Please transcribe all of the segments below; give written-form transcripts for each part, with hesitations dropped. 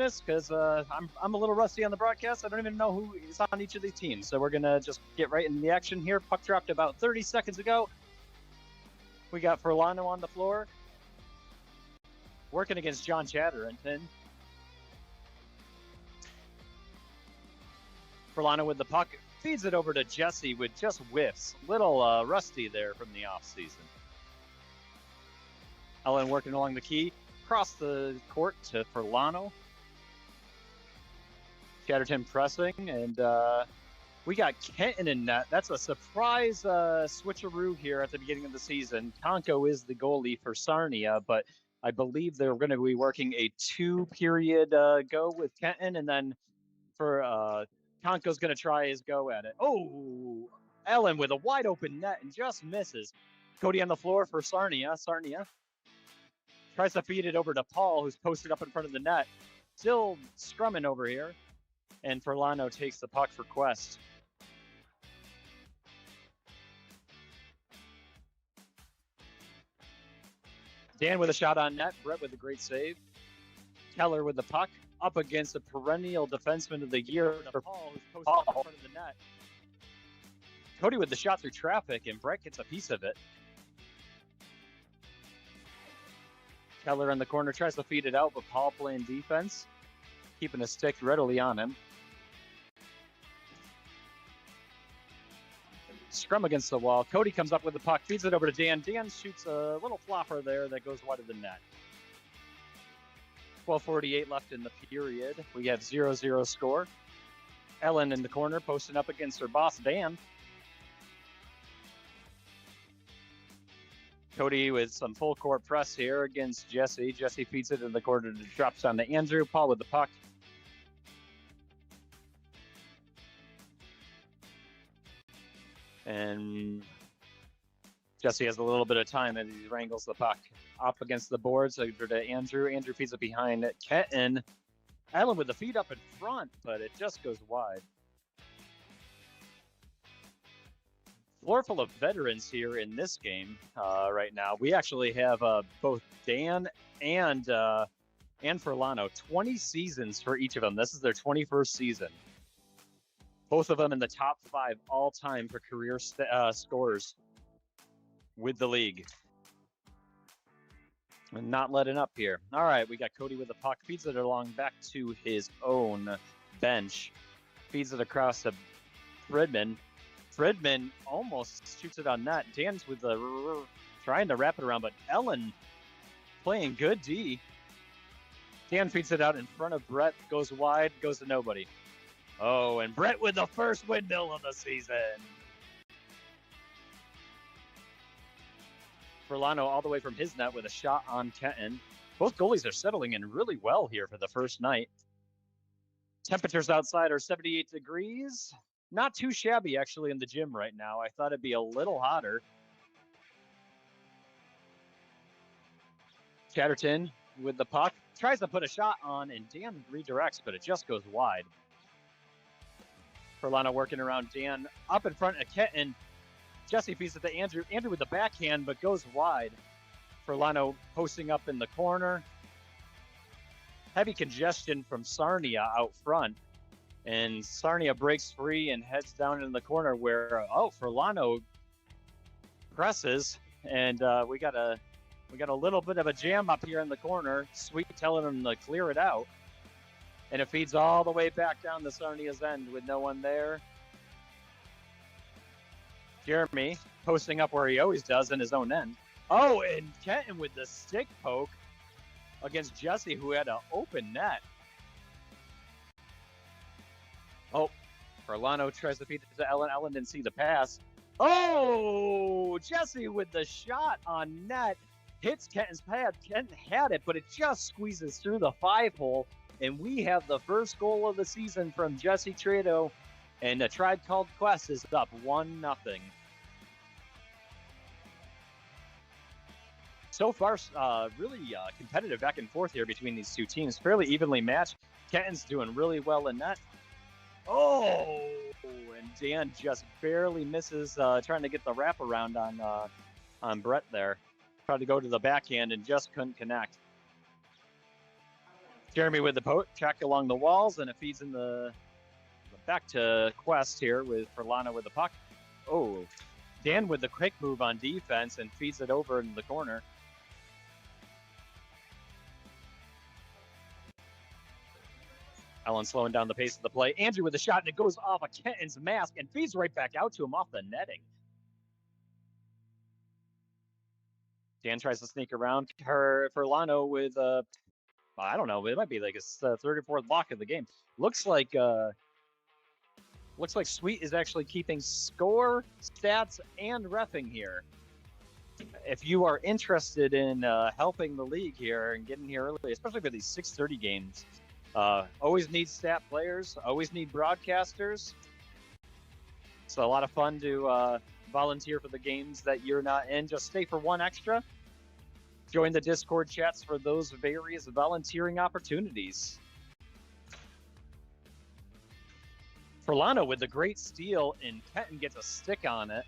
business because I'm a little rusty on the broadcast. I don't even know who is on each of these teams. So we're going to just get right into the action here. Puck dropped about 30 seconds ago. We got Furlano on the floor. Working against John Chatterington. Furlano with the puck. Feeds it over to Jesse with just whiffs. Little rusty there from the offseason. Ellen working along the key. Across the court to Furlano. Chatterton pressing, and we got Kenton in net. That's a surprise switcheroo here at the beginning of the season. Tonko is the goalie for Sarnia, but I believe they're going to be working a 2-period go with Kenton, and then for Tonko's going to try his go at it. Oh, Ellen with a wide open net and just misses. Cody on the floor for Sarnia. Sarnia tries to feed it over to Paul, who's posted up in front of the net. Still scrumming over here. And Furlano takes the puck for Quest. Dan with a shot on net. Brett with a great save. Keller with the puck. Up against the perennial defenseman of the year, Paul, who's posted up in front of the net. Cody with the shot through traffic, and Brett gets a piece of it. Keller in the corner tries to feed it out, but Paul playing defense, keeping a stick readily on him. Scrum against the wall. Cody comes up with the puck, feeds it over to Dan. Dan shoots a little flopper there that goes wide of the net. 12:48 left in the period. We have 0-0 score. Ellen in the corner, posting up against her boss, Dan. Cody with some full court press here against Jesse. Jesse feeds it in the corner, drops down to Andrew. Paul with the puck. And Jesse has a little bit of time as he wrangles the puck up against the boards over to Andrew. Andrew feeds it behind Kenton. Allen with the feed up in front, but it just goes wide. Floor full of veterans here in this game right now. We actually have both Dan and Furlano, 20 seasons for each of them. This is their 21st season. Both of them in the top 5 all-time for career scores with the league. And not letting up here. All right, we got Cody with the puck. Feeds it along back to his own bench. Feeds it across to Fridman. Fridman almost shoots it on net. Dan's with the trying to wrap it around, but Ellen playing good D. Dan feeds it out in front of Brett. Goes wide, goes to nobody. Oh, and Brett with the first windmill of the season. Furlano all the way from his net with a shot on Kenton. Both goalies are settling in really well here for the first night. Temperatures outside are 78 degrees. Not too shabby, actually, in the gym right now. I thought it'd be a little hotter. Chatterton with the puck. Tries to put a shot on, and Dan redirects, but it just goes wide. Furlano working around Dan. Up in front of Kenton. Jesse feeds it to Andrew. Andrew with the backhand, but goes wide. Furlano posting up in the corner. Heavy congestion from Sarnia out front. And Sarnia breaks free and heads down in the corner where, Furlano presses. And we got a little bit of a jam up here in the corner. Sweet telling him to clear it out. And it feeds all the way back down to Sarnia's end with no one there. Jeremy posting up where he always does in his own end. Oh, and Kenton with the stick poke against Jesse, who had an open net. Oh, Furlano tries to feed it to Ellen. Ellen didn't see the pass. Oh, Jesse with the shot on net. Hits Kenton's pad. Kenton had it, but it just squeezes through the 5-hole. And we have the first goal of the season from Jesse Trado. And the Tribe Called Quest is up 1-0. So far, really competitive back and forth here between these two teams. Fairly evenly matched. Kenton's doing really well in net. Oh, and Dan just barely misses trying to get the wraparound on Brett there. Tried to go to the backhand and just couldn't connect. Jeremy with the poke check along the walls, and it feeds in the back to Quest here with Furlano with the puck. Oh, Dan with the quick move on defense and feeds it over in the corner. Allen slowing down the pace of the play. Andrew with a shot, and it goes off of Kenton's mask and feeds right back out to him off the netting. Dan tries to sneak around Furlano with I don't know, it might be like his third or fourth block of the game. Looks like Sweet is actually keeping score, stats, and reffing here. If you are interested in helping the league here and getting here early, especially for these 6:30 games, always need stat players, always need broadcasters. It's a lot of fun to volunteer for the games that you're not in. Just stay for one extra. Join the Discord chats for those various volunteering opportunities. Furlano with the great steal, and Kenton gets a stick on it.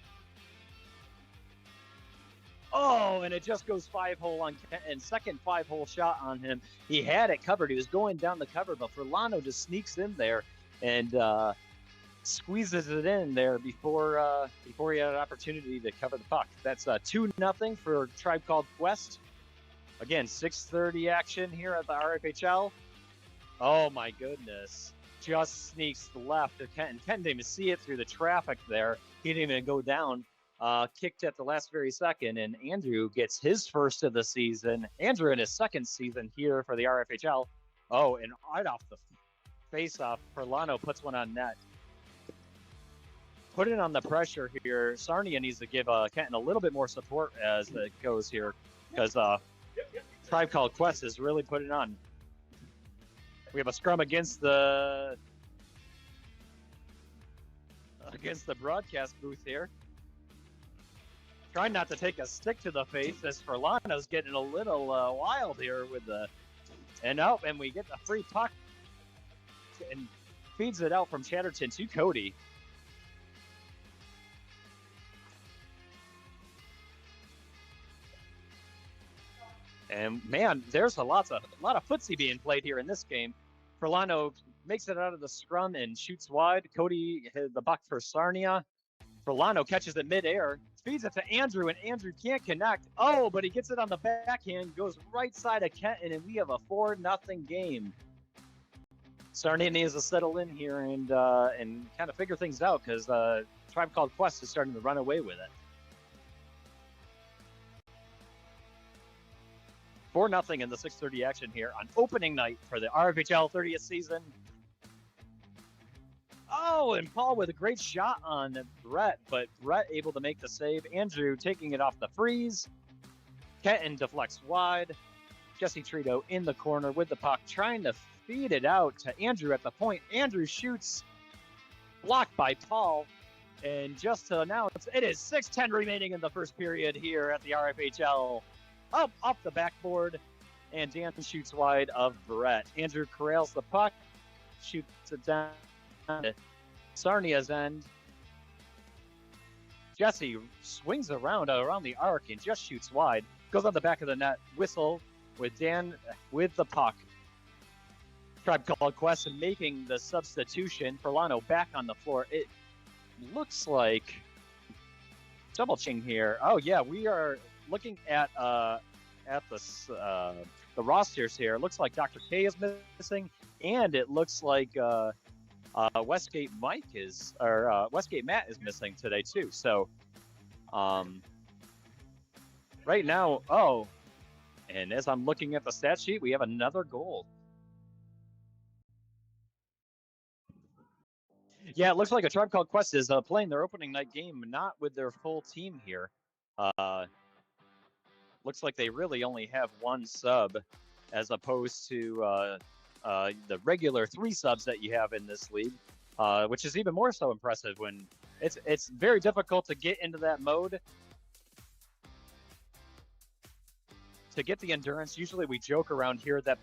Oh, and it just goes 5-hole on Kenton. Second 5-hole shot on him. He had it covered. He was going down the cover, but Furlano just sneaks in there and squeezes it in there before he had an opportunity to cover the puck. That's 2-0 for Tribe Called Quest. Again, 6:30 action here at the RFHL. Oh my goodness. Just sneaks left of Kenton. Kenton didn't even see it through the traffic there. He didn't even go down. Kicked at the last very second, and Andrew gets his first of the season. Andrew in his second season here for the RFHL. Oh, and right off the face-off, Furlano puts one on net. Putting on the pressure here. Sarnia needs to give Kenton a little bit more support as it goes here, because Tribe Called Quest is really putting on. We have a scrum against the broadcast booth here. Trying not to take a stick to the face as Furlano's getting a little wild here with the and we get the free puck and feeds it out from Chatterton to Cody. And man, there's a lot of footsie being played here in this game. Furlano makes it out of the scrum and shoots wide. Cody hit the puck for Sarnia. Furlano catches it midair, feeds it to Andrew, and Andrew can't connect. Oh, but he gets it on the backhand, goes right side of Kenton, and we have a 4-0 game. Sarnia needs to settle in here and kind of figure things out, because Tribe Called Quest is starting to run away with it. 4-0 in the 6:30 action here on opening night for the RFHL 30th season. Oh, and Paul with a great shot on Brett, but Brett able to make the save. Andrew taking it off the freeze. Kenton deflects wide. Jesse Trito in the corner with the puck, trying to feed it out to Andrew at the point. Andrew shoots, blocked by Paul. And just to announce, it is 6:10 remaining in the first period here at the RFHL. Up off the backboard, and Dan shoots wide of Brett. Andrew corrals the puck, shoots it down to Sarnia's end. Jesse swings around the arc and just shoots wide. Goes on the back of the net. Whistle with Dan with the puck. Tribe Called Quest making the substitution. Furlano back on the floor. It looks like double ching here. Oh yeah, we are looking at the rosters here. It looks like Dr. K is missing, and it looks like Westgate Matt is missing today too. So right now, and as I'm looking at the stat sheet, we have another goal. Yeah, it looks like a Tribe Called Quest is playing their opening night game, not with their full team here. Looks like they really only have one sub, as opposed to the regular 3 subs that you have in this league, which is even more so impressive. When it's very difficult to get into that mode. To get the endurance, usually we joke around here that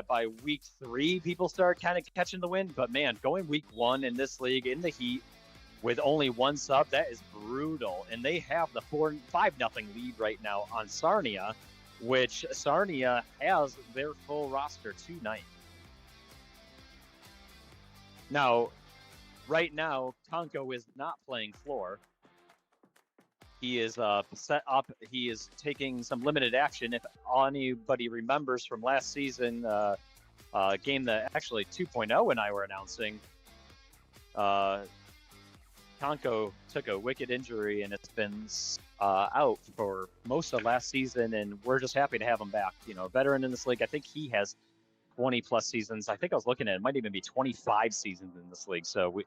by week 3 people start kind of catching the wind. But man, going week 1 in this league in the heat with only one sub, that is brutal. And they have the 5-0 lead right now on Sarnia. which Sarnia has their full roster tonight. Now, right now, Tonko is not playing floor. He is set up. He is taking some limited action. If anybody remembers from last season, game that actually 2.0 and I were announcing, Tonko took a wicked injury and it's been out for most of last season, and we're just happy to have him back. You know, a veteran in this league. I think he has 20 plus seasons. I think I was looking at it might even be 25 seasons in this league. So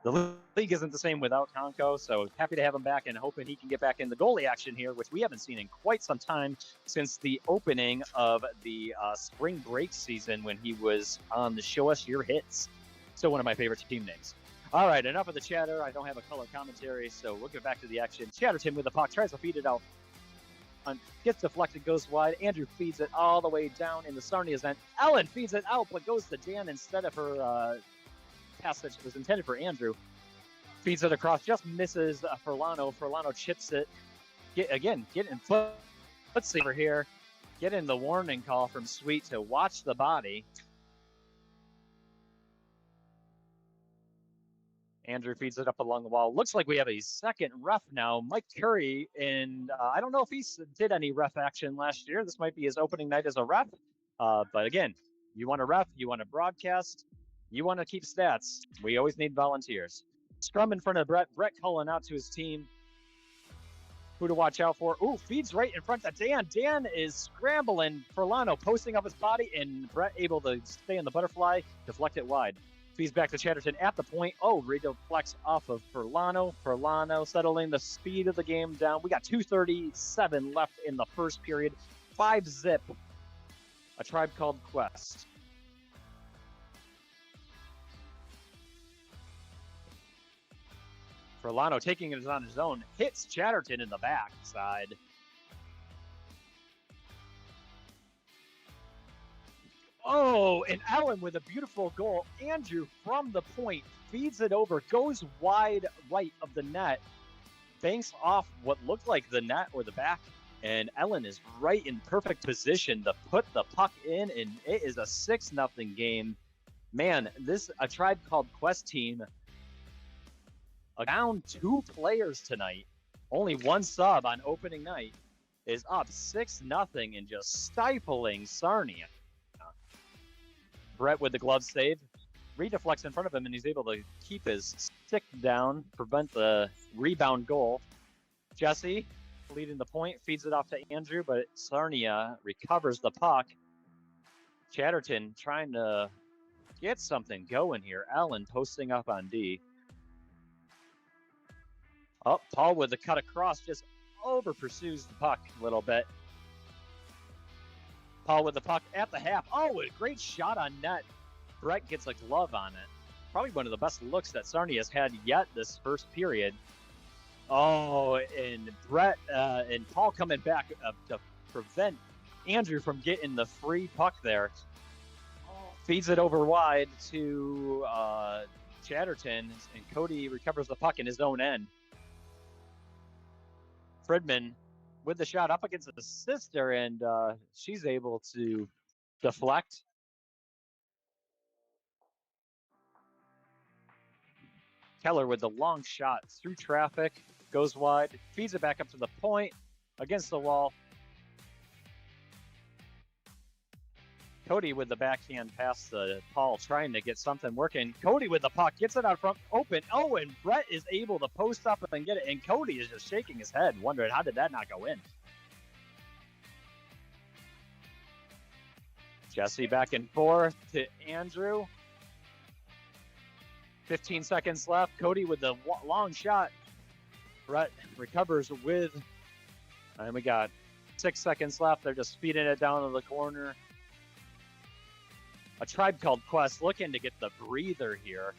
the league isn't the same without Tonko. So happy to have him back and hoping he can get back in the goalie action here, which we haven't seen in quite some time since the opening of the spring break season when he was on the Show Us Your Hits. Still one of my favorite team names. All right, enough of the chatter. I don't have a color commentary, so we'll get back to the action. Chatterton with the puck, tries to feed it out. Gets deflected, goes wide. Andrew feeds it all the way down in the Sarnia's end. Ellen feeds it out, but goes to Dan instead of her pass that was intended for Andrew. Feeds it across, just misses Furlano. Furlano chips it. Getting foot saver here. Getting the warning call from Sweet to watch the body. Andrew feeds it up along the wall. Looks like we have a second ref now, Mike Curry, and I don't know if he did any ref action last year. This might be his opening night as a ref. But again, you want to ref, you want to broadcast, you want to keep stats. We always need volunteers. Scrum in front of Brett. Brett calling out to his team who to watch out for. Ooh, feeds right in front of Dan. Dan is scrambling. Furlano posting up his body, and Brett able to stay in the butterfly, deflect it wide. Feeds back to Chatterton at the point. Oh, redeflects off of Furlano. Furlano settling the speed of the game down. We got 2:37 left in the first period. 5-0. A Tribe Called Quest. Furlano taking it on his own. Hits Chatterton in the backside. Oh, and Allen with a beautiful goal. Andrew from the point feeds it over, goes wide right of the net, banks off what looked like the net or the back, and Ellen is right in perfect position to put the puck in, and it is a 6-0 game. Man, this A Tribe Called Quest team down 2 players tonight, only 1 sub on opening night, is up 6-0 and just stifling Sarnia. Brett with the glove save. Redeflects in front of him, and he's able to keep his stick down, prevent the rebound goal. Jesse leading the point, feeds it off to Andrew, but Sarnia recovers the puck. Chatterton trying to get something going here. Allen posting up on D. Oh, Paul with the cut across, just over pursues the puck a little bit. Paul with the puck at the half. Oh, a great shot on net. Brett gets a glove on it. Probably one of the best looks that Sarnia has had yet this first period. Oh, and Brett and Paul coming back to prevent Andrew from getting the free puck there. Feeds it over wide to Chatterton, and Cody recovers the puck in his own end. Fridman with the shot up against his sister, and she's able to deflect. Keller with the long shot through traffic, goes wide, feeds it back up to the point, against the wall. Cody with the backhand pass to Paul, trying to get something working. Cody with the puck, gets it out front, open. Oh, and Brett is able to post up and get it, and Cody is just shaking his head, wondering how did that not go in? Jesse back and forth to Andrew. 15 seconds left. Cody with the long shot. Brett recovers with, and we got 6 seconds left. They're just feeding it down to the corner. A Tribe Called Quest looking to get the breather here,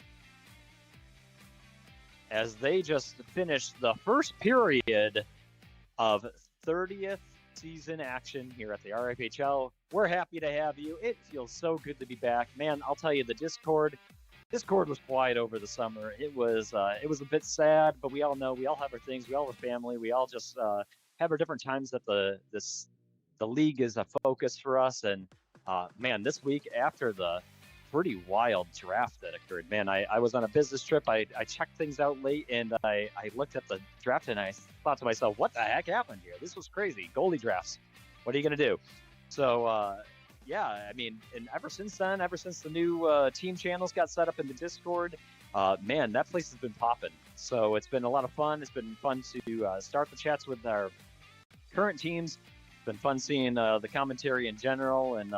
as they just finished the first period of 30th season action here at the RFHL. We're happy to have you. It feels so good to be back. Man, I'll tell you, the Discord was quiet over the summer. It was a bit sad, but we all know we all have our things. We all have a family. We all just have our different times that this the league is a focus for us. And man, this week after the pretty wild draft that occurred, man, I was on a business trip. I checked things out late, and I looked at the draft, and I thought to myself, what the heck happened here? This was crazy. Goalie drafts. What are you going to do? So, yeah, I mean, and ever since then, ever since the new team channels got set up in the Discord, man, that place has been popping. So it's been a lot of fun. It's been fun to start the chats with our current teams. It's been fun seeing the commentary in general, and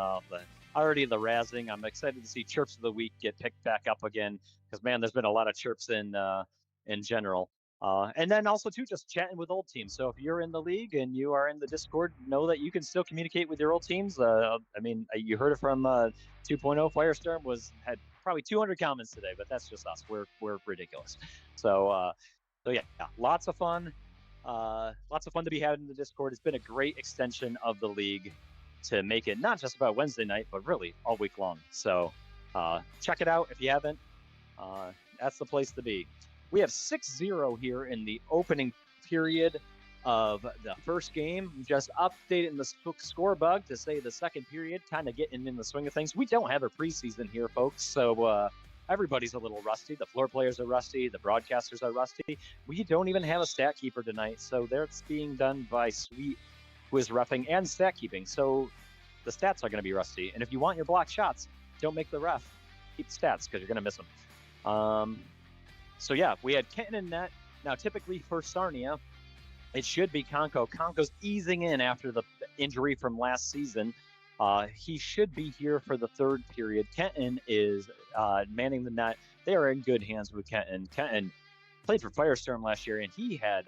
already the razzing. I'm excited to see Chirps of the Week get picked back up again, because, man, there's been a lot of chirps in general. And then also, too, just chatting with old teams. So if you're in the league and you are in the Discord, know that you can still communicate with your old teams. I mean, you heard it from 2.0. Firestorm had probably 200 comments today, but that's just us. We're ridiculous. So yeah, lots of fun. Lots of fun to be had in the Discord. It's been a great extension of the league to make it not just about Wednesday night, but really all week long. So check it out if you haven't. That's the place to be. We have 6-0 here in the opening period of the first game. Just updating the score bug to say the second period, kind of getting in the swing of things. We don't have a preseason here, folks, so everybody's a little rusty. The floor players are rusty. The broadcasters are rusty. We don't even have a stat keeper tonight, so that's being done by Sweet, who is roughing and stat keeping. So the stats are going to be rusty. And if you want your blocked shots, don't make the ref keep stats, because you're going to miss them. So, yeah, we had Kenton in net. Now, typically for Sarnia, it should be Conco. Conco's easing in after the injury from last season. He should be here for the third period. Kenton is manning the net. They are in good hands with Kenton. Kenton played for Firestorm last year, and he had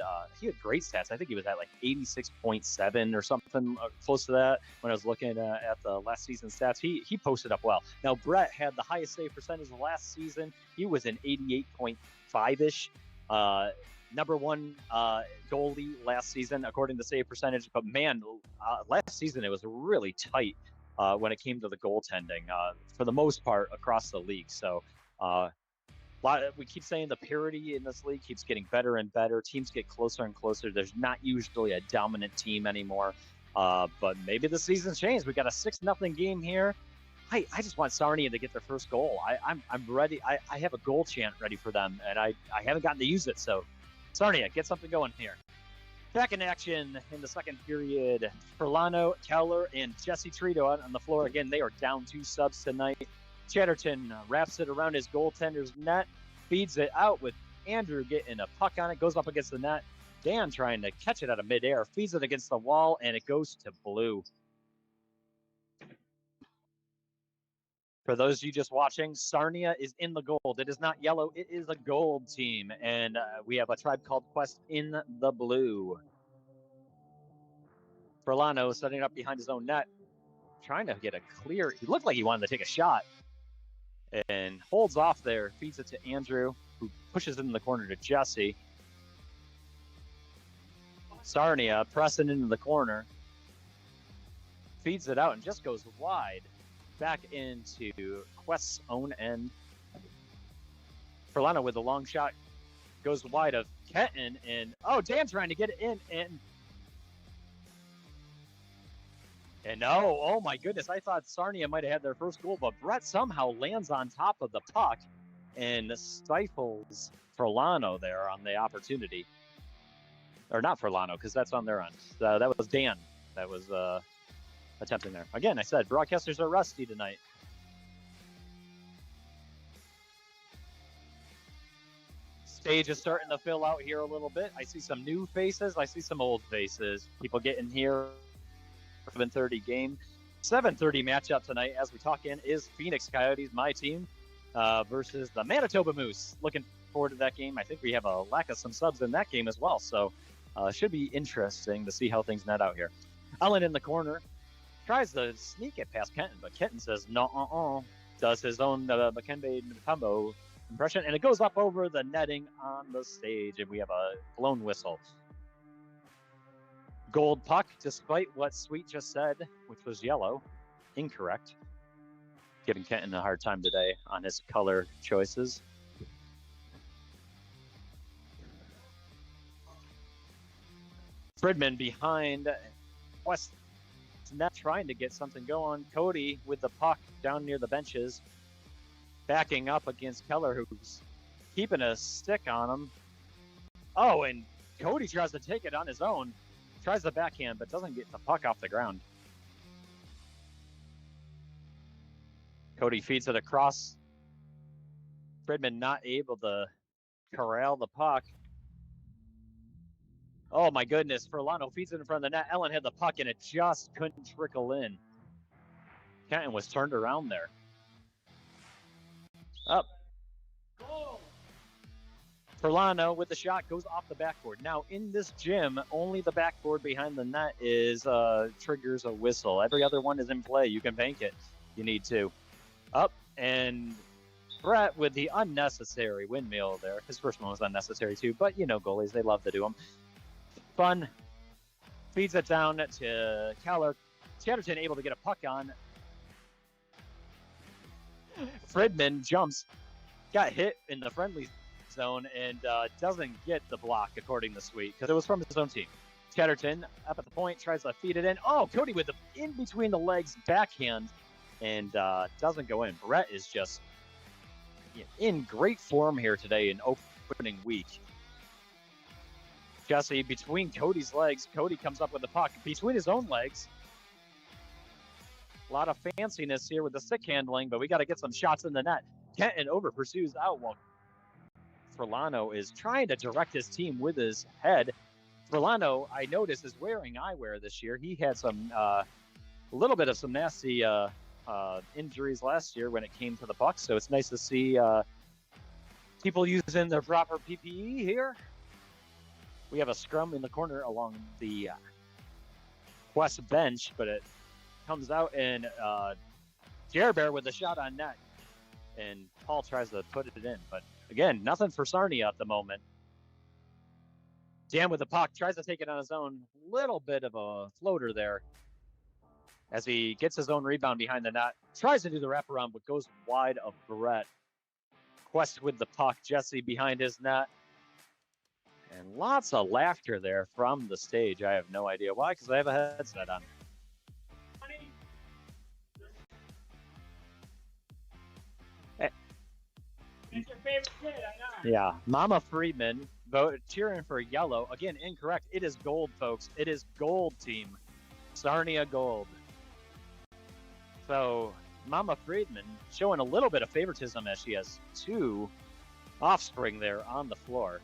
great stats. I think he was at like 86.7 or something close to that when I was looking at the last season stats. He posted up well. Now, Brett had the highest save percentage of last season. He was an 88.5-ish. Number one goalie last season, according to save percentage. But, man, last season it was really tight when it came to the goaltending for the most part across the league. So, we keep saying the parity in this league keeps getting better and better. Teams get closer and closer. There's not usually a dominant team anymore. But maybe the season's changed. We got a 6-0 game here. I just want Sarnia to get their first goal. I'm ready. I have a goal chant ready for them, and I haven't gotten to use it. So, Sarnia, get something going here. Back in action in the second period. Ferlano, Keller, and Jesse Trito out on the floor. Again, they are down 2 subs tonight. Chatterton wraps it around his goaltender's net, feeds it out with Andrew getting a puck on it, goes up against the net. Dan trying to catch it out of midair, feeds it against the wall, and it goes to blue. For those of you just watching, Sarnia is in the gold. It is not yellow. It is a gold team. And we have a Tribe Called Quest in the blue. Ferlano setting up behind his own net, trying to get a clear. He looked like he wanted to take a shot and holds off there, feeds it to Andrew, who pushes it in the corner to Jesse. Sarnia pressing into the corner, feeds it out and just goes wide. Back into Quest's own end. Ferlano with a long shot goes wide of Kenton, and Dan trying to get it in, and no, oh my goodness, I thought Sarnia might have had their first goal, but Brett somehow lands on top of the puck and stifles Ferlano there on the opportunity. Or not Ferlano, because that's on their end. That was Dan that was attempting there. Again, I said, broadcasters are rusty tonight. Stage is starting to fill out here a little bit. I see some new faces. I see some old faces. People getting here. 7:30 game. 7:30 matchup tonight as we talk in is Phoenix Coyotes, my team, versus the Manitoba Moose. Looking forward to that game. I think we have a lack of some subs in that game as well. So should be interesting to see how things net out here. Allen in the corner. Tries to sneak it past Kenton, but Kenton says no, does his own Makembe Mutombo impression, and it goes up over the netting on the stage, and we have a blown whistle. Gold puck, despite what Sweet just said, which was yellow. Incorrect. Giving Kenton a hard time today on his color choices. Fridman behind West net trying to get something going. Cody with the puck down near the benches, backing up against Keller, who's keeping a stick on him. Oh, and Cody tries to take it on his own. Tries the backhand, but doesn't get the puck off the ground. Cody feeds it across. Friedman not able to corral the puck. Oh, my goodness. Furlano feeds it in front of the net. Ellen had the puck, and it just couldn't trickle in. Kenton was turned around there. Up. Goal. Furlano with the shot goes off the backboard. Now, in this gym, only the backboard behind the net is triggers a whistle. Every other one is in play. You can bank it. You need to. Up, and Brett with the unnecessary windmill there. His first one was unnecessary too, but you know goalies, they love to do them. Fun. Feeds it down to Keller. Chatterton able to get a puck on. Friedman jumps. Got hit in the friendly zone and doesn't get the block according to Sweet because it was from his own team. Chatterton up at the point, tries to feed it in. Oh, Cody with the in between the legs backhand and doesn't go in. Brett is just in great form here today in opening week. Jesse between Cody's legs. Cody comes up with the puck between his own legs. A lot of fanciness here with the stick handling, but we got to get some shots in the net. Kenton over pursues out while Furlano is trying to direct his team with his head. Furlano, I noticed, is wearing eyewear this year. He had some a little bit of some nasty injuries last year when it came to the puck, so it's nice to see people using their proper PPE here. We have a scrum in the corner along the west bench, but it comes out and Jerbear with a shot on net, and Paul tries to put it in, but again, nothing for Sarnia at the moment. Dan with the puck tries to take it on his own. Little bit of a floater there as he gets his own rebound behind the net. Tries to do the wraparound, but goes wide of Brett. Quest with the puck. Jesse behind his net. And lots of laughter there from the stage. I have no idea why, because I have a headset on. It's your favorite kid, I know. Yeah, Mama Friedman cheering for yellow. Again, incorrect. It is gold, folks. It is gold, team. Sarnia gold. So Mama Friedman showing a little bit of favoritism as she has two offspring there on the floor.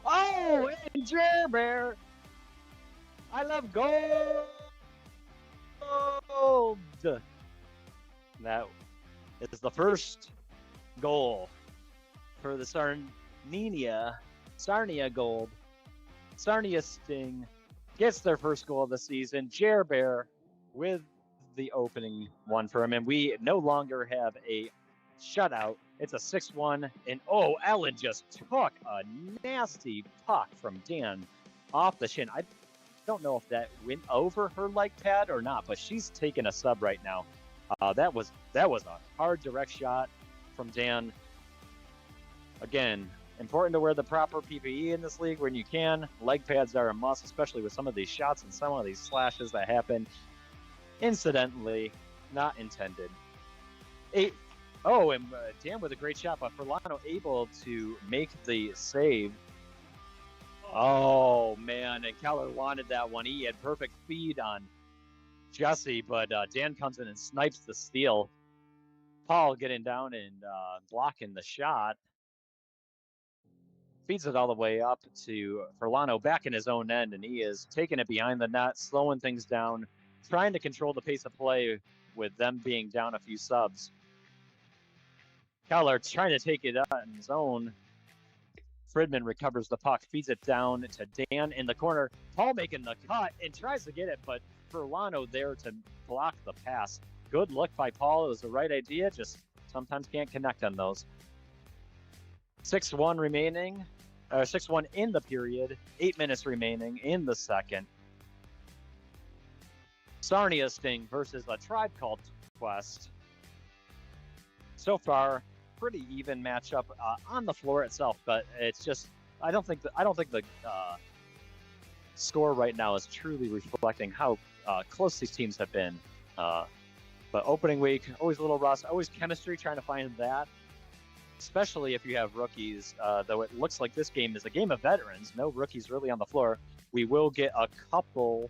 Oh, and Jerbear. I love gold. That is the first goal for the Sarnia gold. Sarnia Sting gets their first goal of the season. Jerbear with the opening one for him, and we no longer have a shutout. It's a 6-1, and oh, Ellen just took a nasty puck from Dan off the shin. I don't know if that went over her leg pad or not, but she's taking a sub right now. That was a hard direct shot from Dan. Again, important to wear the proper PPE in this league when you can. Leg pads are a must, especially with some of these shots and some of these slashes that happen incidentally, not intended. And Dan with a great shot, but Furlano able to make the save. Oh, man, and Keller wanted that one. He had perfect feed on Jesse, but Dan comes in and snipes the steal. Paul getting down and blocking the shot. Feeds it all the way up to Furlano back in his own end, and he is taking it behind the net, slowing things down, trying to control the pace of play with them being down a few subs. Keller trying to take it on his own. Friedman recovers the puck, feeds it down to Dan in the corner. Paul making the cut and tries to get it, but Furlano there to block the pass. Good look by Paul. It was the right idea, just sometimes can't connect on those. 6-1 remaining, 6-1 in the period, 8 minutes remaining in the second. Sarnia Sting versus a Tribe Called Quest. So far, pretty even matchup on the floor itself, but it's just I don't think the score right now is truly reflecting how close these teams have been. But opening week, always a little rust, always chemistry, trying to find that, especially if you have rookies, though it looks like this game is a game of veterans, no rookies really on the floor. We will get a couple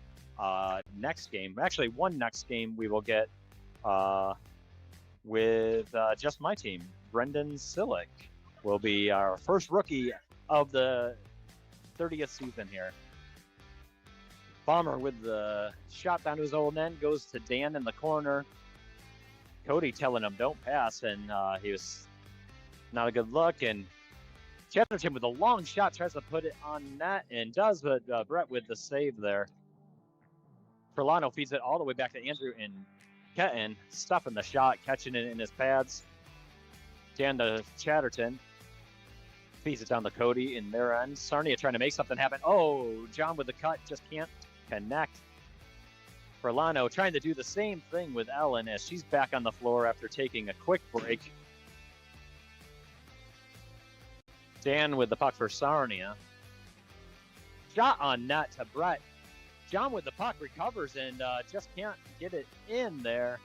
next game. Actually, one next game we will get with just my team. Brendan Silic will be our first rookie of the 30th season here. Bomber with the shot down to his old end, goes to Dan in the corner. Cody telling him don't pass, and he was not a good look. And Chatterton with a long shot tries to put it on net and does, but Brett with the save there. Perlano feeds it all the way back to Andrew, and Ketten stuffing the shot, catching it in his pads. Dan to Chatterton. Feeds it down to Cody in their end. Sarnia trying to make something happen. Oh, John with the cut, just can't connect. Perlano trying to do the same thing with Ellen as she's back on the floor after taking a quick break. Dan with the puck for Sarnia. Shot on net to Brett. John with the puck recovers and just can't get it in there.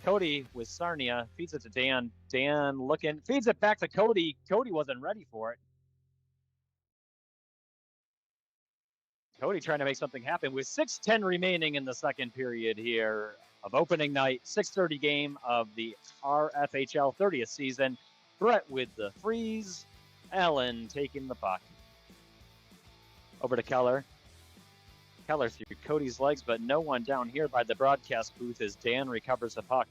Cody with Sarnia feeds it to Dan. Dan looking, feeds it back to Cody. Cody wasn't ready for it. Cody trying to make something happen with 6:10 remaining in the second period here of opening night. 6:30 game of the RFHL 30th season. Brett with the freeze. Allen taking the puck. Over to Keller. Keller through Cody's legs, but no one down here by the broadcast booth as Dan recovers the puck.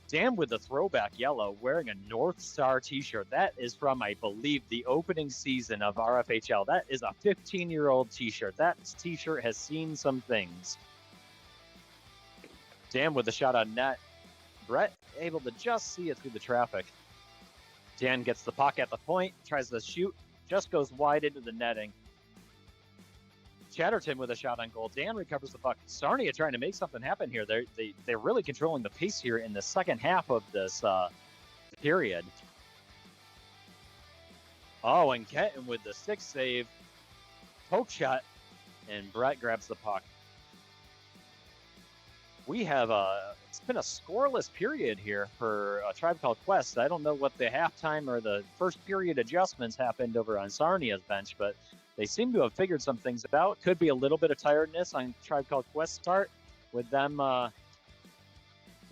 Dan with the throwback yellow, wearing a North Star t-shirt. That is from, I believe, the opening season of RFHL. That is a 15-year-old t-shirt. That t-shirt has seen some things. Dan with the shot on net. Brett able to just see it through the traffic. Dan gets the puck at the point, tries to shoot, just goes wide into the netting. Chatterton with a shot on goal. Dan recovers the puck. Sarnia trying to make something happen here. They're really controlling the pace here in the second half of this period. Oh, and Ketten with the stick save. Poke shot, and Brett grabs the puck. We have it's been a scoreless period here for a Tribe Called Quest. I don't know what the halftime or the first period adjustments happened over on Sarnia's bench, but they seem to have figured some things out. Could be a little bit of tiredness on Tribe Called Quest's part with them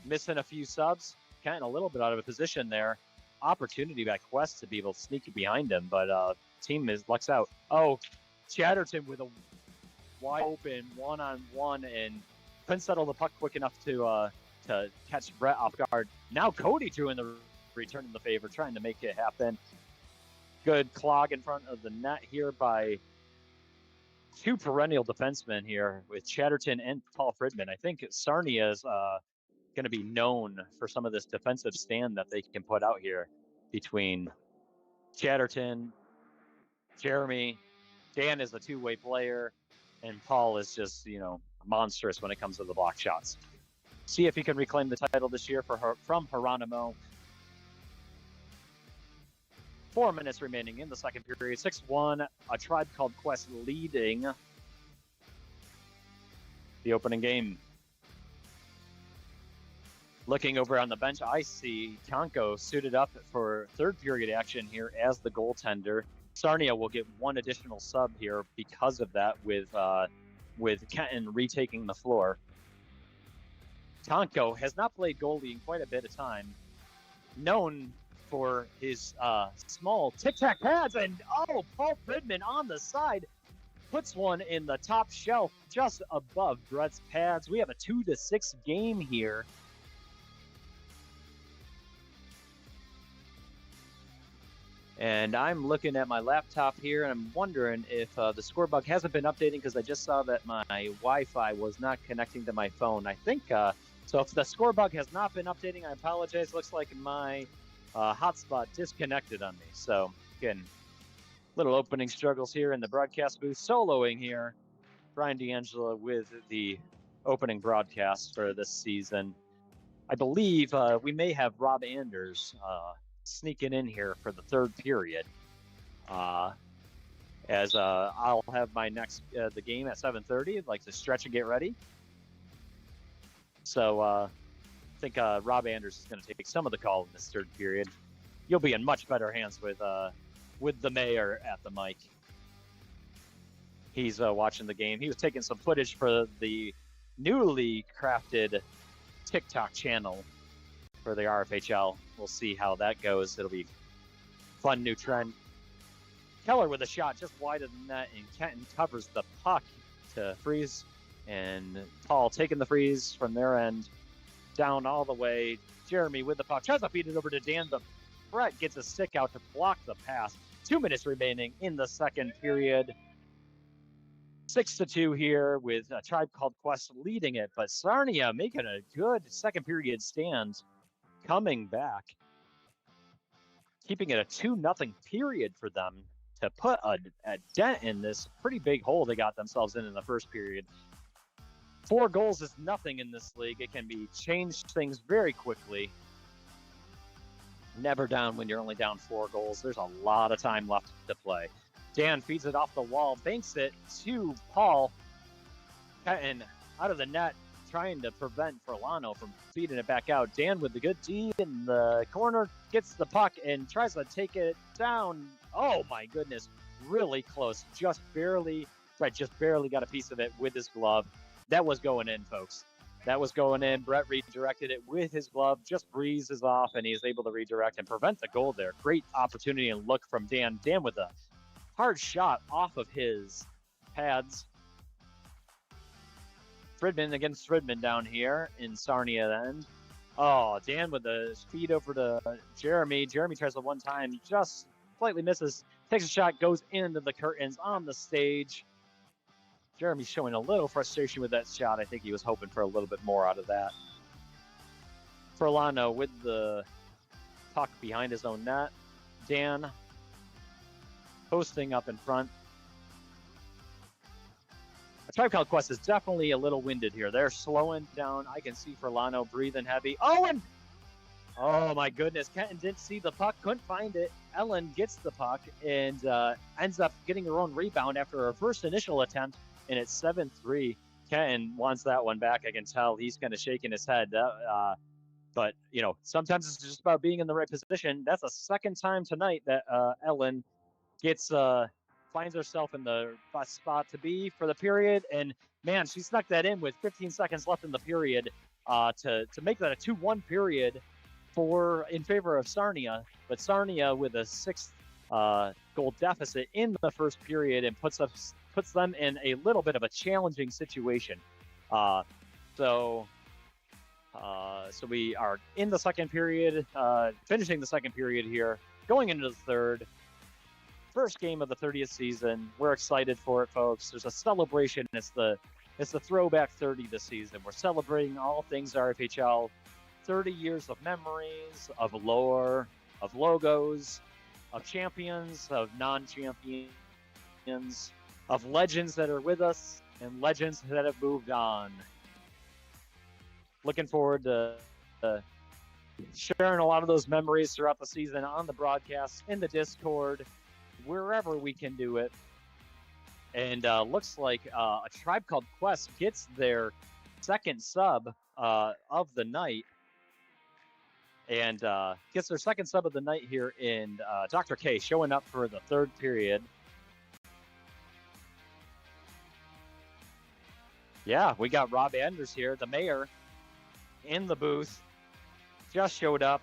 missing a few subs. Kind of a little bit out of a position there. Opportunity by Quest to be able to sneak behind him, but team lucks out. Oh, Chatterton with a wide open one-on-one and couldn't settle the puck quick enough to catch Brett off guard. Now Cody threw in the return in the favor, trying to make it happen. Good clog in front of the net here by two perennial defensemen here with Chatterton and Paul Fridman. I think Sarnia is going to be known for some of this defensive stand that they can put out here between Chatterton, Jeremy. Dan is a two-way player, and Paul is just, monstrous when it comes to the block shots. See if he can reclaim the title this year from Geronimo. 4 minutes remaining in the second period. 6-1, a Tribe Called Quest leading the opening game. Looking over on the bench, I see Tonko suited up for third period action here as the goaltender. Sarnia will get one additional sub here because of that, with Kenton retaking the floor. Tonko has not played goalie in quite a bit of time. Known for his small tic-tac pads, and Paul Fridman on the side puts one in the top shelf just above Brett's pads. We have a 2-6 game here. And I'm looking at my laptop here, and I'm wondering if the score bug hasn't been updating, because I just saw that my Wi-Fi was not connecting to my phone. I think so. If the score bug has not been updating, I apologize. Looks like my hotspot disconnected on me. So again, little opening struggles here in the broadcast booth. Soloing here, Brian D'Angelo with the opening broadcast for this season. I believe we may have Rob Anders sneaking in here for the third period, as I'll have my next the game at 7:30. I'd like to stretch and get ready. So I think Rob Anders is going to take some of the call in this third period. You'll be in much better hands with the mayor at the mic. He's watching the game. He was taking some footage for the newly crafted TikTok channel for the RFHL. We'll see how that goes. It'll be fun new trend. Keller with a shot just wide of the net, and Kenton covers the puck to freeze. And Paul taking the freeze from their end down all the way. Jeremy with the puck tries to feed it over to Dan, but Brett gets a stick out to block the pass. 2 minutes remaining in the second period. 6-2 here with a Tribe Called Quest leading it, but Sarnia making a good second period stand, coming back, keeping it a 2-0 period for them to put a dent in this pretty big hole they got themselves in the first period. 4 goals is nothing in this league. It can be changed things very quickly. Never down when you're only down 4 goals. There's a lot of time left to play. Dan feeds it off the wall, banks it to Paul. And out of the net, trying to prevent Furlano from feeding it back out. Dan with the good D in the corner, gets the puck and tries to take it down. Oh my goodness, really close. Just barely got a piece of it with his glove. That was going in, folks. That was going in. Brett redirected it with his glove, just breezes off, and he's able to redirect and prevent the goal there. Great opportunity and look from Dan. Dan with a hard shot off of his pads. Fridman against Fridman down here in Sarnia then. Oh, Dan with the feed over to Jeremy. Jeremy tries the one time, just slightly misses. Takes a shot, goes into the curtains on the stage. Jeremy's showing a little frustration with that shot. I think he was hoping for a little bit more out of that. Furlano with the puck behind his own net. Dan posting up in front. A Tribe Called Quest is definitely a little winded here. They're slowing down. I can see Furlano breathing heavy. Oh my goodness. Kenton didn't see the puck, couldn't find it. Ellen gets the puck and ends up getting her own rebound after her first initial attempt, and it's 7-3. Kenton wants that one back. I can tell he's kind of shaking his head. But, you know, sometimes it's just about being in the right position. That's the second time tonight that Ellen finds herself in the best spot to be for the period. And, man, she snuck that in with 15 seconds left in the period to make that a 2-1 period in favor of Sarnia. But Sarnia with a 6th goal deficit in the first period and puts them in a little bit of a challenging situation. So we are in the second period, finishing the second period here, going into the third. First game of the 30th season. We're excited for it, folks. There's a celebration. It's the throwback 30 this season. We're celebrating all things RFHL. 30 years of memories, of lore, of logos, of champions, of non-champions, of legends that are with us and legends that have moved on. Looking forward to sharing a lot of those memories throughout the season on the broadcast, in the Discord, wherever we can do it. And looks like a Tribe Called Quest gets their second sub of the night. And gets their second sub of the night here in Dr. K, showing up for the third period. Yeah, we got Rob Anders here, the mayor, in the booth. Just showed up.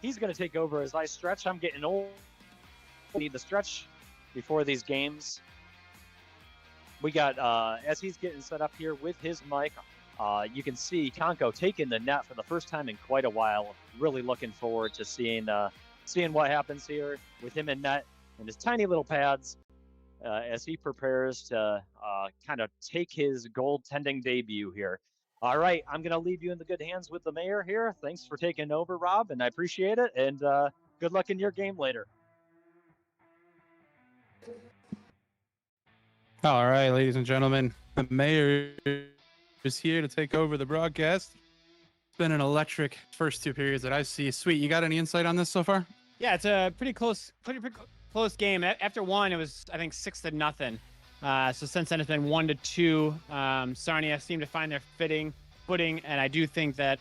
He's going to take over as I stretch. I'm getting old. I need the stretch before these games. We got, as he's getting set up here with his mic, you can see Conco taking the net for the first time in quite a while. Really looking forward to seeing what happens here with him in net and his tiny little pads as he prepares to kind of take his goaltending debut here. All right, I'm going to leave you in the good hands with the mayor here. Thanks for taking over, Rob, and I appreciate it. And good luck in your game later. All right, ladies and gentlemen, the mayor is here to take over the broadcast. It's been an electric first 2 periods that I see. Sweet, you got any insight on this so far? Yeah, it's a pretty close close game. After one, it was, I think, 6-0. So since then, it's been 1-2. Sarnia seemed to find their footing footing, and I do think that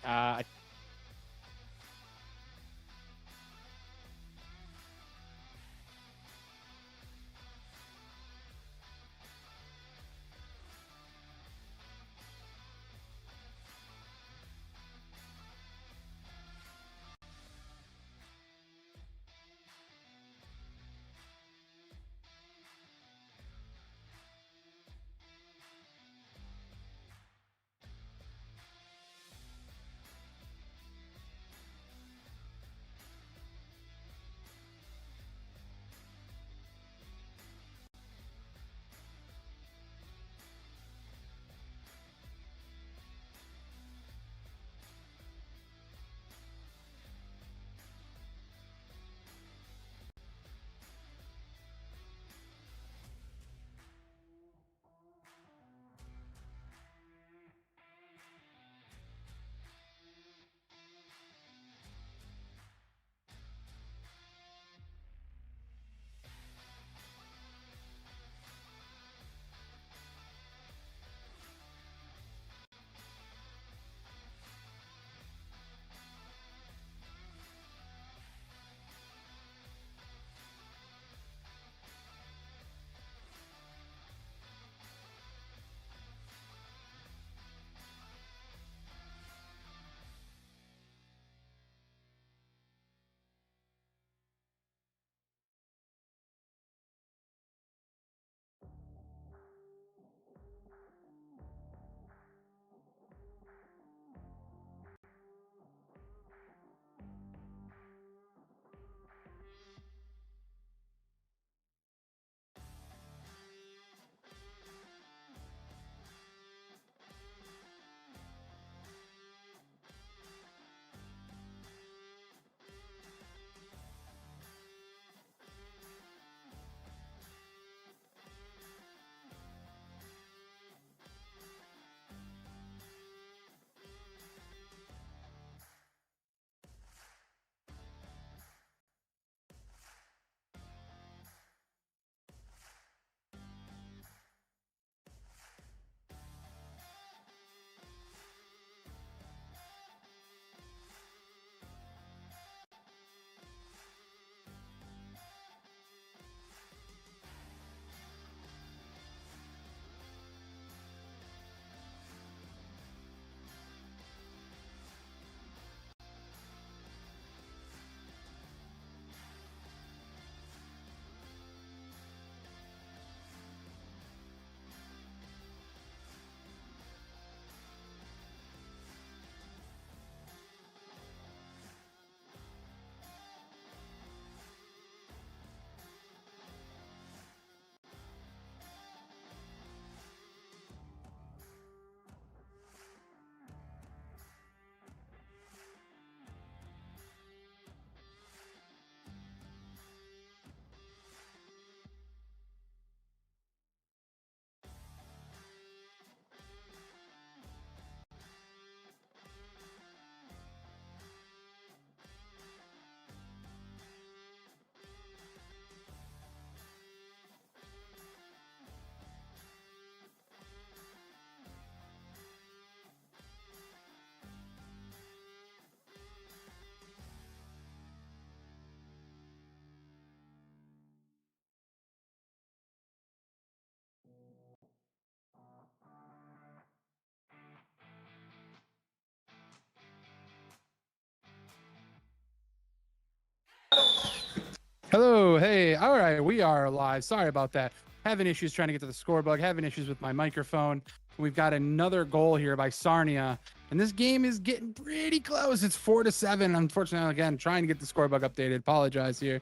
Hello, hey, all right, we are live. Sorry about that. Having issues trying to get to the score bug, having issues with my microphone. We've got another goal here by Sarnia, and this game is getting pretty close. It's 4-7. Unfortunately, again, trying to get the score bug updated. Apologize here.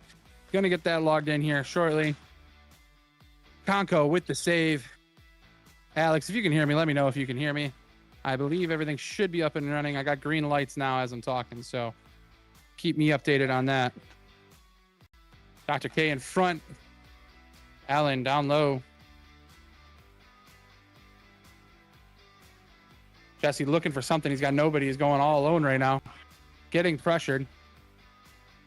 Gonna get that logged in here shortly. Conco with the save. Alex, if you can hear me, let me know if you can hear me. I believe everything should be up and running. I got green lights now as I'm talking, so keep me updated on that. Dr. K in front. Allen down low. Jesse looking for something. He's got nobody. He's going all alone right now. Getting pressured.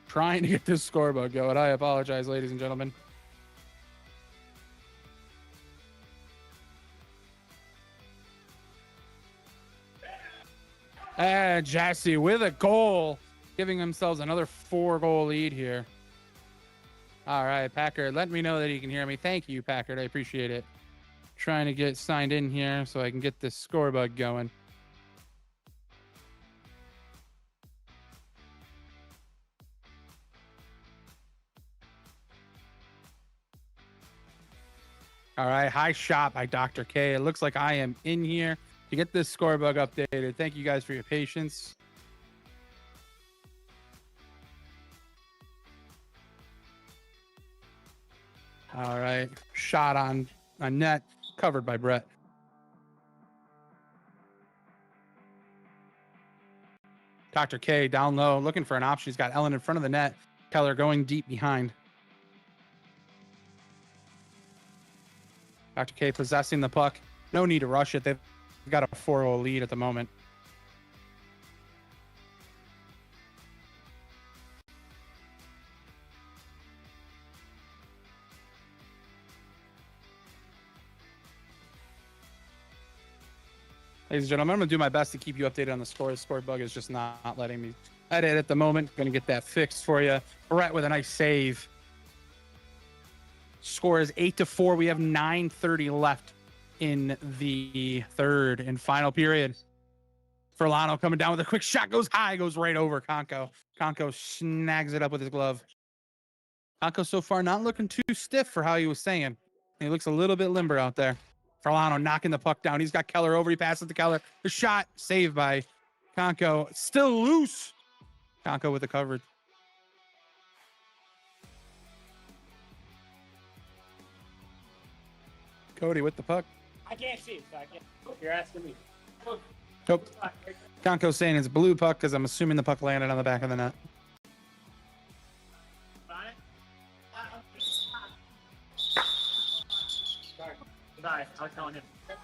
Trying to get this scoreboard going. I apologize, ladies and gentlemen. And Jesse with a goal, giving themselves another 4-goal lead here. All right, Packard, let me know that you can hear me. Thank you, Packard. I appreciate it. Trying to get signed in here so I can get this score bug going. All right, high shot by Dr. K. It looks like I am in here to get this score bug updated. Thank you guys for your patience. All right, shot on net, covered by Brett. Dr. K down low, looking for an option. He's got Ellen in front of the net. Keller going deep behind. Dr. K possessing the puck. No need to rush it. They've got a 4-0 lead at the moment. Ladies and gentlemen, I'm going to do my best to keep you updated on the score. The score bug is just not letting me edit at the moment. Going to get that fixed for you. Brett with a nice save. Score is 8-4. We have 9:30 left in the third and final period. Furlano coming down with a quick shot. Goes high. Goes right over Conco. Conco snags it up with his glove. Conco so far not looking too stiff for how he was saying. He looks a little bit limber out there. Furlano knocking the puck down. He's got Keller over. He passes to Keller. The shot saved by Conco. Still loose. Conco with the coverage. Cody with the puck. I can't see it, so I can't. You're asking me. Nope. Conco's saying it's blue puck because I'm assuming the puck landed on the back of the net. Sorry, I was telling him. All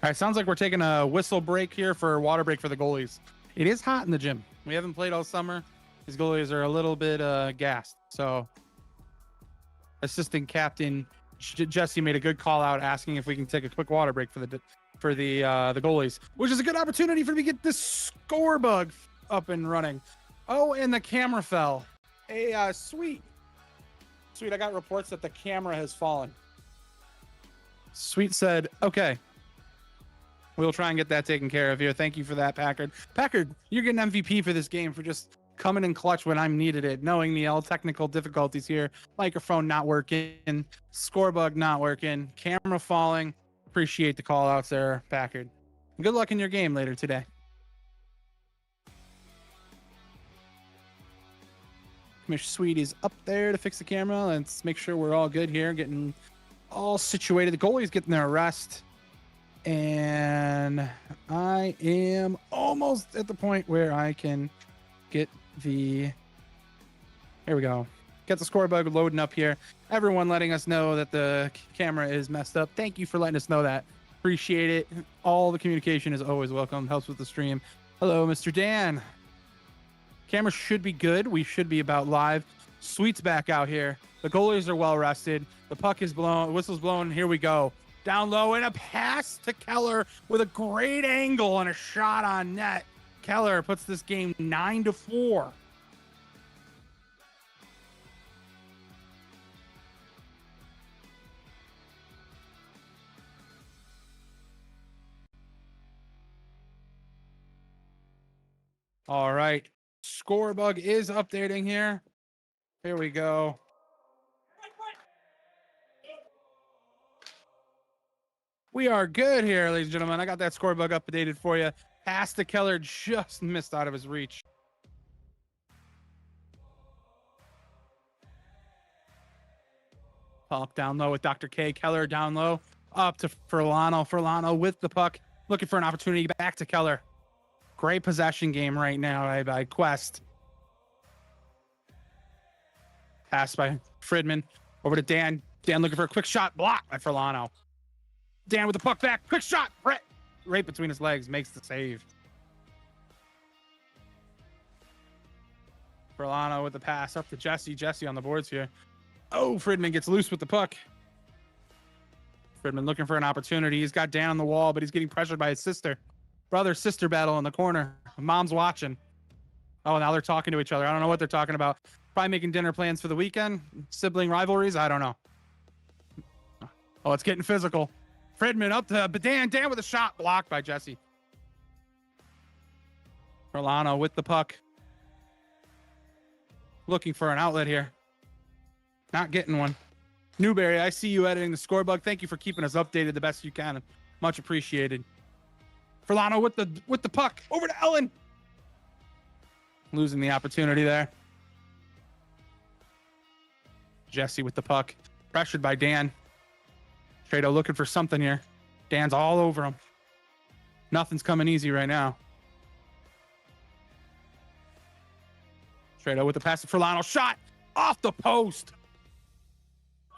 right, sounds like we're taking a whistle break here for a water break for the goalies. It is hot in the gym. We haven't played all summer. These goalies are a little bit gassed. So assistant captain Jesse made a good call out asking if we can take a quick water break for the goalies, which is a good opportunity for me to get this score bug up and running. Oh, and the camera fell. Hey, sweet. I got reports that the camera has fallen. Sweet said, okay, we'll try and get that taken care of here. Thank you for that, Packard. Packard, you're getting MVP for this game for just coming in clutch when I'm needed it, knowing the all technical difficulties here. Microphone not working, score bug not working, camera falling. Appreciate the call outs there, Packard. Good luck in your game later today. Commissioner Sweet is up there to fix the camera. Let's make sure we're all good here, getting all situated. The goalie's getting their rest. And I am almost at the point where I can get the... There we go. Get the score bug loading up here. Everyone letting us know that the camera is messed up. Thank you for letting us know that. Appreciate it. All the communication is always welcome. Helps with the stream. Hello, Mr. Dan. Camera should be good. We should be about live. Sweet's back out here. The goalies are well rested. The puck is blown. Whistle's blown. Here we go. Down low and a pass to Keller with a great angle and a shot on net. Keller puts this game 9-4. All right. Score bug is updating here. Here we go. We are good here, ladies and gentlemen. I got that score bug updated for you. Pass to Keller, just missed out of his reach. Up down low with Dr. K. Keller down low. Up to Furlano. Furlano with the puck. Looking for an opportunity back to Keller. Great possession game right now by Quest. Pass by Fridman. Over to Dan. Dan looking for a quick shot. Blocked by Furlano. Dan with the puck back. Quick shot. Brett right between his legs. Makes the save. Furlano with the pass up to Jesse. Jesse on the boards here. Oh, Fridman gets loose with the puck. Fridman looking for an opportunity. He's got Dan on the wall, but he's getting pressured by his sister. Brother-sister battle in the corner. Mom's watching. Oh, now they're talking to each other. I don't know what they're talking about. Probably making dinner plans for the weekend. Sibling rivalries. I don't know. Oh, it's getting physical. Fridman up to Dan. Dan with a shot blocked by Jesse. Furlano with the puck. Looking for an outlet here. Not getting one. Newberry, I see you editing the scorebug. Thank you for keeping us updated the best you can. Much appreciated. Furlano with the puck. Over to Ellen. Losing the opportunity there. Jesse with the puck. Pressured by Dan. Trado looking for something here. Dan's all over him. Nothing's coming easy right now. Trado with the pass to Furlano. Shot off the post.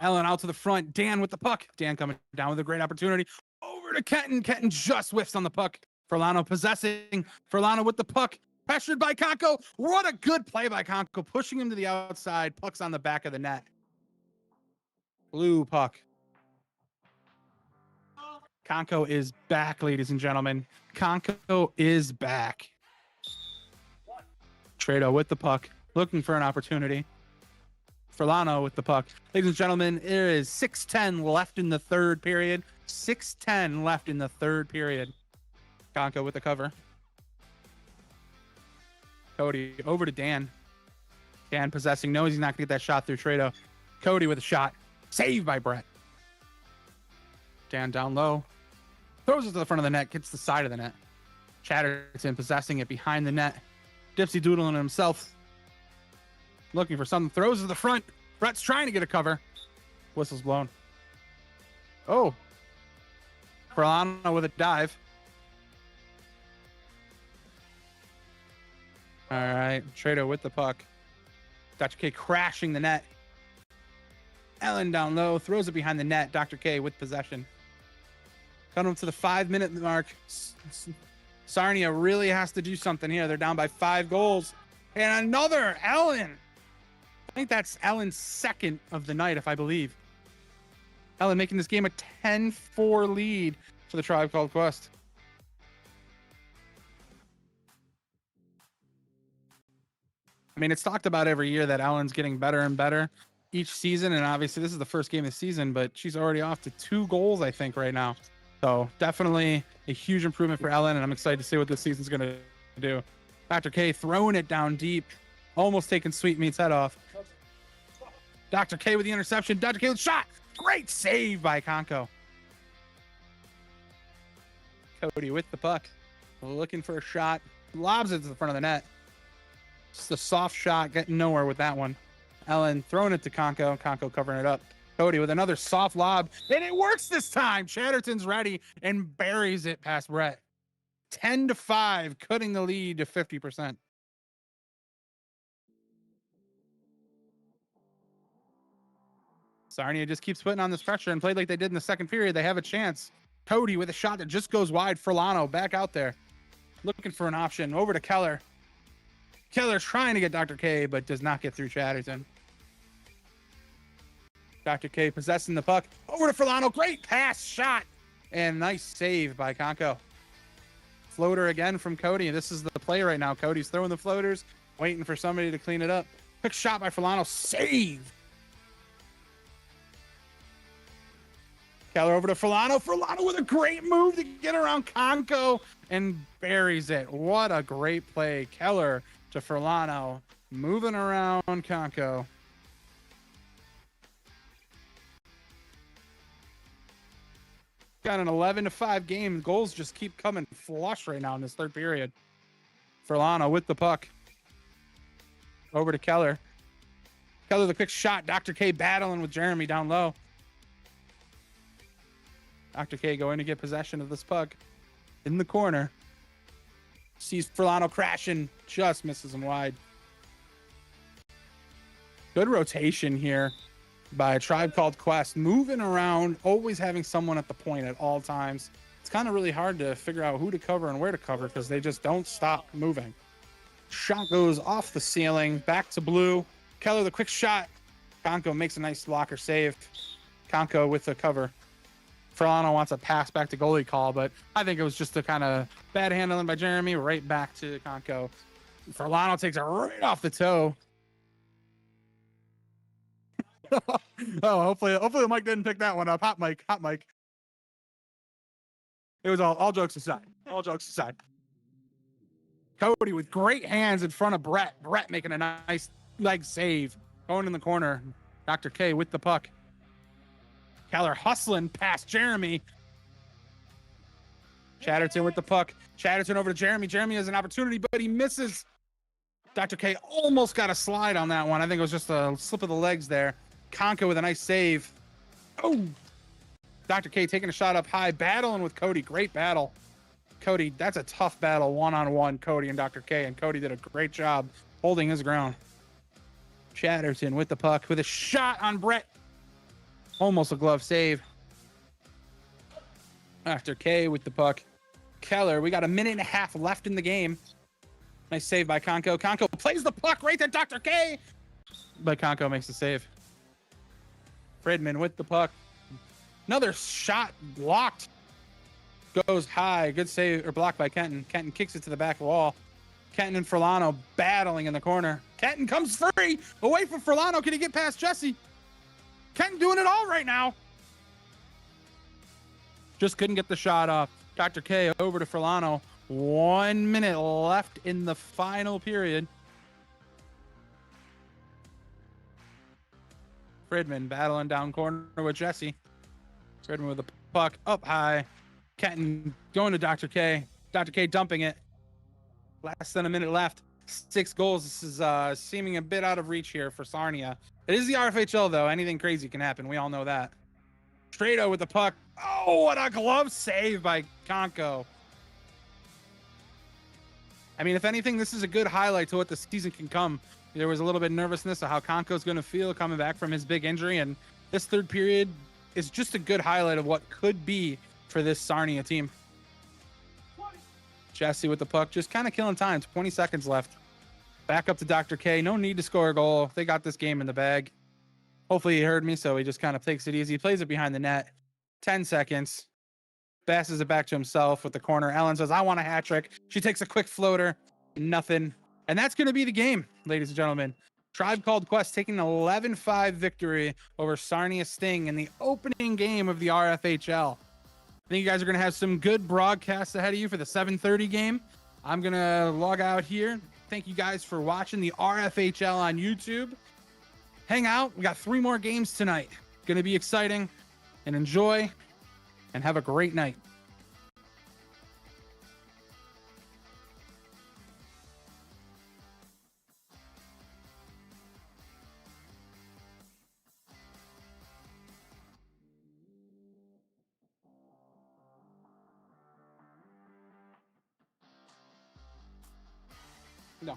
Ellen out to the front. Dan with the puck. Dan coming down with a great opportunity. Over to Kenton. Kenton just whiffs on the puck. Furlano possessing. Furlano with the puck. Pressured by Conco. What a good play by Conco. Pushing him to the outside. Puck's on the back of the net. Blue puck. Conco is back, ladies and gentlemen. Conco is back. Trado with the puck. Looking for an opportunity. Furlano with the puck. Ladies and gentlemen, there is 6:10 left in the third period. 6:10 left in the third period. Conco with the cover. Cody over to Dan. Dan possessing. Knows he's not going to get that shot through Trado. Cody with a shot. Saved by Brett. Dan down low. Throws it to the front of the net. Gets the side of the net. Chatterton possessing it behind the net. Dipsy doodling himself. Looking for something. Throws it to the front. Brett's trying to get a cover. Whistle's blown. Oh. Furlano with a dive. All right. Trado with the puck. Dr. K crashing the net. Ellen down low. Throws it behind the net. Dr. K with possession. Coming up to the 5-minute mark. Sarnia really has to do something here. They're down by 5 goals. And another Ellen. I think that's Ellen's second of the night, if I believe. Ellen making this game a 10-4 lead for the Tribe Called Quest. I mean, it's talked about every year that Ellen's getting better and better each season. And obviously this is the first game of the season, but she's already off to 2 goals, I think, right now. So definitely a huge improvement for Ellen, and I'm excited to see what this season's going to do. Dr. K throwing it down deep, almost taking Sweetmeat's head off. Dr. K with the interception. Dr. K with the shot. Great save by Conco. Cody with the puck. Looking for a shot. Lobs it to the front of the net. Just a soft shot, getting nowhere with that one. Ellen throwing it to Conco. Conco covering it up. Cody with another soft lob, and it works this time. Chatterton's ready and buries it past Brett. 10-5, cutting the lead to 50%. Sarnia just keeps putting on this pressure and played like they did in the second period. They have a chance. Cody with a shot that just goes wide. Furlano back out there. Looking for an option. Over to Keller. Keller's trying to get Dr. K, but does not get through Chatterton. Dr. K possessing the puck. Over to Furlano. Great pass, shot, and nice save by Conco. Floater again from Cody. This is the play right now. Cody's throwing the floaters, waiting for somebody to clean it up. Quick shot by Furlano. Save. Keller over to Furlano. Furlano with a great move to get around Conco and buries it. What a great play. Keller to Furlano. Moving around Conco. Got an 11-5 game. Goals just keep coming flush right now in this third period. Furlano with the puck. Over to Keller. Keller the quick shot. Dr. K battling with Jeremy down low. Dr. K going to get possession of this puck in the corner. Sees Furlano crashing. Just misses him wide. Good rotation here by a Tribe Called Quest, moving around, always having someone at the point at all times. It's kind of really hard to figure out who to cover and where to cover because they just don't stop moving. Shot goes off the ceiling, back to blue. Keller the quick shot. Conco makes a nice blocker save. Conco with the cover. Furlano wants a pass back to goalie call, but I think it was just a kind of bad handling by Jeremy, right back to Conco. Furlano takes it right off the toe. Oh, hopefully the mic didn't pick that one up. Hot mic. It was all jokes aside. All jokes aside. Cody with great hands in front of Brett. Brett making a nice leg save. Going in the corner. Dr. K with the puck. Keller hustling past Jeremy. Chatterton with the puck. Chatterton over to Jeremy. Jeremy has an opportunity, but he misses. Dr. K almost got a slide on that one. I think it was just a slip of the legs there. Conca with a nice save. Oh! Dr. K taking a shot up high, battling with Cody. Great battle. Cody, that's a tough battle, one-on-one, Cody and Dr. K, and Cody did a great job holding his ground. Chatterton with the puck, with a shot on Brett. Almost a glove save. Dr. K with the puck. Keller, we got a minute and a half left in the game. Nice save by Conco. Conco plays the puck right to Dr. K, but Conco makes the save. Fredman with the puck. Another shot blocked. Goes high. Good save or blocked by Kenton. Kenton kicks it to the back wall. Kenton and Furlano battling in the corner. Kenton comes free away from Furlano. Can he get past Jesse? Kenton doing it all right now. Just couldn't get the shot off. Dr. K over to Furlano. 1 minute left in the final period. Fredman battling down corner with Jesse. Fredman with the puck up high. Kenton going to Dr. K. Dr. K dumping it. Less than a minute left. 6 goals. This is seeming a bit out of reach here for Sarnia. It is the RFHL, though. Anything crazy can happen. We all know that. Straight with the puck. Oh, what a glove save by Conco. I mean, if anything, this is a good highlight to what the season can come. There was a little bit of nervousness of how Conco's going to feel coming back from his big injury, and this third period is just a good highlight of what could be for this Sarnia team. Jesse with the puck, just kind of killing time. 20 seconds left. Back up to Dr. K. No need to score a goal. They got this game in the bag. Hopefully he heard me, so he just kind of takes it easy. Plays it behind the net. 10 seconds. Passes it back to himself with the corner. Ellen says, I want a hat trick. She takes a quick floater. Nothing. And that's going to be the game, ladies and gentlemen. Tribe Called Quest taking an 11-5 victory over Sarnia Sting in the opening game of the RFHL. I think you guys are going to have some good broadcasts ahead of you for the 7:30 game. I'm going to log out here. Thank you guys for watching the RFHL on YouTube. Hang out. We got 3 more games tonight. Going to be exciting. And enjoy. And have a great night. No.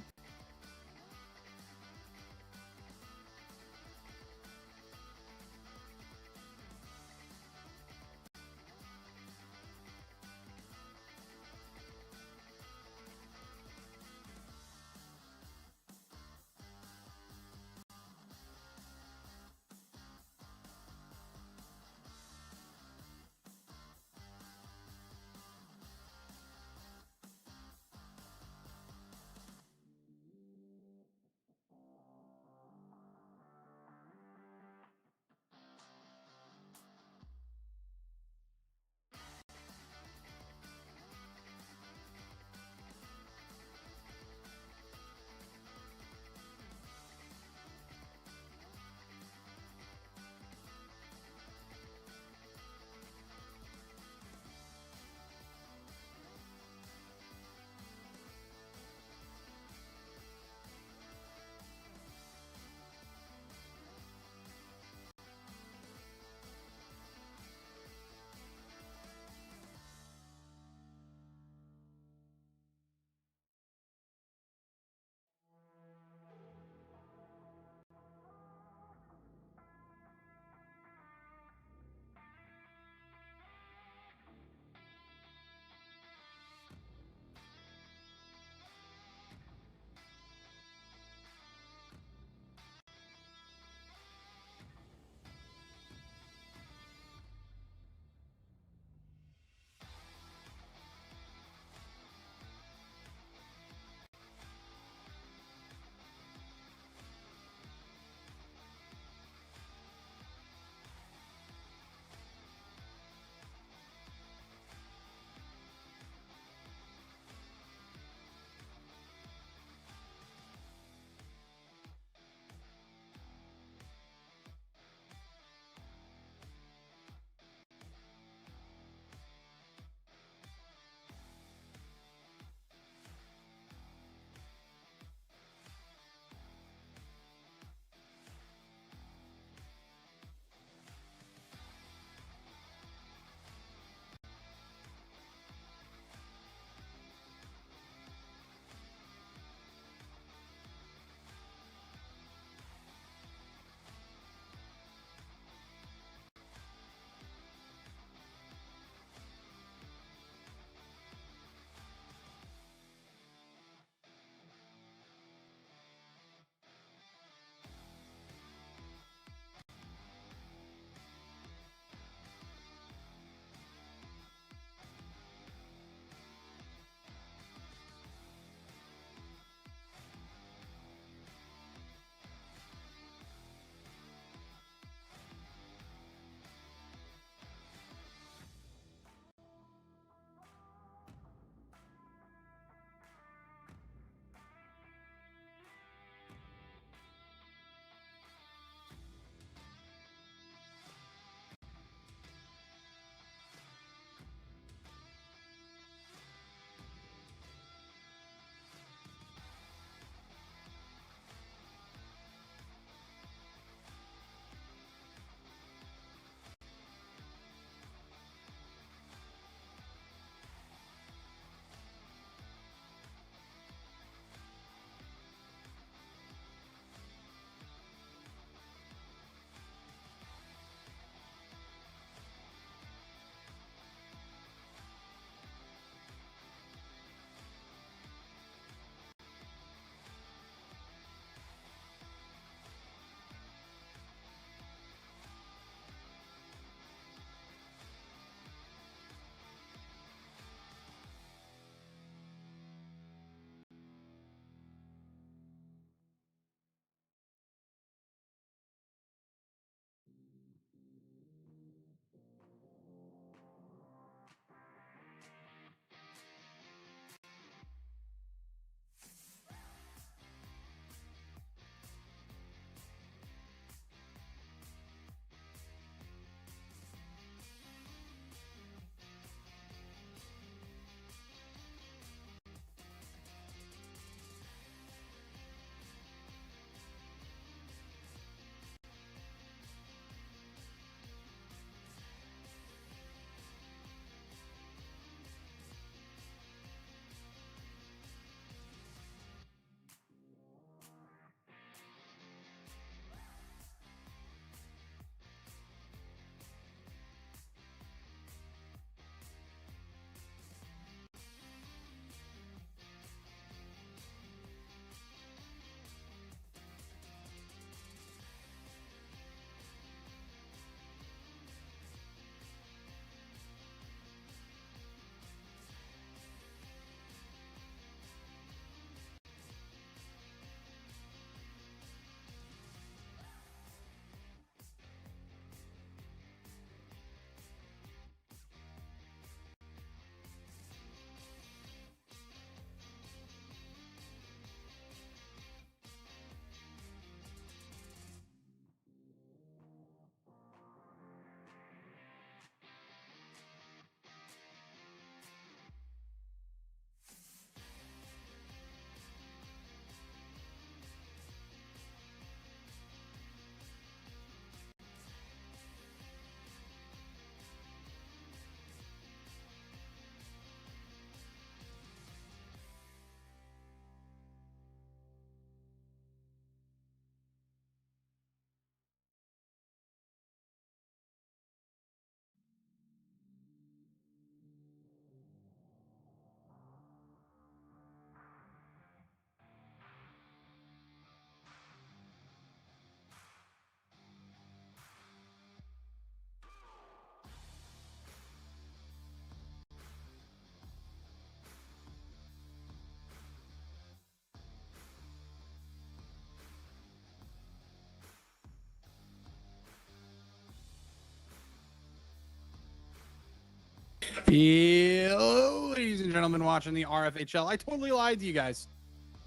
Ladies and gentlemen watching the RFHL, I totally lied to you guys.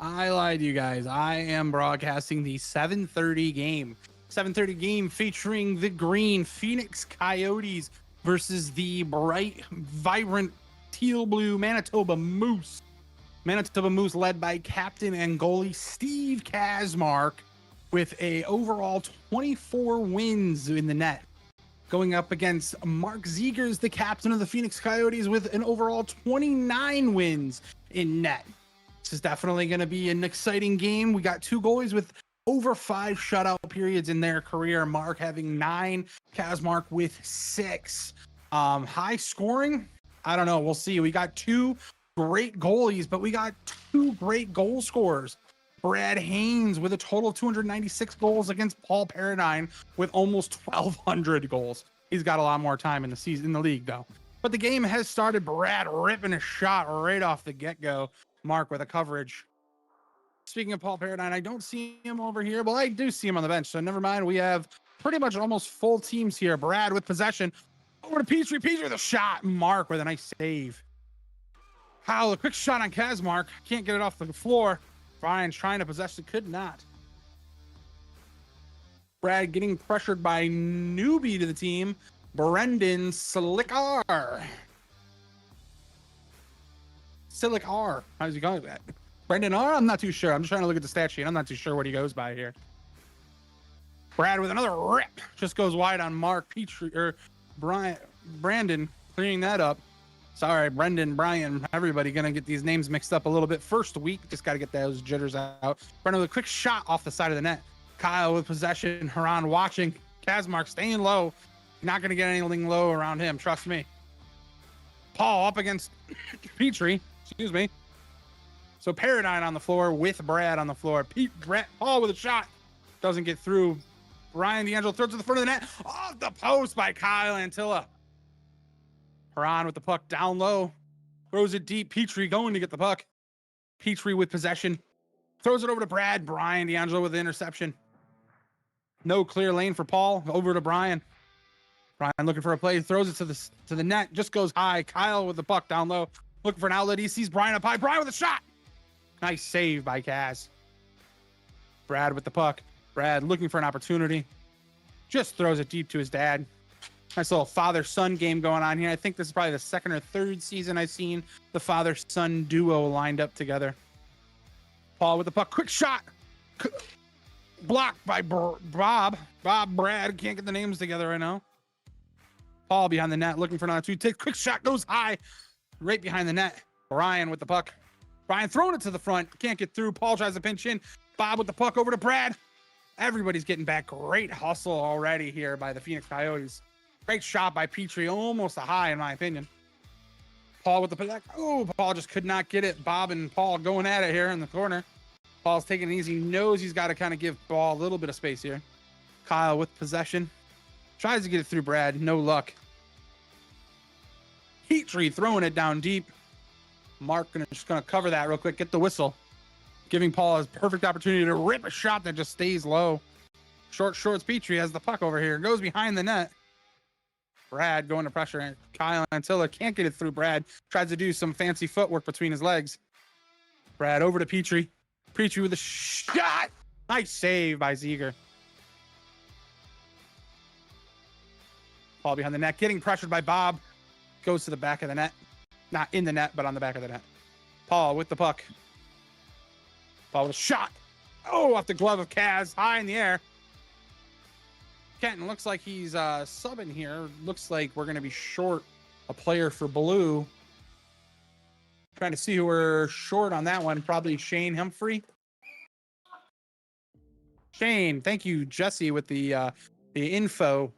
I am broadcasting the 7:30 game. 7:30 game featuring the green Phoenix Coyotes versus the bright, vibrant, teal blue Manitoba Moose. Manitoba Moose led by captain and goalie Steve Kazmark with a overall 24 wins in the net. Going up against Mark Zegers, the captain of the Phoenix Coyotes, with an overall 29 wins in net. This is definitely going to be an exciting game. We got two goalies with over 5 shutout periods in their career. Mark having 9, Kazmark with 6. High scoring? I don't know. We'll see. We got 2 great goalies, but we got 2 great goal scorers. Brad Haynes with a total of 296 goals against Paul Paradine with almost 1,200 goals. He's got a lot more time in the season in the league, though. But the game has started. Brad ripping a shot right off the get-go. Mark with a coverage. Speaking of Paul Paradine, I don't see him over here. Well, I do see him on the bench, so never mind. We have pretty much almost full teams here. Brad with possession. Over to Petrie. Petrie with a shot. Mark with a nice save. Kyle, a quick shot on Kazmark. Can't get it off the floor. Brian's trying to possess it, could not. Brad getting pressured by newbie to the team, Brendan Silicar. How's he going with that? Brendan R? I'm not too sure. I'm just trying to look at the stat sheet. I'm not too sure what he goes by here. Brad with another rip. Just goes wide on Mark Petrie, or Brandon, clearing that up. Sorry, Brendan, Brian, everybody going to get these names mixed up a little bit. First week, just got to get those jitters out. Brendan with a quick shot off the side of the net. Kyle with possession. Haran watching. Kazmark staying low. Not going to get anything low around him, trust me. Paul up against Petrie. Excuse me. So Paradine on the floor with Brad on the floor. Paul with a shot. Doesn't get through. Ryan D'Angelo throws to the front of the net. Off the post by Kyle Antilla. Haran with the puck down low. Throws it deep. Petrie going to get the puck. Petrie with possession. Throws it over to Brad. Brian D'Angelo with the interception. No clear lane for Paul. Over to Brian. Brian looking for a play. Throws it to the net. Just goes high. Kyle with the puck down low. Looking for an outlet. He sees Brian up high. Brian with a shot. Nice save by Kaz. Brad with the puck. Brad looking for an opportunity. Just throws it deep to his dad. Nice little father-son game going on here. I think this is probably the 2nd or 3rd season I've seen the father-son duo lined up together. Paul with the puck. Quick shot. Blocked by Bob. Brad. Can't get the names together right now. Paul behind the net looking for another 2. Take quick shot. Goes high. Right behind the net. Brian with the puck. Brian throwing it to the front. Can't get through. Paul tries to pinch in. Bob with the puck over to Brad. Everybody's getting back. Great hustle already here by the Phoenix Coyotes. Great shot by Petrie. Almost a high, in my opinion. Paul with the puck. Oh, Paul just could not get it. Bob and Paul going at it here in the corner. Paul's taking it easy. Knows he's got to kind of give Paul a little bit of space here. Kyle with possession. Tries to get it through Brad. No luck. Petrie throwing it down deep. Mark just going to cover that real quick. Get the whistle. Giving Paul his perfect opportunity to rip a shot that just stays low. Shorts. Petrie has the puck over here. Goes behind the net. Brad going to pressure, and Kyle Antilla can't get it through Brad. Tries to do some fancy footwork between his legs. Brad over to Petrie. Petrie with a shot. Nice save by Zeger. Paul behind the net, getting pressured by Bob. Goes to the back of the net. Not in the net, but on the back of the net. Paul with the puck. Paul with a shot. Oh, off the glove of Kaz. High in the air. Kenton looks like he's subbing here. Looks like we're going to be short a player for blue. Trying to see who we're short on that one. Probably Shane Humphrey. Shane, thank you, Jesse, with the info.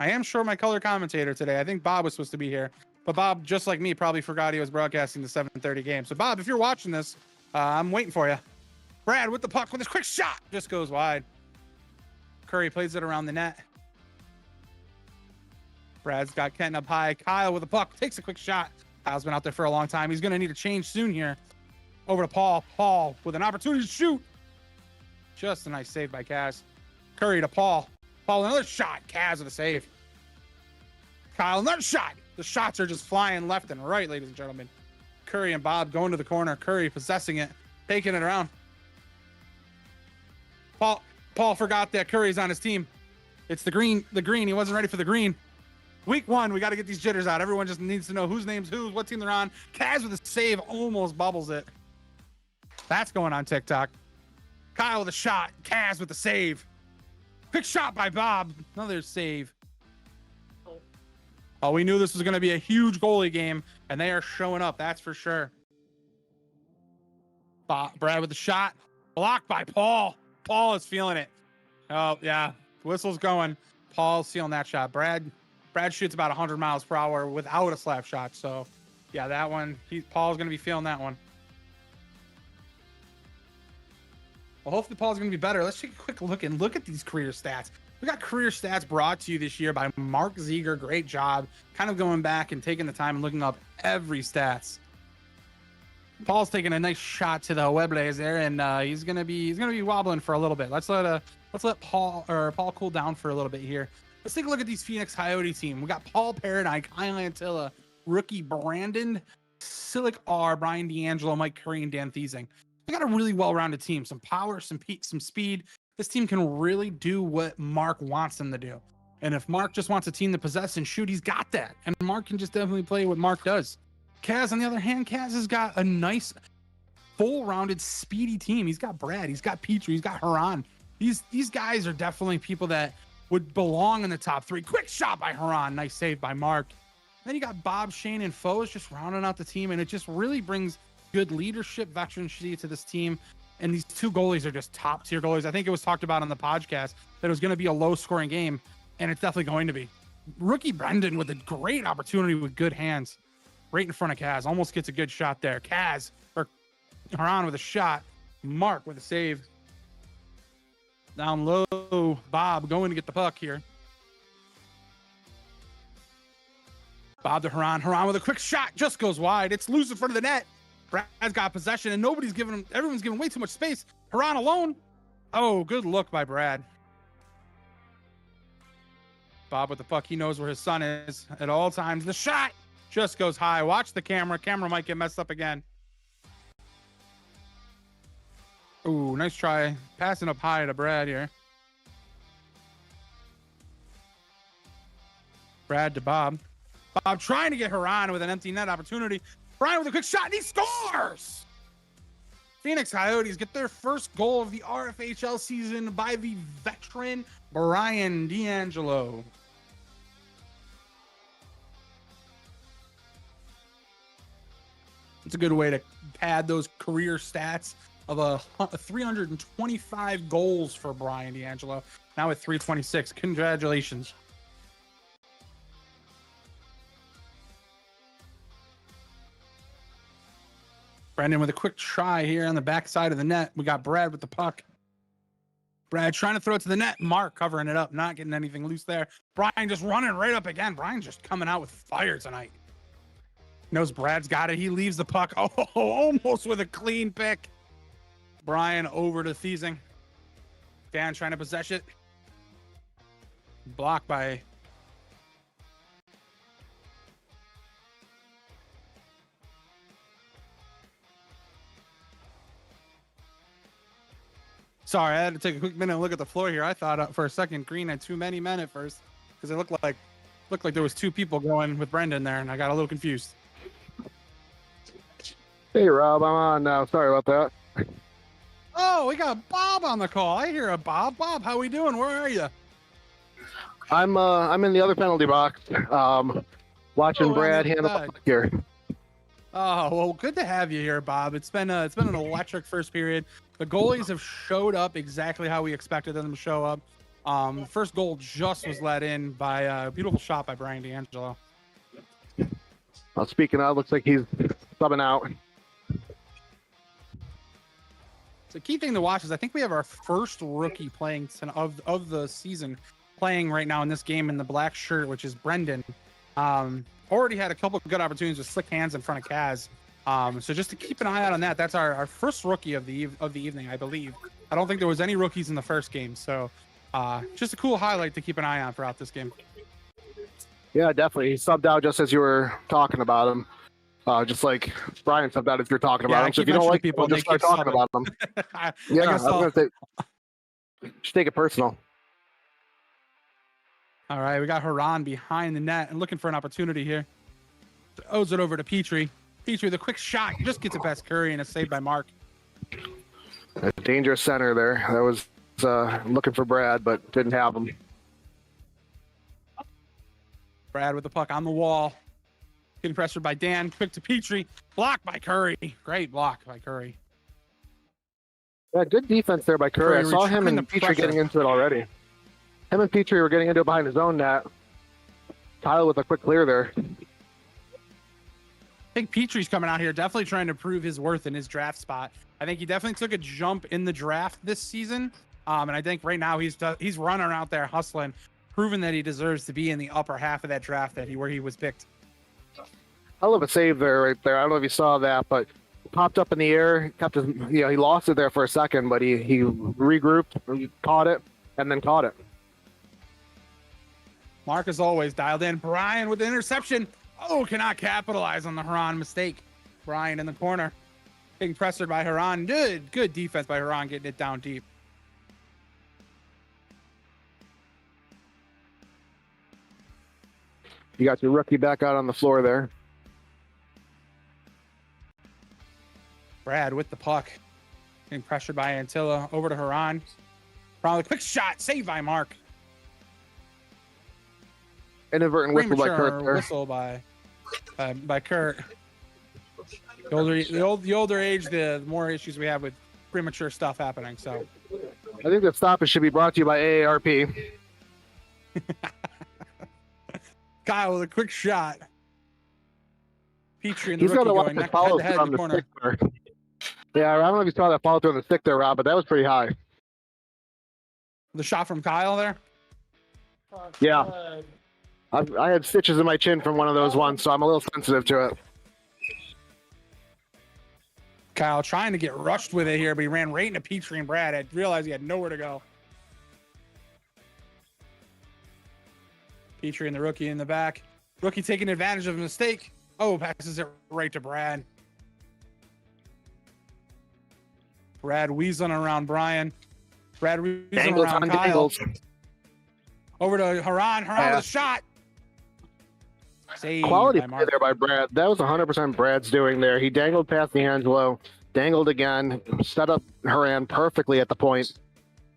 I am short my color commentator today. I think Bob was supposed to be here. But Bob, just like me, probably forgot he was broadcasting the 7:30 game. So, Bob, if you're watching this, I'm waiting for you. Brad with the puck with his quick shot. Just goes wide. Curry plays it around the net. Brad's got Kenton up high. Kyle with the puck. Takes a quick shot. Kyle's been out there for a long time. He's going to need a change soon here. Over to Paul. Paul with an opportunity to shoot. Just a nice save by Kaz. Curry to Paul. Paul, another shot. Kaz with a save. Kyle, another shot. The shots are just flying left and right, ladies and gentlemen. Curry and Bob going to the corner. Curry possessing it, taking it around. Paul forgot that Curry's on his team. It's the green. He wasn't ready for the green. Week 1, we got to get these jitters out. Everyone just needs to know whose name's whose, what team they're on. Kaz with a save, almost bubbles it. That's going on TikTok. Kyle with a shot. Kaz with the save. Quick shot by Bob. Another save. Oh, we knew this was going to be a huge goalie game, and they are showing up. That's for sure. Brad with the shot. Blocked by Paul. Paul is feeling it. Oh, yeah. Whistle's going. Paul's feeling that shot. Brad shoots about 100 miles per hour without a slap shot. So, yeah, that one, Paul's going to be feeling that one. Well, hopefully Paul's going to be better. Let's take a quick look at these career stats. We got career stats brought to you this year by Mark Ziegler. Great job. Kind of going back and taking the time and looking up every stats. Paul's taking a nice shot to the Weblez there, and he's gonna be wobbling for a little bit. Let's let Paul cool down for a little bit here. Let's take a look at these Phoenix Coyote team. We got Paul Paradine, Kyle Antilla, rookie Brandon Silic R, Brian D'Angelo, Mike Curry, and Dan Thiesing. We got a really well-rounded team. Some power, some speed. This team can really do what Mark wants them to do. And if Mark just wants a team to possess and shoot, he's got that. And Mark can just definitely play what Mark does. Kaz, on the other hand, Kaz has got a nice, full-rounded, speedy team. He's got Brad. He's got Petrie. He's got Haran. These guys are definitely people that would belong in the top 3. Quick shot by Haran. Nice save by Mark. Then you got Bob, Shane, and Foes just rounding out the team, and it just really brings good leadership, veterancy to this team. And these 2 goalies are just top-tier goalies. I think it was talked about on the podcast that it was going to be a low-scoring game, and it's definitely going to be. Rookie Brendan with a great opportunity with good hands. Right in front of Kaz. Almost gets a good shot there. Haran with a shot. Mark with a save. Down low. Bob going to get the puck here. Bob to Haran. Haran with a quick shot. Just goes wide. It's loose in front of the net. Brad's got possession, and everyone's giving way too much space. Haran alone. Oh, good look by Brad. Bob with the puck. He knows where his son is at all times. The shot just goes high. Watch the camera. Camera might get messed up again. Ooh, nice try. Passing up high to Brad here. Brad to Bob. Bob trying to get Haran with an empty net opportunity. Brian with a quick shot, and he scores! Phoenix Coyotes get their first goal of the RFHL season by the veteran Brian D'Angelo. It's a good way to pad those career stats of a 325 goals for Brian D'Angelo. Now at 326. Congratulations. Brendan with a quick try here on the backside of the net. We got Brad with the puck. Brad trying to throw it to the net. Mark covering it up, not getting anything loose there. Brian just running right up again. Brian just coming out with fire tonight. Knows Brad's got it. He leaves the puck. Oh, almost with a clean pick. Brian over to Thiesing. Dan trying to possess it. Blocked by... Sorry, I had to take a quick minute and look at the floor here. I thought for a second Green had too many men at first because it looked like there was 2 people going with Brendan there, and I got a little confused. Hey, Rob, I'm on now. Sorry about that. Oh, we got Bob on the call. I hear a Bob. Bob, how we doing? Where are you? I'm in the other penalty box, watching Brad handle the puck here. Oh, well, good to have you here, Bob. It's been an electric first period. The goalies have showed up exactly how we expected them to show up. First goal just was let in by a beautiful shot by Brian D'Angelo. Well, speaking of, looks like he's subbing out. The key thing to watch is I think we have our first rookie playing of the season playing right now in this game in the black shirt, which is Brendan. Already had a couple of good opportunities with slick hands in front of Kaz. So just to keep an eye out on that. That's our first rookie of the evening, I believe. I don't think there was any rookies in the first game. So just a cool highlight to keep an eye on throughout this game. Yeah, definitely. He subbed out just as you were talking about him. Just like Brian subbed out if you're talking Yeah, about I him. So keep if you don't mentioning like people, people, just they start keep talking subbing. about them. I Yeah, I guess was I'll- going to say, just take it personal. All right, we got Haran behind the net and looking for an opportunity here. Owes it over to Petrie. Petrie, the quick shot, just gets it past Curry and it's saved by Mark. A dangerous center there. That was looking for Brad, but didn't have him. Brad with the puck on the wall. Getting pressured by Dan. Quick to Petrie. Blocked by Curry. Great block by Curry. Yeah, good defense there by Curry. I saw him returning and the Petrie pressure. getting into it already. Him and Petrie were getting into it behind his own net. Kyle with a quick clear there. I think Petrie's coming out here definitely trying to prove his worth in his draft spot. I think he definitely took a jump in the draft this season. And I think right now he's running out there hustling, proving that he deserves to be in the upper half of that draft where he was picked. Hell of a save there, right there. I don't know if you saw that, but popped up in the air, kept his, he lost it there for a second, but he regrouped, caught it, and then caught it. Mark, as always, dialed in. Brian with the interception. Oh, cannot capitalize on the Haran mistake. Brian in the corner, being pressured by Haran. Good defense by Haran, getting it down deep. You got your rookie back out on the floor there. Brad with the puck, getting pressured by Antilla. Over to Haran. Probably quick shot, saved by Mark. Inadvertent whistle by Premature Kurt there. whistle by Kurt. The older age, the more issues we have with premature stuff happening. So I think the stoppage should be brought to you by AARP. Kyle with a quick shot. Petrie and the He's got rookie a lot going of head follow to head through in the on the corner. stick there. Yeah, I don't know if you saw that follow through on the stick there, Rob, but that was pretty high. The shot from Kyle there. Yeah. I had stitches in my chin from one of those ones, so I'm a little sensitive to it. Kyle trying to get rushed with it here, but he ran right into Petrie and Brad. I realized he had nowhere to go. Petrie and the rookie in the back. Rookie taking advantage of a mistake. Oh, passes it right to Brad. Brad weaseling around Brian. Brad weaseling Dangles around on Kyle. dangles. Over to Haran. Haran with a shot. Saved Quality by play Mark. there by Brad. That was 100% Brad's doing there. He dangled past D'Angelo, dangled again, set up Haran perfectly at the point,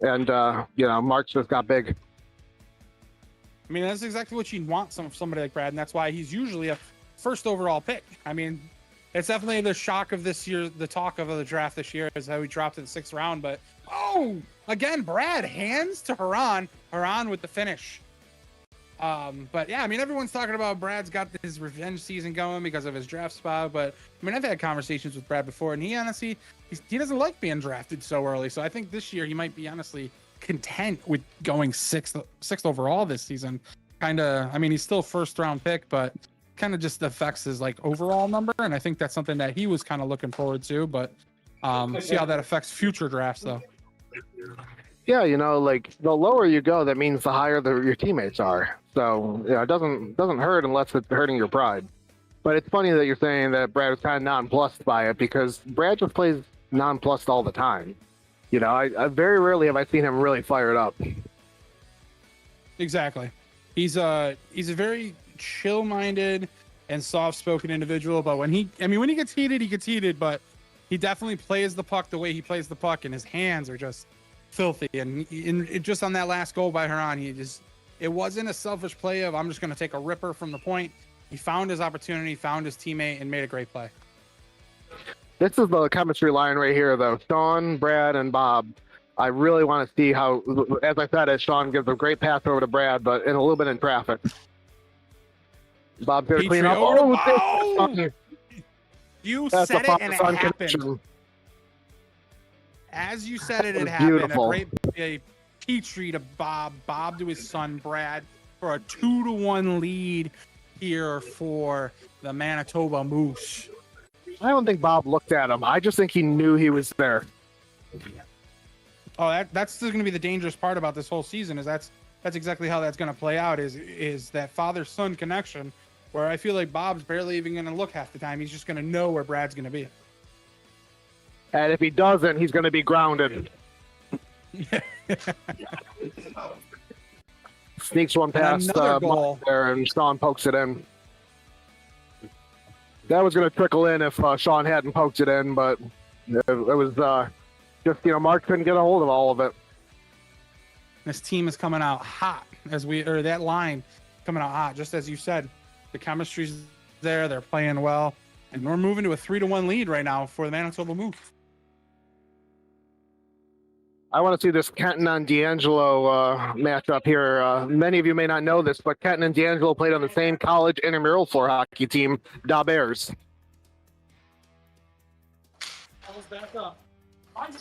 and Mark just got big. I mean, that's exactly what you'd want somebody like Brad, and that's why he's usually a first overall pick. I mean, it's definitely the shock of this year, the talk of the draft this year is how he dropped in the 6th round. But again, Brad hands to Haran with the finish. But yeah, I mean, everyone's talking about Brad's got his revenge season going because of his draft spot. But I mean, I've had conversations with Brad before, and he honestly, he doesn't like being drafted so early. So I think this year he might be honestly content with going sixth overall this season. I mean, he's still first round pick, but kind of just affects his like overall number. And I think that's something that he was kind of looking forward to, but see how that affects future drafts though. Yeah, like the lower you go, that means the higher your teammates are. So it doesn't hurt unless it's hurting your pride. But it's funny that you're saying that Brad was kind of nonplussed by it, because Brad just plays nonplussed all the time. I very rarely have I seen him really fired up. Exactly. He's a very chill-minded and soft-spoken individual, but when he gets heated, he gets heated, but he definitely plays the puck the way he plays the puck, and his hands are just filthy. And just on that last goal by Haran, it wasn't a selfish play of I'm just going to take a ripper from the point. He found his opportunity, found his teammate, and made a great play. This is the chemistry line right here, though. Sean, Brad, and Bob. I really want to see how, as I said, Sean gives a great pass over to Brad, but in a little bit in traffic. Bob's going to clean up. You That's said it and it happened. connection. As you said it, it was happened. beautiful. A great Petrie to Bob to his son Brad for a 2-1 lead here for the Manitoba Moose. I don't think Bob looked at him. I just think he knew he was there. Oh, that's still going to be the dangerous part about this whole season is that's that's exactly how that's going to play out is that father-son connection where I feel like Bob's barely even going to look half the time. He's just going to know where Brad's going to be. And if he doesn't, he's going to be grounded. Sneaks one past goal there, and Sean pokes it in. That was going to trickle in if Sean hadn't poked it in, but it was just, Mark couldn't get a hold of all of it. This team is coming out hot that line coming out hot, just as you said. The chemistry's there, they're playing well, and we're moving to a 3-1 lead right now for the Manitoba Moose. I want to see this Kenton on D'Angelo matchup here. Many of you may not know this, but Kenton and D'Angelo played on the same college intramural floor hockey team, Da Bears.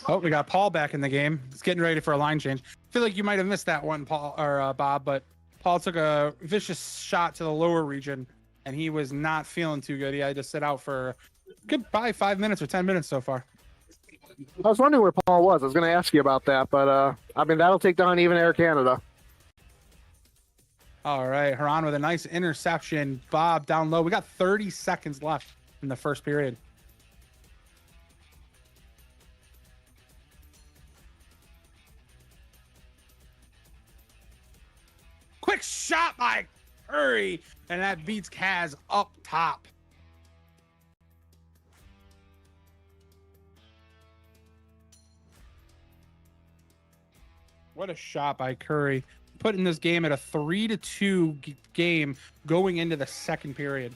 Oh, we got Paul back in the game. He's getting ready for a line change. I feel like you might have missed that one, Paul or Bob, but Paul took a vicious shot to the lower region, and he was not feeling too good. He had to sit out for a good probably 5 minutes or 10 minutes so far. I was wondering where Paul was. I was going to ask you about that, but that'll take down even Air Canada. All right, Haran with a nice interception. Bob down low. We got 30 seconds left in the first period. Quick shot by Curry, and that beats Kaz up top. What a shot by Curry, putting this game at a 3-2 game going into the second period.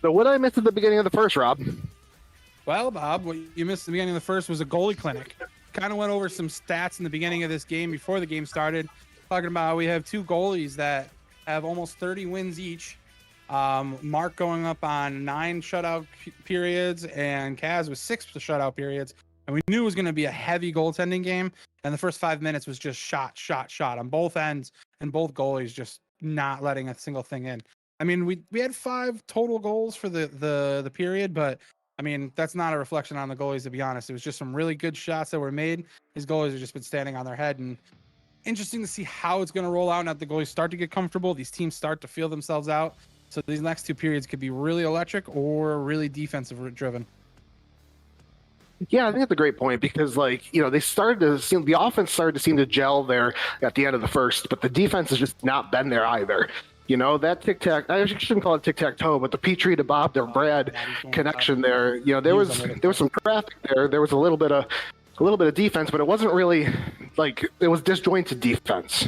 So what did I miss at the beginning of the first, Rob? Well, Bob, what you missed at the beginning of the first was a goalie clinic. Kind of went over some stats in the beginning of this game before the game started, talking about we have two goalies that have almost 30 wins each. Mark going up on 9 shutout periods, and Kaz with 6 shutout periods. And we knew it was going to be a heavy goaltending game. And the first 5 minutes was just shot on both ends, and both goalies just not letting a single thing in. I mean, we had 5 total goals for the period, but I mean, that's not a reflection on the goalies, to be honest. It was just some really good shots that were made. These goalies have just been standing on their head, and interesting to see how it's going to roll out now that the goalies start to get comfortable. These teams start to feel themselves out. So these next 2 periods could be really electric or really defensive driven. Yeah, I think that's a great point because, they started to seem, the offense started to seem to gel there at the end of the first, but the defense has just not been there either. That tic-tac, I shouldn't call it tic-tac-toe, but the Petrie to Bob to Brad connection there, there was some traffic there. There was a little bit of defense, but it wasn't really it was disjointed defense.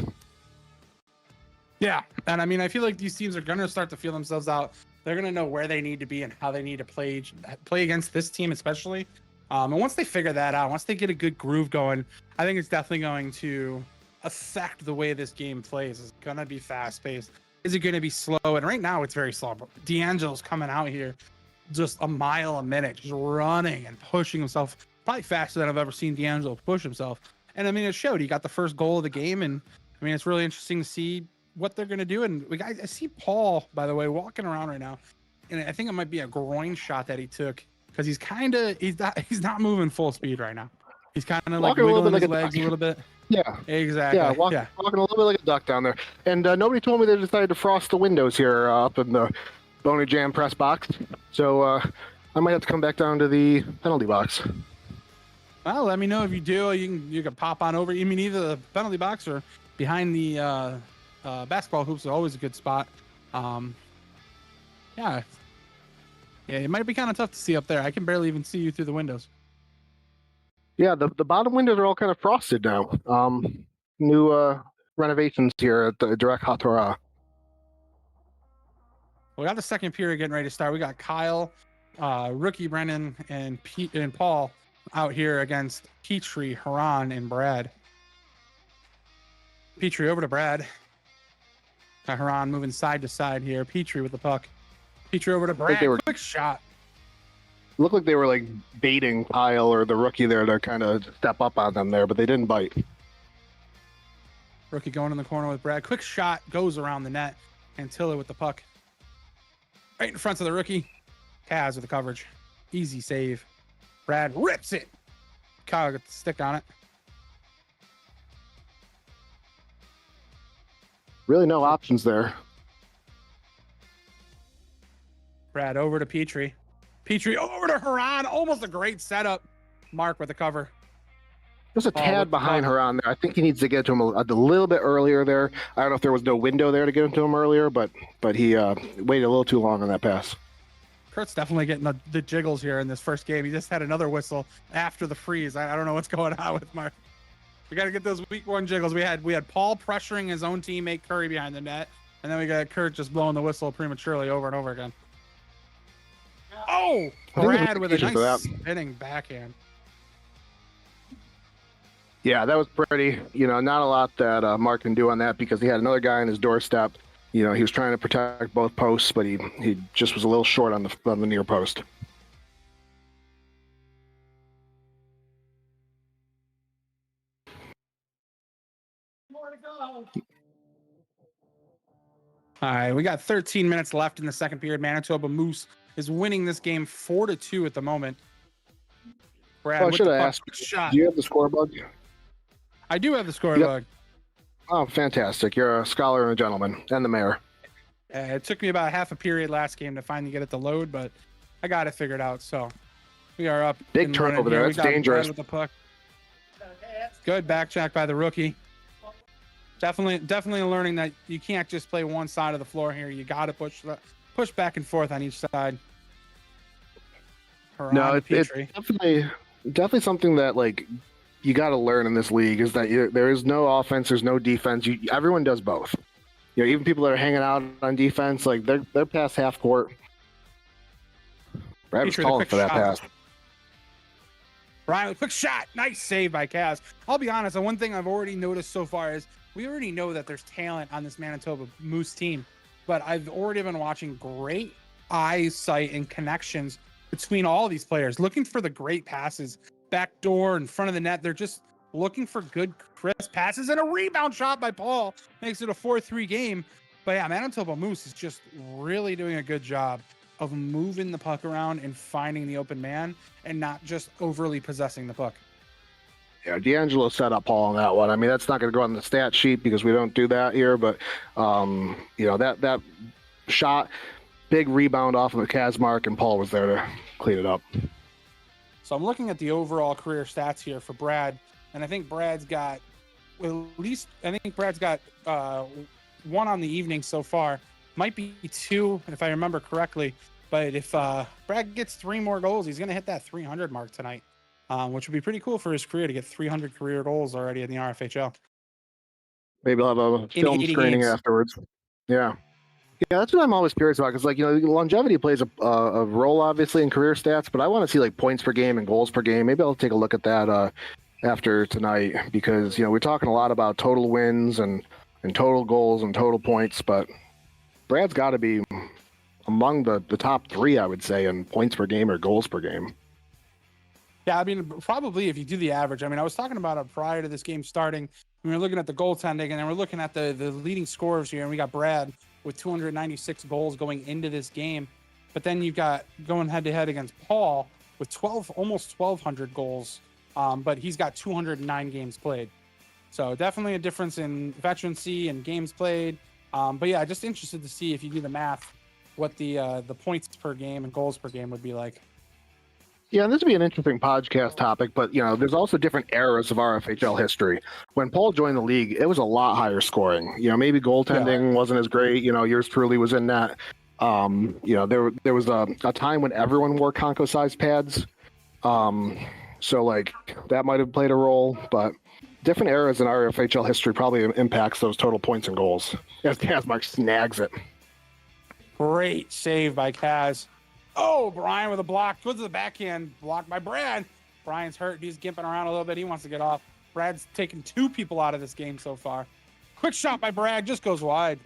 Yeah, and I mean, I feel like these teams are going to start to feel themselves out. They're going to know where they need to be and how they need to play against this team, especially. And once they figure that out, once they get a good groove going, I think it's definitely going to affect the way this game plays. It's going to be fast-paced. Is it going to be slow? And right now, it's very slow. But D'Angelo's coming out here just a mile a minute, just running and pushing himself, probably faster than I've ever seen D'Angelo push himself. And I mean, it showed. He got the first goal of the game, and I mean, it's really interesting to see what they're going to do. And I see Paul, by the way, walking around right now, and I think it might be a groin shot that he took because he's not moving full speed right now. He's kind of like wiggling his legs a little bit. Yeah, exactly. Yeah, walking a little bit like a duck down there. And nobody told me they decided to frost the windows here up in the Boney Jam press box. So I might have to come back down to the penalty box. Well, let me know if you do. You can pop on over. You mean either the penalty box or behind the basketball hoops are always a good spot. Yeah, it might be kind of tough to see up there. I can barely even see you through the windows. Yeah, the bottom windows are all kind of frosted now. New renovations here at the Direct Hatora. We got the second period getting ready to start. We got Kyle, rookie Brennan, and Pete and Paul out here against Petrie, Haran, and Brad. Petrie over to Brad. Haran moving side to side here. Petrie with the puck. Petrie over to Brad. Quick shot. Looked like they were baiting Kyle or the rookie there to kind of step up on them there, but they didn't bite. Rookie going in the corner with Brad. Quick shot goes around the net. Antilla with the puck. right in front of the rookie. Kaz with the coverage. Easy save. Brad rips it. Kyle got the stick on it. Really no options there. Brad over to Petrie. Petrie over to Haran. Almost a great setup. Mark with the cover. Just a with tad the behind puck. her on there. I think he needs to get to him a little bit earlier there. I don't know if there was no window there to get him to him earlier, but he waited a little too long on that pass. Kurt's definitely getting the jiggles here in this first game. He just had another whistle after the freeze. I don't know what's going on with Mark. We got to get those week one jiggles. We had Paul pressuring his own teammate Curry behind the net, and then we got Kurt just blowing the whistle prematurely over and over again. Oh, Brad with a nice spinning backhand. Yeah, that was pretty. Not a lot that Mark can do on that because he had another guy on his doorstep. He was trying to protect both posts, but he just was a little short on the near post. All right, we got 13 minutes left in the second period. Manitoba Moose is winning this game 4-2 at the moment. Brad, I should have asked. Shot. Do you have the score bug? I do have the score bug. Oh, fantastic! You're a scholar and a gentleman, and the mayor. It took me about half a period last game to finally get it to load, but I got it figured out. So we are up. Big turnover there. That's dangerous. With the puck. Good back check by the rookie. Definitely learning that you can't just play one side of the floor here. You got to push back and forth on each side. No, it's definitely something that you got to learn in this league is that there is no offense, there's no defense. Everyone does both. Even people that are hanging out on defense, they're past half court. Brad was calling for that pass. Ryan, quick shot. Nice save by Kaz. I'll be honest, the one thing I've already noticed so far is we already know that there's talent on this Manitoba Moose team, but I've already been watching great eyesight and connections between all these players, looking for the great passes, back door, in front of the net. They're just looking for good, crisp passes, and a rebound shot by Paul makes it a 4-3 game. But yeah, Manitoba Moose is just really doing a good job of moving the puck around and finding the open man and not just overly possessing the puck. Yeah, D'Angelo set up Paul on that one. I mean, that's not going to go on the stat sheet because we don't do that here, but that shot, big rebound off of the Kaz mark, and Paul was there to clean it up. So I'm looking at the overall career stats here for Brad, and I think Brad's got one on the evening so far. Might be two, if I remember correctly. But if Brad gets 3 more goals, he's going to hit that 300 mark tonight, which would be pretty cool for his career to get 300 career goals already in the RFHL. Maybe he'll have a film screening afterwards. Yeah. Yeah, that's what I'm always curious about because, longevity plays a role, obviously, in career stats, but I want to see, points per game and goals per game. Maybe I'll take a look at that after tonight because, we're talking a lot about total wins and total goals and total points, but Brad's got to be among the top 3, I would say, in points per game or goals per game. Yeah, I mean, probably if you do the average. I mean, I was talking about it prior to this game starting. We were looking at the goaltending, and then we're looking at the leading scorers here, and we got Brad with 296 goals going into this game. But then you've got going head-to-head against Paul with almost 1,200 goals, but he's got 209 games played. So definitely a difference in veterancy and games played. But yeah, just interested to see if you do the math, what the points per game and goals per game would be like. Yeah, and this would be an interesting podcast topic, but there's also different eras of RFHL history. When Paul joined the league, it was a lot higher scoring. Maybe goaltending wasn't as great. Yours truly was in that. There was a time when everyone wore Conco-sized pads. So that might have played a role, but different eras in RFHL history probably impacts those total points and goals. As Kazmark snags it. Great save by Kaz. Oh, Brian with a block. Goes to the backhand. Blocked by Brad. Brian's hurt. He's gimping around a little bit. He wants to get off. Brad's taken 2 people out of this game so far. Quick shot by Brad. Just goes wide.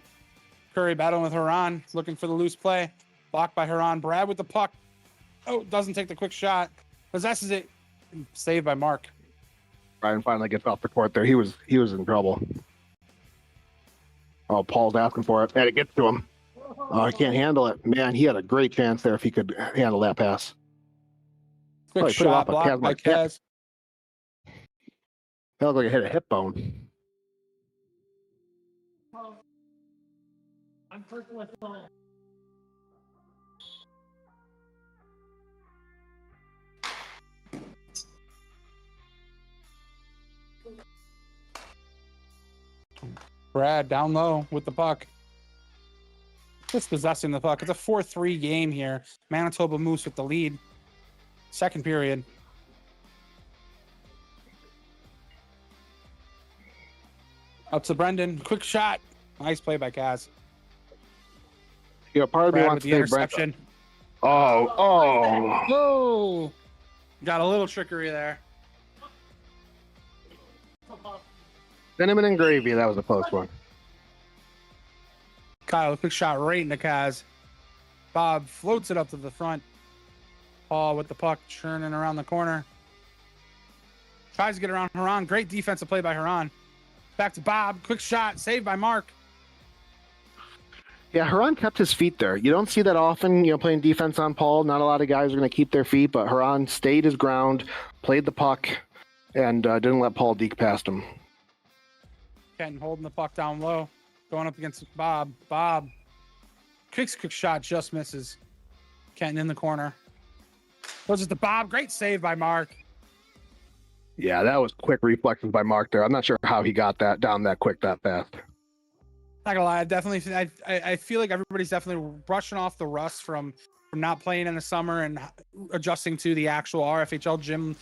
Curry battling with Haran. Looking for the loose play. Blocked by Haran. Brad with the puck. Oh, doesn't take the quick shot. Possesses it. Saved by Mark. Brian finally gets off the court there. He was in trouble. Oh, Paul's asking for it. And it gets to him. Oh, I can't handle it. Man, he had a great chance there if he could handle that pass. Quick Oh, he put it shot off a blocked by Kaz hip. Kaz. That looked like it hit a hip bone. Brad down low with the puck. Dispossessing the puck. It's a 4-3 game here. Manitoba Moose with the lead. Second period. Up to Brendan. Quick shot. Nice play by Kaz. You know, part of me Brad wants with to the say Brent. interception. Oh. Whoa! Got a little trickery there. Cinnamon and gravy. That was a close one. Kyle, a quick shot right into Kaz. Bob floats it up to the front. Paul with the puck churning around the corner. Tries to get around Haran. Great defensive play by Haran. Back to Bob. Quick shot. Saved by Mark. Yeah, Haran kept his feet there. You don't see that often, playing defense on Paul. Not a lot of guys are going to keep their feet, but Haran stayed his ground, played the puck, and didn't let Paul deke past him. Kenton holding the puck down low. Going up against Bob. Bob. Quick shot. Just misses. Kenton in the corner. Goes it to Bob. Great save by Mark. Yeah, that was quick reflexes by Mark there. I'm not sure how he got that down that quick, that fast. Not gonna lie, I feel like everybody's definitely brushing off the rust from not playing in the summer and adjusting to the actual RFHL gym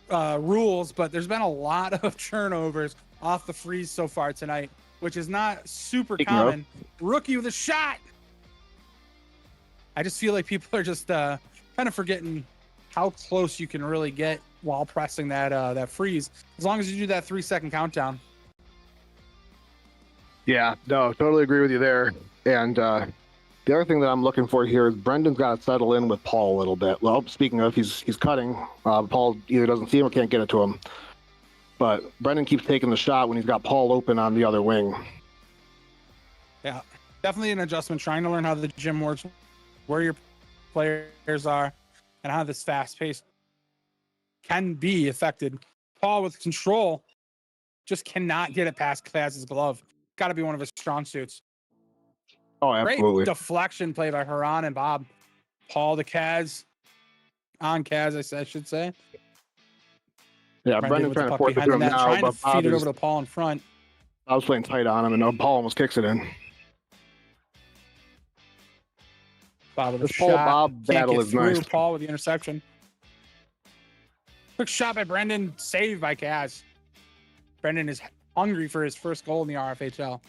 rules. But there's been a lot of turnovers off the freeze so far tonight, which is not super common. Rookie with a shot. I just feel like people are just kind of forgetting how close you can really get while pressing that freeze. As long as you do that 3-second countdown. Yeah, no, totally agree with you there. And the other thing that I'm looking for here is Brendan's got to settle in with Paul a little bit. Well, speaking of, he's cutting. Paul either doesn't see him or can't get it to him. But Brendan keeps taking the shot when he's got Paul open on the other wing. Yeah, definitely an adjustment. Trying to learn how the gym works, where your players are, and how this fast pace can be affected. Paul with control just cannot get it past Kaz's glove. Got to be one of his strong suits. Oh, absolutely. Great deflection play by Haran and Bob. Paul to Kaz. On Kaz, I should say. Yeah, Brendan's trying to force it to him now, trying but to feed it over to Paul in front. I was playing tight on him, and Paul almost kicks it in. Bob with This a Paul shot. Bob battle is nice. Paul with the interception. Quick shot by Brendan. Saved by Kaz. Brendan is hungry for his first goal in the RFHL.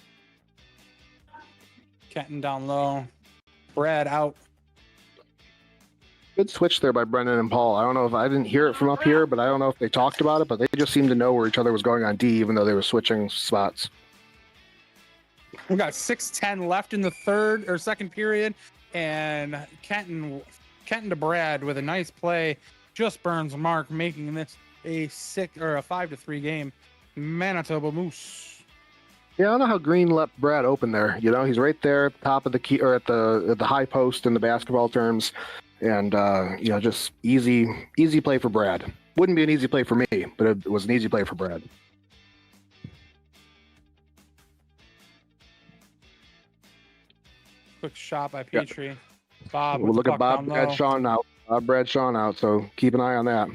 Kenton down low. Brad out. Good switch there by Brendan and Paul. I don't know if I didn't hear it from up here, but I don't know if they talked about it, but they just seemed to know where each other was going on D, even though they were switching spots. We got 6:10 left in the second period, and Kenton to Brad with a nice play just burns Mark, making this a 5-3 game. Manitoba Moose. Yeah, I don't know how Green left Brad open there. He's right there at the top of the key, or at the high post in the basketball terms, and just easy play for Brad. Wouldn't be an easy play for me, but it was an easy play for Brad. Quick shot by Petrie. Yeah. Bob. We'll look at Bob Bradshaw out. Bob Bradshaw out. So keep an eye on that.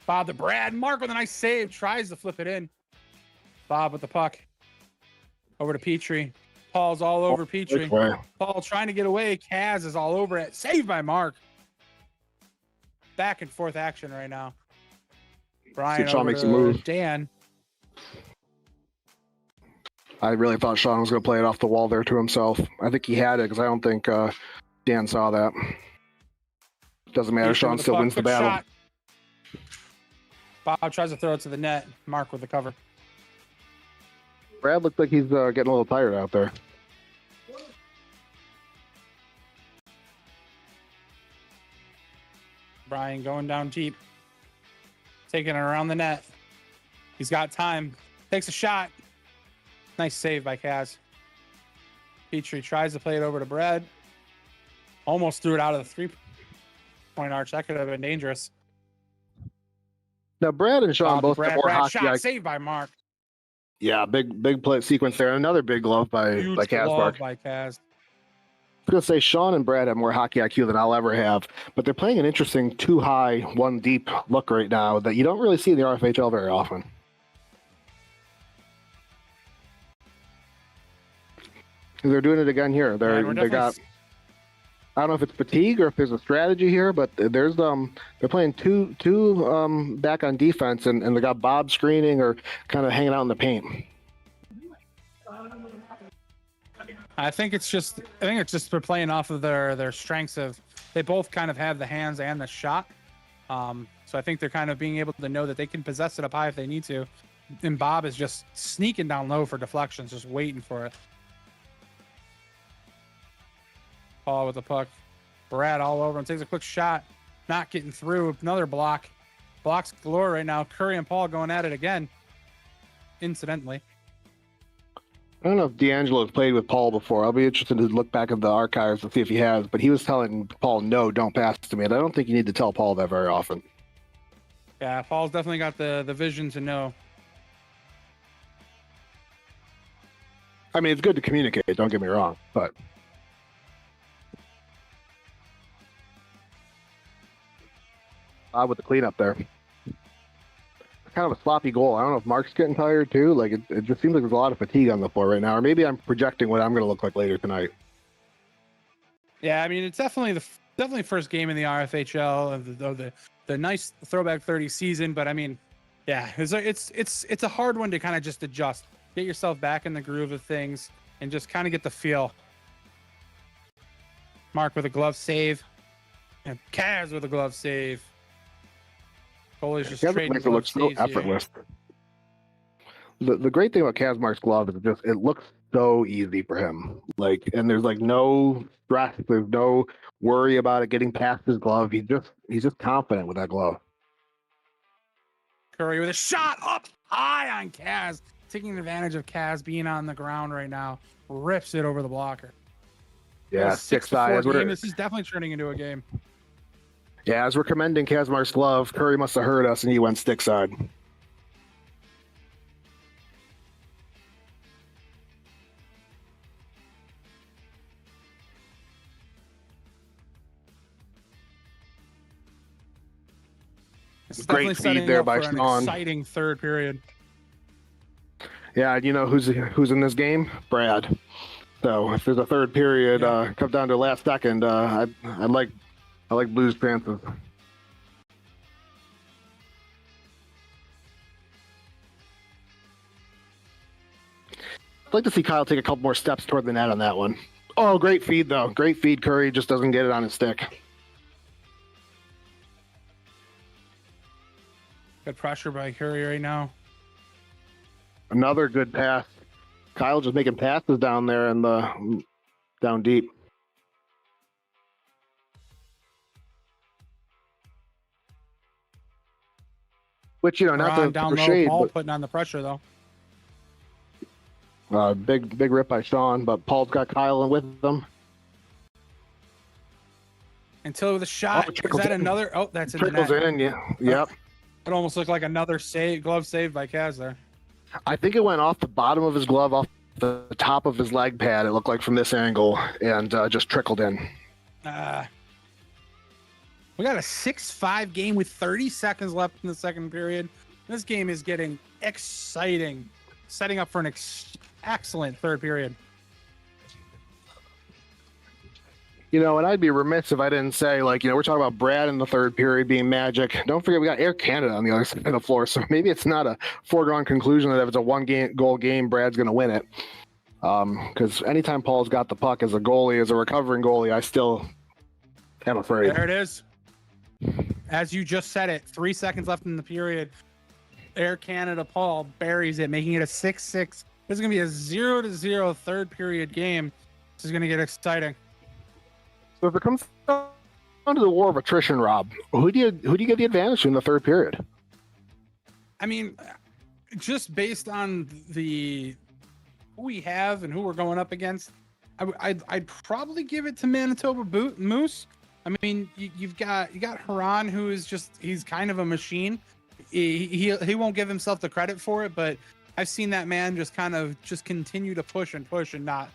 Bob to Brad. Mark with a nice save. Tries to flip it in. Bob with the puck. Over to Petrie. Paul's all over Petrie. Paul trying to get away. Kaz is all over it. Saved by Mark. Back and forth action right now. Brian Sean makes a move. Dan. I really thought Sean was going to play it off the wall there to himself. I think he had it because I don't think Dan saw that. Doesn't matter. Sean still wins the battle. Shot. Bob tries to throw it to the net. Mark with the cover. Brad looks like he's getting a little tired out there. Brian going down deep. Taking it around the net. He's got time. Takes a shot. Nice save by Kaz. Petrie tries to play it over to Brad. Almost threw it out of the three-point arch. That could have been dangerous. Now, Brad and Sean both have more hockey shot IQ. saved by Mark. Yeah, big play sequence there. Another big glove by Huge Kaz glove Mark. by Kaz. I was going to say Sean and Brad have more hockey IQ than I'll ever have, but they're playing an interesting 2 high, 1 deep look right now that you don't really see in the RFHL very often. They're doing it again here. They got. I don't know if it's fatigue or if there's a strategy here, but there's they're playing two back on defense, and they got Bob screening or kind of hanging out in the paint. I think it's just they're playing off of their strengths of they both kind of have the hands and the shot. So I think they're kind of being able to know that they can possess it up high if they need to. And Bob is just sneaking down low for deflections, just waiting for it. Paul with the puck. Brad all over and takes a quick shot. Not getting through. Another block. Blocks galore right now. Curry and Paul going at it again. Incidentally. I don't know if D'Angelo's played with Paul before. I'll be interested to look back at the archives and see if he has, but he was telling Paul, no, don't pass to me. And I don't think you need to tell Paul that very often. Yeah, Paul's definitely got the vision to know. I mean, it's good to communicate, don't get me wrong, but... with the cleanup there. Kind of a sloppy goal. I don't know if Mark's getting tired too. Like it just seems like there's a lot of fatigue on the floor right now, or maybe I'm projecting what I'm going to look like later tonight. Yeah, I mean it's definitely first game in the RFHL of the nice throwback 30 season, but I mean, yeah, it's a hard one to kind of just adjust, get yourself back in the groove of things, and just kind of get the feel. Mark with a glove save, and Kaz with a glove save. Goalie's just trading it look so effortless. The great thing about Kaz Mark's glove is it looks so easy for him. Like, and there's like no stress, there's no worry about it getting past his glove. He's just confident with that glove. Curry with a shot up high on Kaz, taking advantage of Kaz being on the ground right now. Rips it over the blocker. Yeah, 6-4 game. This is definitely turning into a game. Yeah, as we're commending Kaz Mark's glove, Curry must have heard us and he went stick side. Great feed there by Sean. Exciting third period. Yeah, you know who's in this game? Brad. So if there's a third period, come down to last second, I like Blues chances. I'd like to see Kyle take a couple more steps toward the net on that one. Oh, great feed though. Great feed. Curry just doesn't get it on his stick. Good pressure by Curry right now. Another good pass. Kyle just making passes down there and down deep. Which, you know, not to down low, shade, Paul but putting on the pressure though. Big rip by Sean, but Paul's got Kyle with them. Until the shot. Is that another? Oh, that's in the net. Trickles in, yeah. Yep. It almost looked like another glove save by Kaz there. I think it went off the bottom of his glove, off the top of his leg pad, it looked like from this angle, and just trickled in. We got a 6-5 game with 30 seconds left in the second period. This game is getting exciting, setting up for an excellent third period. You know, and I'd be remiss if I didn't say, like, you know, we're talking about Brad in the third period being magic. Don't forget we got Air Canada on the other side of the floor, so maybe it's not a foregone conclusion that if it's a one-goal game, Brad's going to win it. Because anytime Paul's got the puck as a goalie, as a recovering goalie, I still am afraid. There it is. As you just said it, 3 seconds left in the period. Air Canada Paul buries it, making it a 6-6. This is going to be a 0-0 third period game. This is going to get exciting. So if it comes down to the war of attrition, Rob, who do you get the advantage to in the third period? I mean, just based on the we have and who we're going up against, I'd probably give it to Manitoba Moose. I mean, you got Haran, who is he's kind of a machine. He won't give himself the credit for it, but I've seen that man just continue to push and not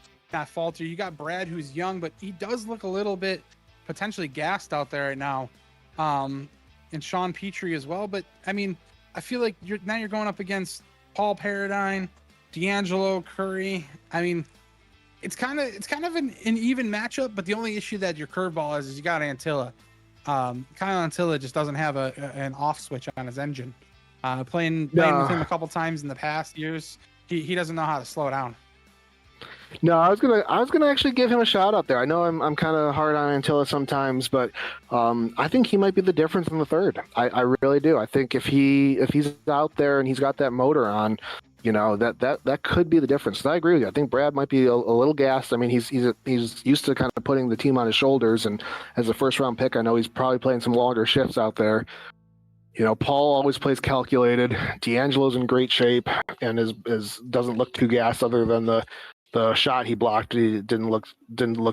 falter. You got Brad, who's young, but he does look a little bit potentially gassed out there right now. And Sean Petrie as well. But I mean, I feel like you're going up against Paul Paradine, D'Angelo, Curry. I mean, it's kind of an even matchup, but the only issue that your curveball is you got Antilla. Kyle Antilla just doesn't have an off switch on his engine. Playing with him a couple times in the past years, he doesn't know how to slow down. No, I was gonna actually give him a shout out there. I know I'm kind of hard on Antilla sometimes, but I think he might be the difference in the third. I really do. I think if he's out there and he's got that motor on, that could be the difference. So I agree with you. I think Brad might be a little gassed. I mean, he's used to kind of putting the team on his shoulders, and as a first round pick, I know he's probably playing some longer shifts out there. Paul always plays calculated. D'Angelo's in great shape and doesn't look too gassed, other than the shot he blocked. He didn't look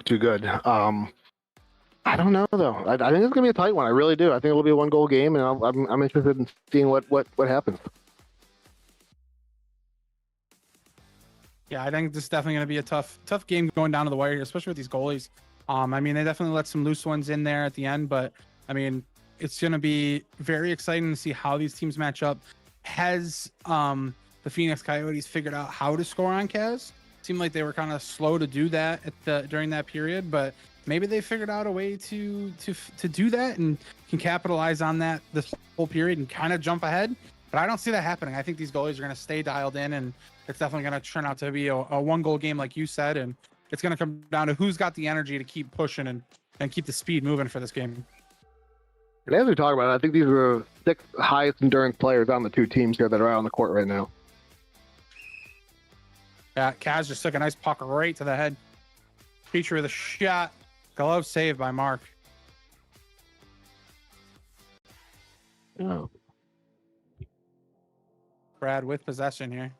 too good. I don't know though. I think it's gonna be a tight one. I really do. I think it'll be a 1-goal game, and I'm interested in seeing what happens. Yeah, I think this is definitely going to be a tough game going down to the wire here, especially with these goalies. I mean, they definitely let some loose ones in there at the end, but I mean, it's going to be very exciting to see how these teams match up. Has the Phoenix Coyotes figured out how to score on Kaz? Seemed like they were kind of slow to do that during that period, but maybe they figured out a way to do that and can capitalize on that this whole period and kind of jump ahead. But I don't see that happening. I think these goalies are going to stay dialed in, and it's definitely going to turn out to be a 1-goal game, like you said, and it's going to come down to who's got the energy to keep pushing and keep the speed moving for this game. And as we talk about it, I think these are the 6 highest endurance players on the 2 teams here that are out on the court right now. Yeah, Kaz just took a nice puck right to the head. Petrie with a shot. Glove saved by Mark. Oh. Brad with possession here.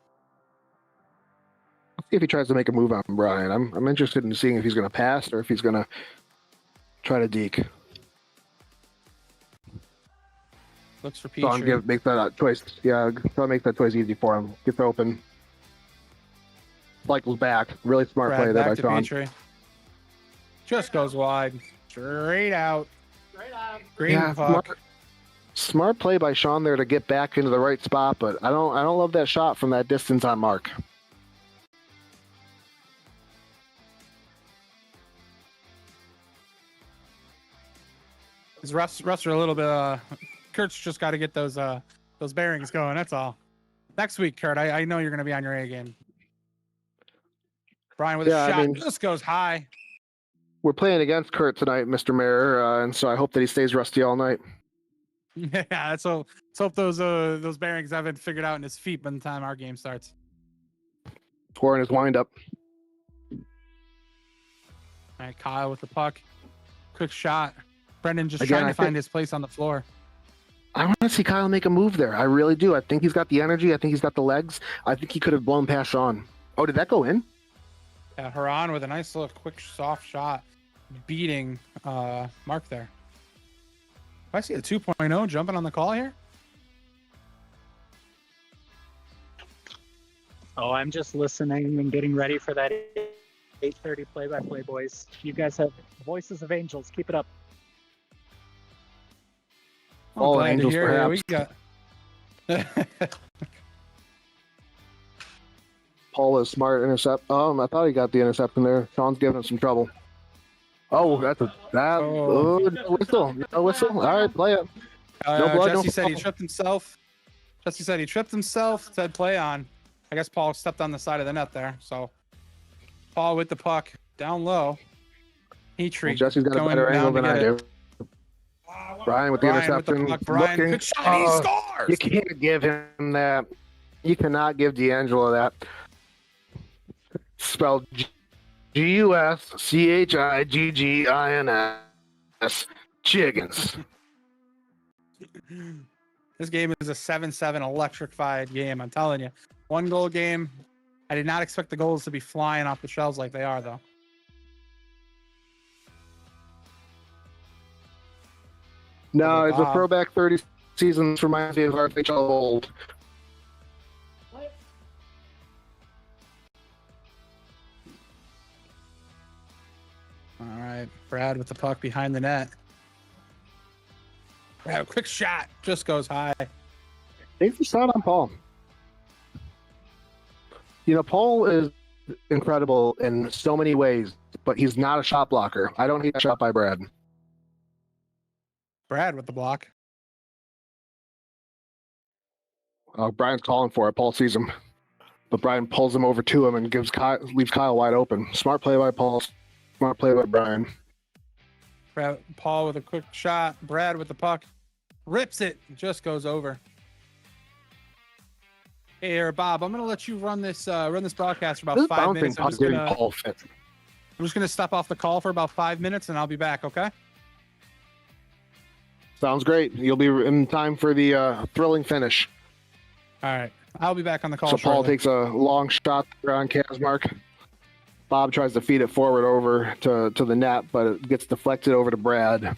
Let's see if he tries to make a move on Brian. I'm interested in seeing if he's going to pass or if he's going to try to deke. Looks for Petrie. So make that choice. Yeah, so make that choice easy for him. Gets open. Cycles back. Really smart Brad play there by to Sean. Petrie. Just goes wide. Straight out. Green puck. Smart play by Sean there to get back into the right spot, but I don't love that shot from that distance on Mark. His refs are a little bit. Kurt's just got to get those bearings going. That's all. Next week, Kurt, I know you're going to be on your A game. Brian with a shot. Just goes high. We're playing against Kurt tonight, Mr. Mayor, and so I hope that he stays rusty all night. Yeah, let's hope those bearings haven't figured out in his feet by the time our game starts. Scoring his windup. All right, Kyle with the puck. Quick shot. Brendan just trying to find his place on the floor. I want to see Kyle make a move there. I really do. I think he's got the energy. I think he's got the legs. I think he could have blown past Sean. Oh, did that go in? Yeah, Haran with a nice little quick soft shot beating Mark there. I see a 2.0 jumping on the call here. Oh, I'm just listening and getting ready for that 8:30 play-by-play, boys. You guys have voices of angels. Keep it up. All angels, perhaps. We got... Paul is smart intercept. I thought he got the interception there. Sean's giving him some trouble. Oh, no whistle. No whistle. All right, play it. No blood, Jesse said he tripped himself. Said play on. I guess Paul stepped on the side of the net there. So Paul with the puck down low. Petrie. Jesse's got a better angle than I do. Brian with the interception. Brian, good shot. He scores. You can't give him that. You cannot give D'Angelo that. Spelled Guschiggins. Chiggins. This game is a 7-7 electrified game. I'm telling you. 1-goal game. I did not expect the goals to be flying off the shelves like they are, though. No, it's a Bob. throwback 30 seasons, reminds me of RFHL old. All right, Brad with the puck behind the net. Brad, a quick shot, just goes high. Thanks for shot on Paul. You know, Paul is incredible in so many ways, but he's not a shot blocker. I don't hate a shot by Brad. Brad with the block. Brian's calling for it. Paul sees him, but Brian pulls him over to him and leaves Kyle wide open. Smart play by Paul. Smart play by Brian. Brad, Paul with a quick shot. Brad with the puck. Rips it. Just goes over. Hey there, Bob. I'm going to let you run this broadcast for about 5 minutes. I'm just going to step off the call for about 5 minutes, and I'll be back, okay? Sounds great. You'll be in time for the thrilling finish. All right. I'll be back on the call So shortly. Paul takes a long shot on Kazmark. Bob tries to feed it forward over to the net, but it gets deflected over to Brad.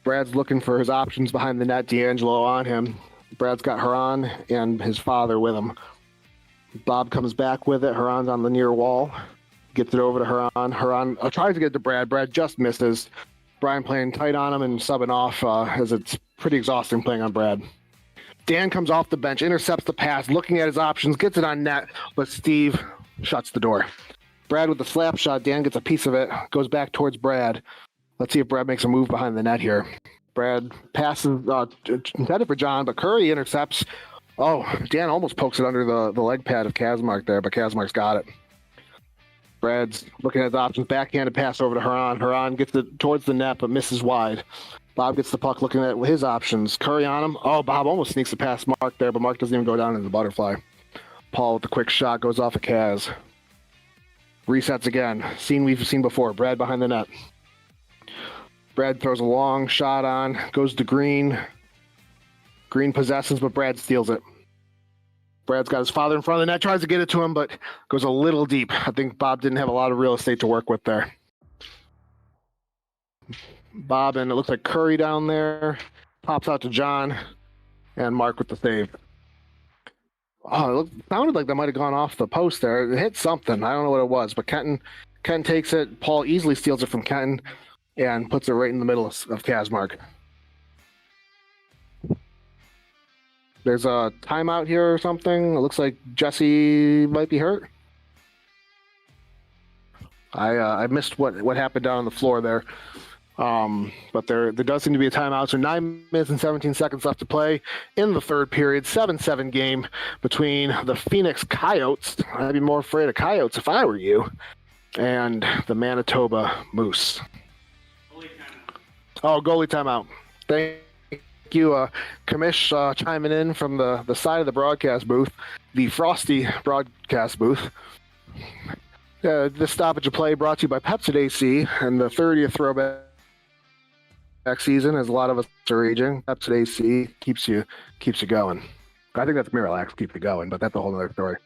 Brad's looking for his options behind the net. D'Angelo on him. Brad's got Haran and his father with him. Bob comes back with it. Haran's on the near wall. Gets it over to Haran. Haran tries to get it to Brad. Brad just misses. Brian playing tight on him and subbing off as it's pretty exhausting playing on Brad. Dan comes off the bench, intercepts the pass, looking at his options, gets it on net, but Steve shuts the door. Brad with the slap shot. Dan gets a piece of it, goes back towards Brad. Let's see if Brad makes a move behind the net here. Brad passes intended for John, but Curry intercepts. Oh, Dan almost pokes it under the leg pad of Kazmark there, but Kazmark's got it. Brad's looking at his options. Backhanded pass over to Haran. Haran gets it towards the net, but misses wide. Bob gets the puck looking at his options. Curry on him. Oh, Bob almost sneaks it past Mark there, but Mark doesn't even go down into the butterfly. Paul with the quick shot goes off of Kaz. Resets again. Scene we've seen before. Brad behind the net. Brad throws a long shot on. Goes to Green. Green possesses, but Brad steals it. Brad's got his father in front of the net. Tries to get it to him, but goes a little deep. I think Bob didn't have a lot of real estate to work with there. Bob, and it looks like Curry down there. Pops out to John. And Mark with the save. Oh, it sounded like that might have gone off the post there. It hit something. I don't know what it was, but Kenton takes it. Paul easily steals it from Kenton and puts it right in the middle of Kazmark. There's a timeout here or something. It looks like Jesse might be hurt. I missed what happened down on the floor there. But there does seem to be a timeout. So 9 minutes and 17 seconds left to play in the third period. 7-7 game between the Phoenix Coyotes. I'd be more afraid of Coyotes if I were you. And the Manitoba Moose. Goalie timeout. Thank you, Kamish, chiming in from the side of the broadcast booth, the frosty broadcast booth. This stoppage of play brought to you by Pepsi AC and the 30th throwback season, as a lot of us are aging. Pepsi AC keeps you going. I think that's Miralax keeps you going, but that's a whole other story.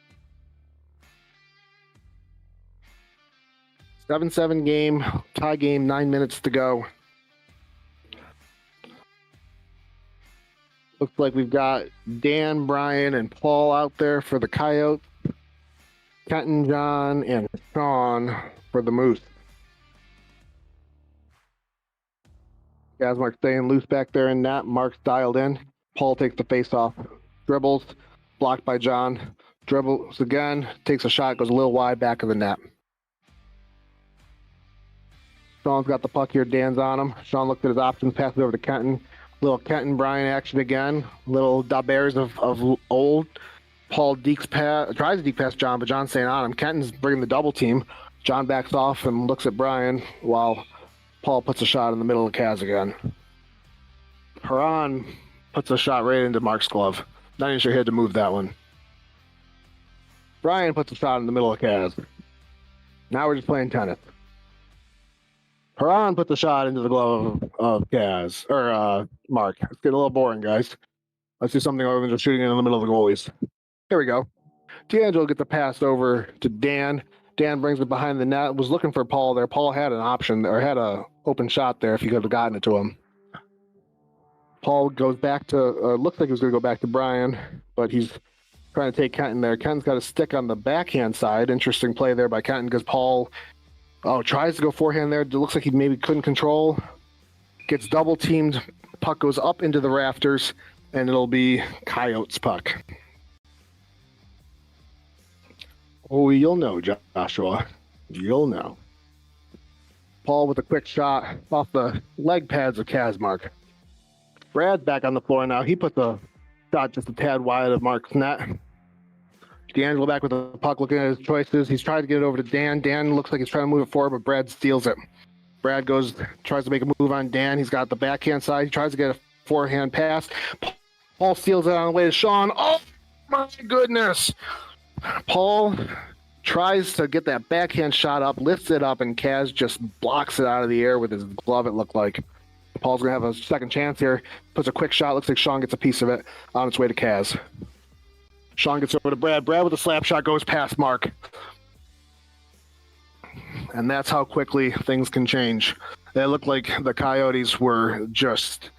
7-7 game, tie game, 9 minutes to go. Looks like we've got Dan, Brian, and Paul out there for the Coyotes. Kenton, John, and Sean for the Moose. Kazmark staying loose back there in net. Mark's dialed in. Paul takes the face-off. Dribbles. Blocked by John. Dribbles again. Takes a shot. Goes a little wide back of the net. Sean's got the puck here. Dan's on him. Sean looked at his options. Passes it over to Kenton. Little Kenton-Brian action again. Little Daubers of old. Paul tries to deke past John, but John's staying on him. Kenton's bringing the double team. John backs off and looks at Brian while Paul puts a shot in the middle of Kaz again. Haran puts a shot right into Mark's glove. Not even sure he had to move that one. Brian puts a shot in the middle of Kaz. Now we're just playing tennis. Haran puts a shot into the glove of Kaz, or Mark. It's getting a little boring, guys. Let's do something other than just shooting in the middle of the goalies. Here we go. D'Angelo gets the pass over to Dan. Dan brings it behind the net. Was looking for Paul there. Paul had an option or had a open shot there if he could have gotten it to him. Paul goes back to, looks like he was going to go back to Brian, but he's trying to take Kenton there. Kenton's got a stick on the backhand side. Interesting play there by Kenton because Paul tries to go forehand there. It looks like he maybe couldn't control. Gets double teamed. Puck goes up into the rafters, and it'll be Coyotes' puck. Oh, you'll know, Joshua. You'll know. Paul with a quick shot off the leg pads of Kazmark. Brad's back on the floor now. He put the shot just a tad wide of Mark's net. D'Angelo back with the puck, looking at his choices. He's trying to get it over to Dan. Dan looks like he's trying to move it forward, but Brad steals it. Brad tries to make a move on Dan. He's got the backhand side. He tries to get a forehand pass. Paul steals it on the way to Sean. Oh, my goodness. Paul tries to get that backhand shot up, lifts it up, and Kaz just blocks it out of the air with his glove, it looked like. Paul's going to have a second chance here. Puts a quick shot. Looks like Sean gets a piece of it on its way to Kaz. Sean gets over to Brad. Brad with a slap shot goes past Mark. And that's how quickly things can change. It looked like the Coyotes were just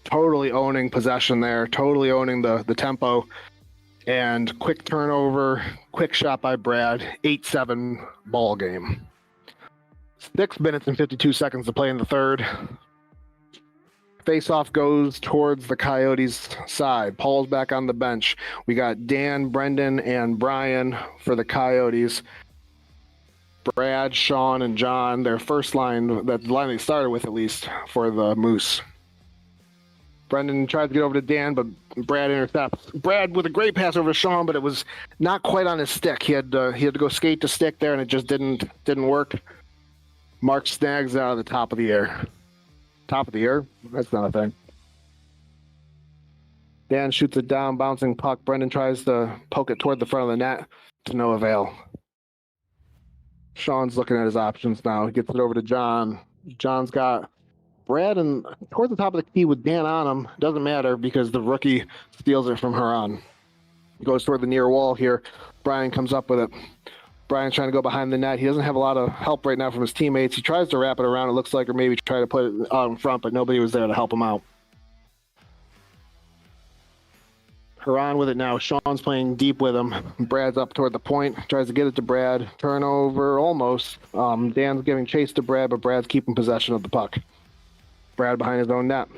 totally owning possession there, totally owning the tempo. And quick turnover, quick shot by Brad, 8-7 ball game. 6 minutes and 52 seconds to play in the third. Face-off goes towards the Coyotes' side. Paul's back on the bench. We got Dan, Brendan, and Brian for the Coyotes. Brad, Sean, and John, their first line, that line they started with at least, for the Moose. Brendan tried to get over to Dan, but Brad intercepts. Brad with a great pass over to Sean, but it was not quite on his stick. He had to go skate to stick there, and it just didn't work. Mark snags it out of the top of the air. Top of the air? That's not a thing. Dan shoots it down, bouncing puck. Brendan tries to poke it toward the front of the net to no avail. Sean's looking at his options now. He gets it over to John. John's got Brad and towards the top of the key with Dan on him. Doesn't matter because the rookie steals it from Huron. He goes toward the near wall here. Brian comes up with it. Brian's trying to go behind the net. He doesn't have a lot of help right now from his teammates. He tries to wrap it around, it looks like, or maybe try to put it out in front, but nobody was there to help him out. Huron with it now. Sean's playing deep with him. Brad's up toward the point. Tries to get it to Brad. Turnover almost. Dan's giving chase to Brad, but Brad's keeping possession of the puck. Brad behind his own net.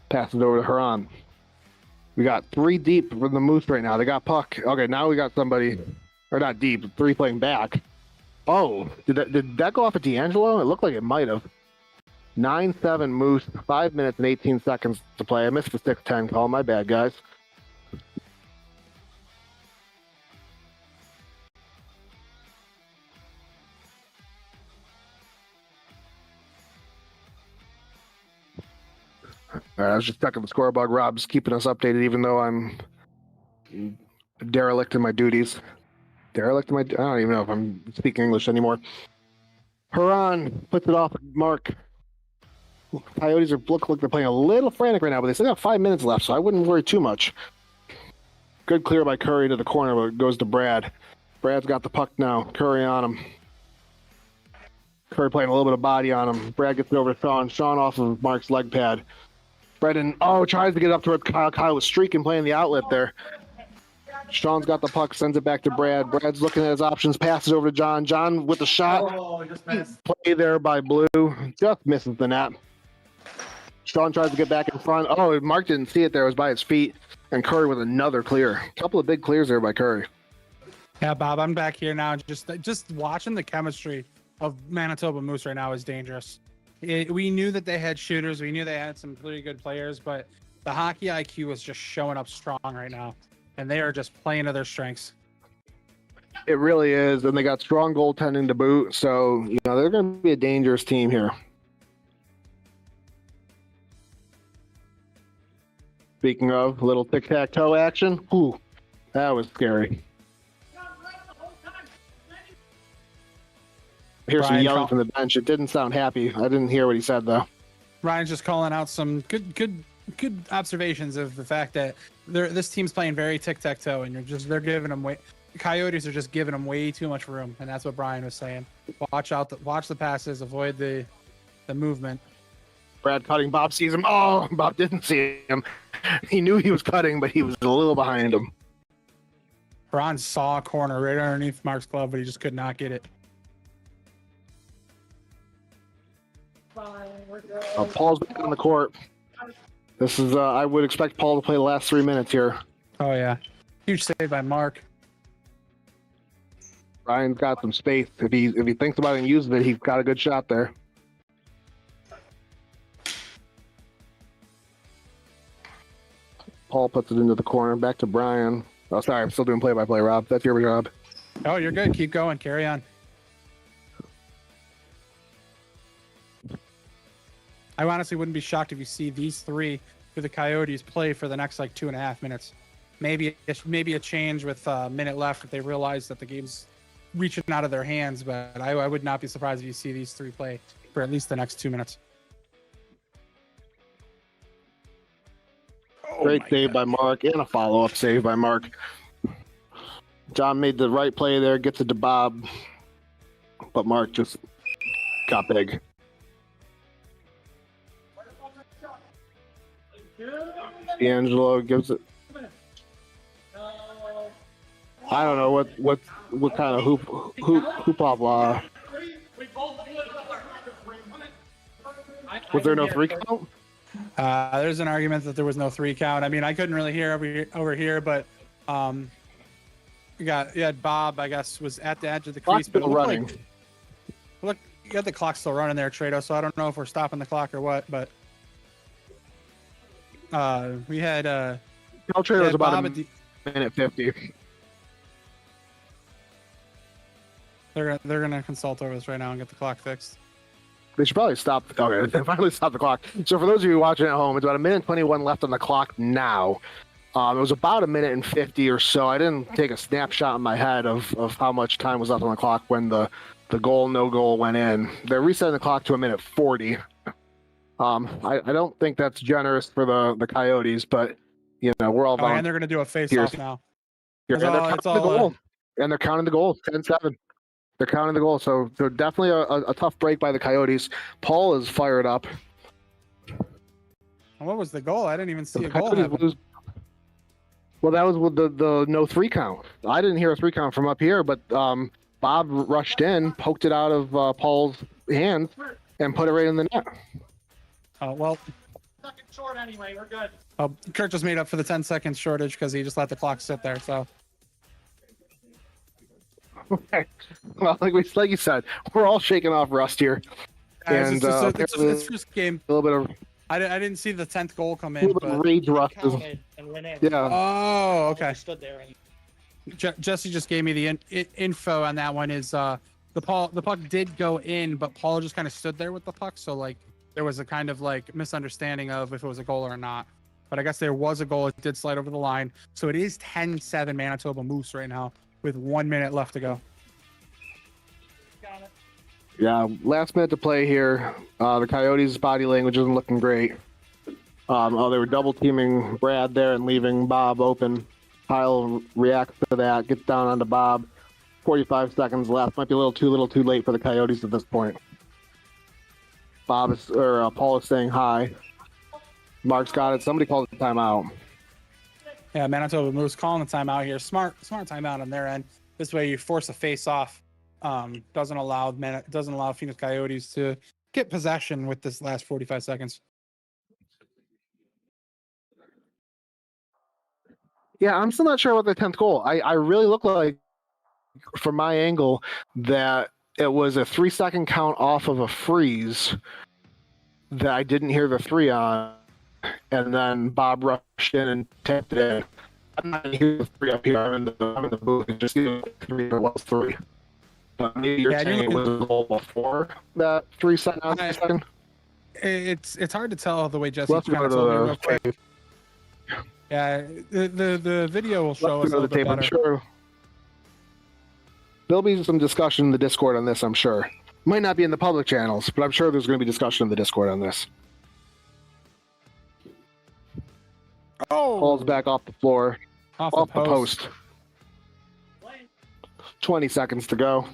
Passes over to Huron. We got 3 deep for the Moose right now. They got puck. Okay, now we got somebody, or not deep, 3 playing back. Oh, did that go off of D'Angelo? It looked like it might have. 9-7 Moose, 5 minutes and 18 seconds to play. I missed the 6-10 call. My bad, guys. All right, I was just checking the score bug. Rob's keeping us updated, even though I'm derelict in my duties. I don't even know if I'm speaking English anymore. Huron puts it off Mark. Coyotes look like they're playing a little frantic right now, but they still got 5 minutes left, so I wouldn't worry too much. Good clear by Curry to the corner, but it goes to Brad. Brad's got the puck now. Curry on him. Curry playing a little bit of body on him. Brad gets it over to Sean. Sean off of Mark's leg pad. Brendan, tries to get up toward Kyle. Kyle was streaking, playing the outlet there. Sean's got the puck, sends it back to Brad. Brad's looking at his options, passes over to John. John with the shot. Oh, just missed. Play there by Blue. Just misses the net. Sean tries to get back in front. Oh, Mark didn't see it there. It was by his feet. And Curry with another clear. A couple of big clears there by Curry. Yeah, Bob, I'm back here now. Just watching the chemistry of Manitoba Moose right now is dangerous. We knew that they had shooters. We knew they had some pretty good players, but the hockey IQ is just showing up strong right now. And they are just playing to their strengths. It really is. And they got strong goaltending to boot. So, they're going to be a dangerous team here. Speaking of a little tic-tac-toe action, ooh, that was scary. Here's some yelling from the bench. It didn't sound happy. I didn't hear what he said, though. Ryan's just calling out some good good observations of the fact that this team's playing very tic-tac-toe, and they're giving them way. The Coyotes are just giving them way too much room, and that's what Brian was saying. Watch the passes, avoid the movement. Brad cutting. Bob sees him. Oh, Bob didn't see him. He knew he was cutting, but he was a little behind him. Braun saw a corner right underneath Mark's glove, but he just could not get it. Paul's back on the court. This is, I would expect Paul to play the last 3 minutes here. Oh, yeah. Huge save by Mark. Ryan's got some space. If he thinks about it and uses it, he's got a good shot there. Paul puts it into the corner. Back to Brian. Oh, sorry. I'm still doing play-by-play, Rob. That's your job. Oh, you're good. Keep going. Carry on. I honestly wouldn't be shocked if you see these three for the Coyotes play for the next, 2.5 minutes. Maybe a change with a minute left if they realize that the game's reaching out of their hands, but I would not be surprised if you see these three play for at least the next 2 minutes. Great save by Mark and a follow-up save by Mark. John made the right play there, gets it to Bob, but Mark just got big. D'Angelo gives it. I don't know what kind of hoopla. Was there no 3 count? There's an argument that there was no 3 count. I mean, I couldn't really hear over here, but you had Bob, I guess, was at the edge of the crease, but running. Look, you got the clock still running there, Trado. So I don't know if we're stopping the clock or what, but we had Trado was about minute 50. They're gonna consult over this right now and get the clock fixed. They should probably stop. Okay, they finally stopped the clock. So for those of you watching at home, it's about 1:21 left on the clock now. It was about 1:50 or so. I didn't take a snapshot in my head of how much time was left on the clock when the no goal went in. They're resetting the clock to 1:40. I don't think that's generous for the Coyotes, but we're all. And they're gonna do a face-off now. And they're counting the goals. 10-7. They're counting the goal, so definitely a tough break by the Coyotes. Paul is fired up. What was the goal? I didn't even see a goal happen. Well, that was with the no 3 count. I didn't hear a 3 count from up here, but Bob rushed in, poked it out of Paul's hands, and put it right in the net. Oh, well. Second short anyway, we're good. Oh, Kirk just made up for the 10-second shortage because he just let the clock sit there, so. Okay. Well, like you said, we're all shaking off rust here. And it's first game. A little bit of. I didn't see the 10th goal come in. A little bit of rage rust. Yeah. Oh, okay. Stood there. Jesse just gave me the info on that one. Is the puck did go in, but Paul just kind of stood there with the puck, so there was a kind of misunderstanding of if it was a goal or not. But I guess there was a goal. It did slide over the line, so it is 10-7 Manitoba Moose right now, with 1 minute left to go. Yeah, last minute to play here. The Coyotes' body language isn't looking great. They were double teaming Brad there and leaving Bob open. Kyle reacts to that, gets down onto Bob. 45 seconds left. Might be a little too late for the Coyotes at this point. Paul is saying hi. Mark's got it. Somebody called a timeout. Yeah, Manitoba Moose calling the timeout here. Smart timeout on their end. This way you force a face-off. Doesn't allow Phoenix Coyotes to get possession with this last 45 seconds. Yeah, I'm still not sure about the 10th goal. I really look like, from my angle, that it was a 3-second count off of a freeze that I didn't hear the 3 on, and then Bob rushed in and tapped it in. I'm not hearing the 3 up here. I'm in the booth. It just seemed like 3 or was 3. But maybe you're saying it was a goal before that 3-second. It's hard to tell the way Jesse kind of told me real quick. Yeah, the video will show us a little bit better. I'm sure there'll be some discussion in the Discord on this, I'm sure. Might not be in the public channels, but I'm sure there's going to be discussion in the Discord on this. Oh, Falls back off the floor, off off the post. 20 seconds to go.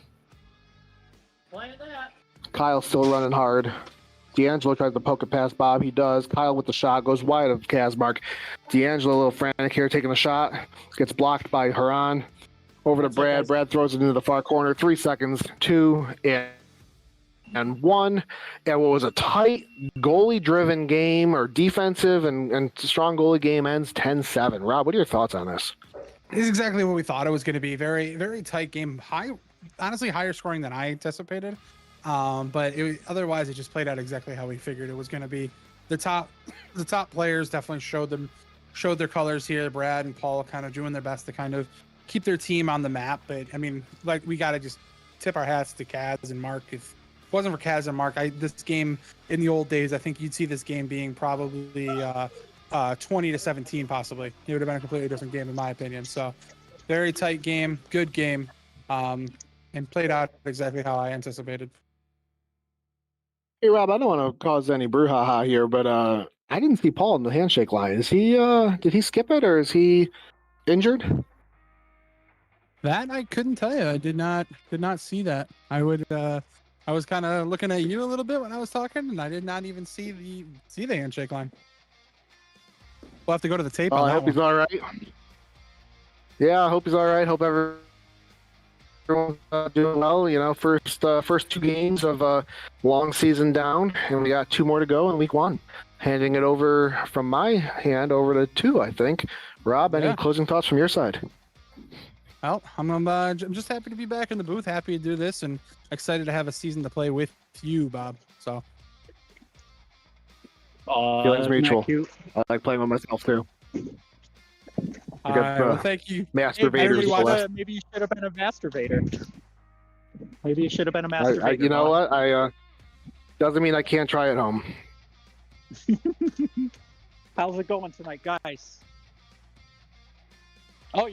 Kyle's still running hard. D'Angelo tries to poke it past Bob. He does. Kyle with the shot goes wide of Kazmark. D'Angelo a little frantic here, taking a shot. Gets blocked by Haran. Over to Brad. Brad throws it into the far corner. 3 seconds. 2 and 1. And what was a tight goalie-driven game, or defensive and strong goalie game, ends 10-7. Rob, what are your thoughts on this? This is exactly what we thought it was going to be. Very, very tight game. Honestly, higher scoring than I anticipated. But otherwise, it just played out exactly how we figured it was going to be. The top players definitely showed their colors here. Brad and Paul kind of doing their best to kind of keep their team on the map. But I mean, like, we got to just tip our hats to Kaz and Mark. If it wasn't for Kaz and Mark, this game in the old days, I think you'd see this game being probably 20-17, possibly. It would have been a completely different game in my opinion. So very tight game, good game, and played out exactly how I anticipated. Hey, Rob, I don't want to cause any brouhaha here, but I didn't see Paul in the handshake line. Is he? Did he skip it, or is he injured? That I couldn't tell you. I did not see that. I was kind of looking at you a little bit when I was talking, and I did not even see the handshake line. We'll have to go to the tape. I hope he's all right. Yeah, I hope he's all right. Hope everyone's doing well. You know, first 2 games of a long season down, and we got 2 more to go in week 1. Handing it over from my hand over to 2, I think. Rob, any closing thoughts from your side? Well, I'm just happy to be back in the booth. Happy to do this, and excited to have a season to play with you, Bob. So. Feelings mutual. I like playing with myself too. Well, thank you. Masturbators. Maybe you should have been a masturbator. Maybe you should have been a masturbator. You know what? Doesn't mean I can't try at home. How's it going tonight, guys? Oh,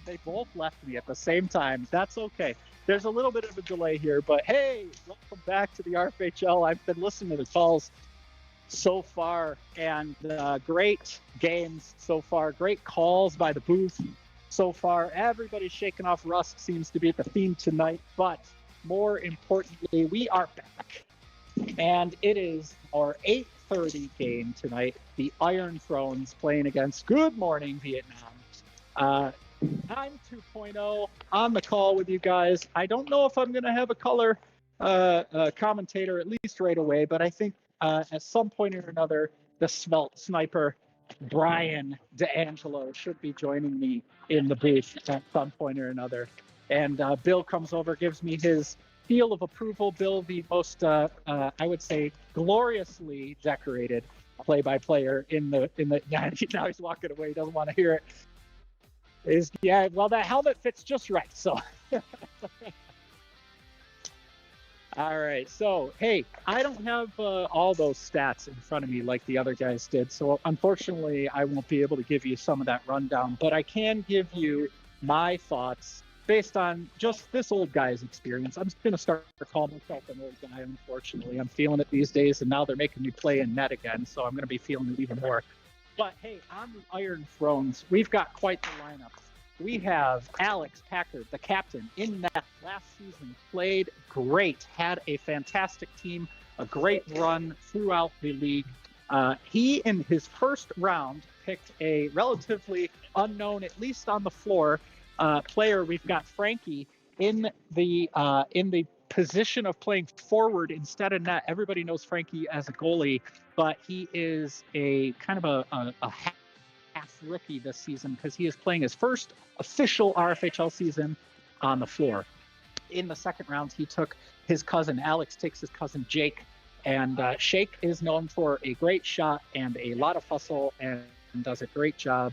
they both left me at the same time. That's okay. There's a little bit of a delay here, but hey, welcome back to the RFHL. I've been listening to the calls so far, and great games so far. Great calls by the booth so far. Everybody's shaking off rust seems to be the theme tonight, but more importantly, we are back. And it is our 8:30 game tonight. The Iron Thrones playing against Good Morning Vietnam. I'm 2.0 on the call with you guys. I don't know if I'm going to have a color commentator at least right away, but I think at some point or another, the Svelte Sniper, Brian D'Angelo, should be joining me in the booth at some point or another. And Bill comes over, gives me his seal of approval. Bill, the most, I would say, gloriously decorated play-by-player in the. Yeah, now he's walking away. He doesn't want to hear it. Well, that helmet fits just right. So. All right. So, hey, I don't have all those stats in front of me like the other guys did. So, unfortunately, I won't be able to give you some of that rundown. But I can give you my thoughts based on just this old guy's experience. I'm just going to start to call myself an old guy, unfortunately. I'm feeling it these days, and now they're making me play in net again. So, I'm going to be feeling it even more. But, hey, on the Iron Thrones, we've got quite the lineup. We have Alex Packard, the captain, in net last season, played great, had a fantastic team, a great run throughout the league. He, in his first round, picked a relatively unknown, at least on the floor, player. We've got Frankie in the position of playing forward instead of net. Everybody knows Frankie as a goalie, but he is a kind of a half rookie this season because he is playing his first official RFHL season on the floor. In the second round, he took his cousin. Alex takes his cousin Jake, and Shake is known for a great shot and a lot of hustle and does a great job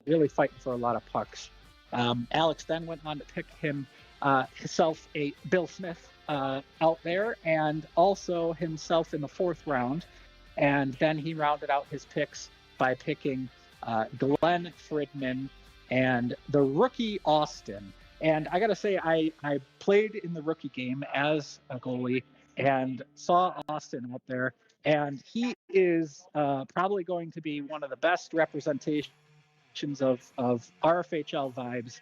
really fighting for a lot of pucks. Alex then went on to pick himself a Bill Smith out there, and also himself in the fourth round. And then he rounded out his picks by picking Glenn Fridman and the rookie Austin. And I got to say, I played in the rookie game as a goalie and saw Austin out there And he is probably going to be one of the best representations of RFHL vibes.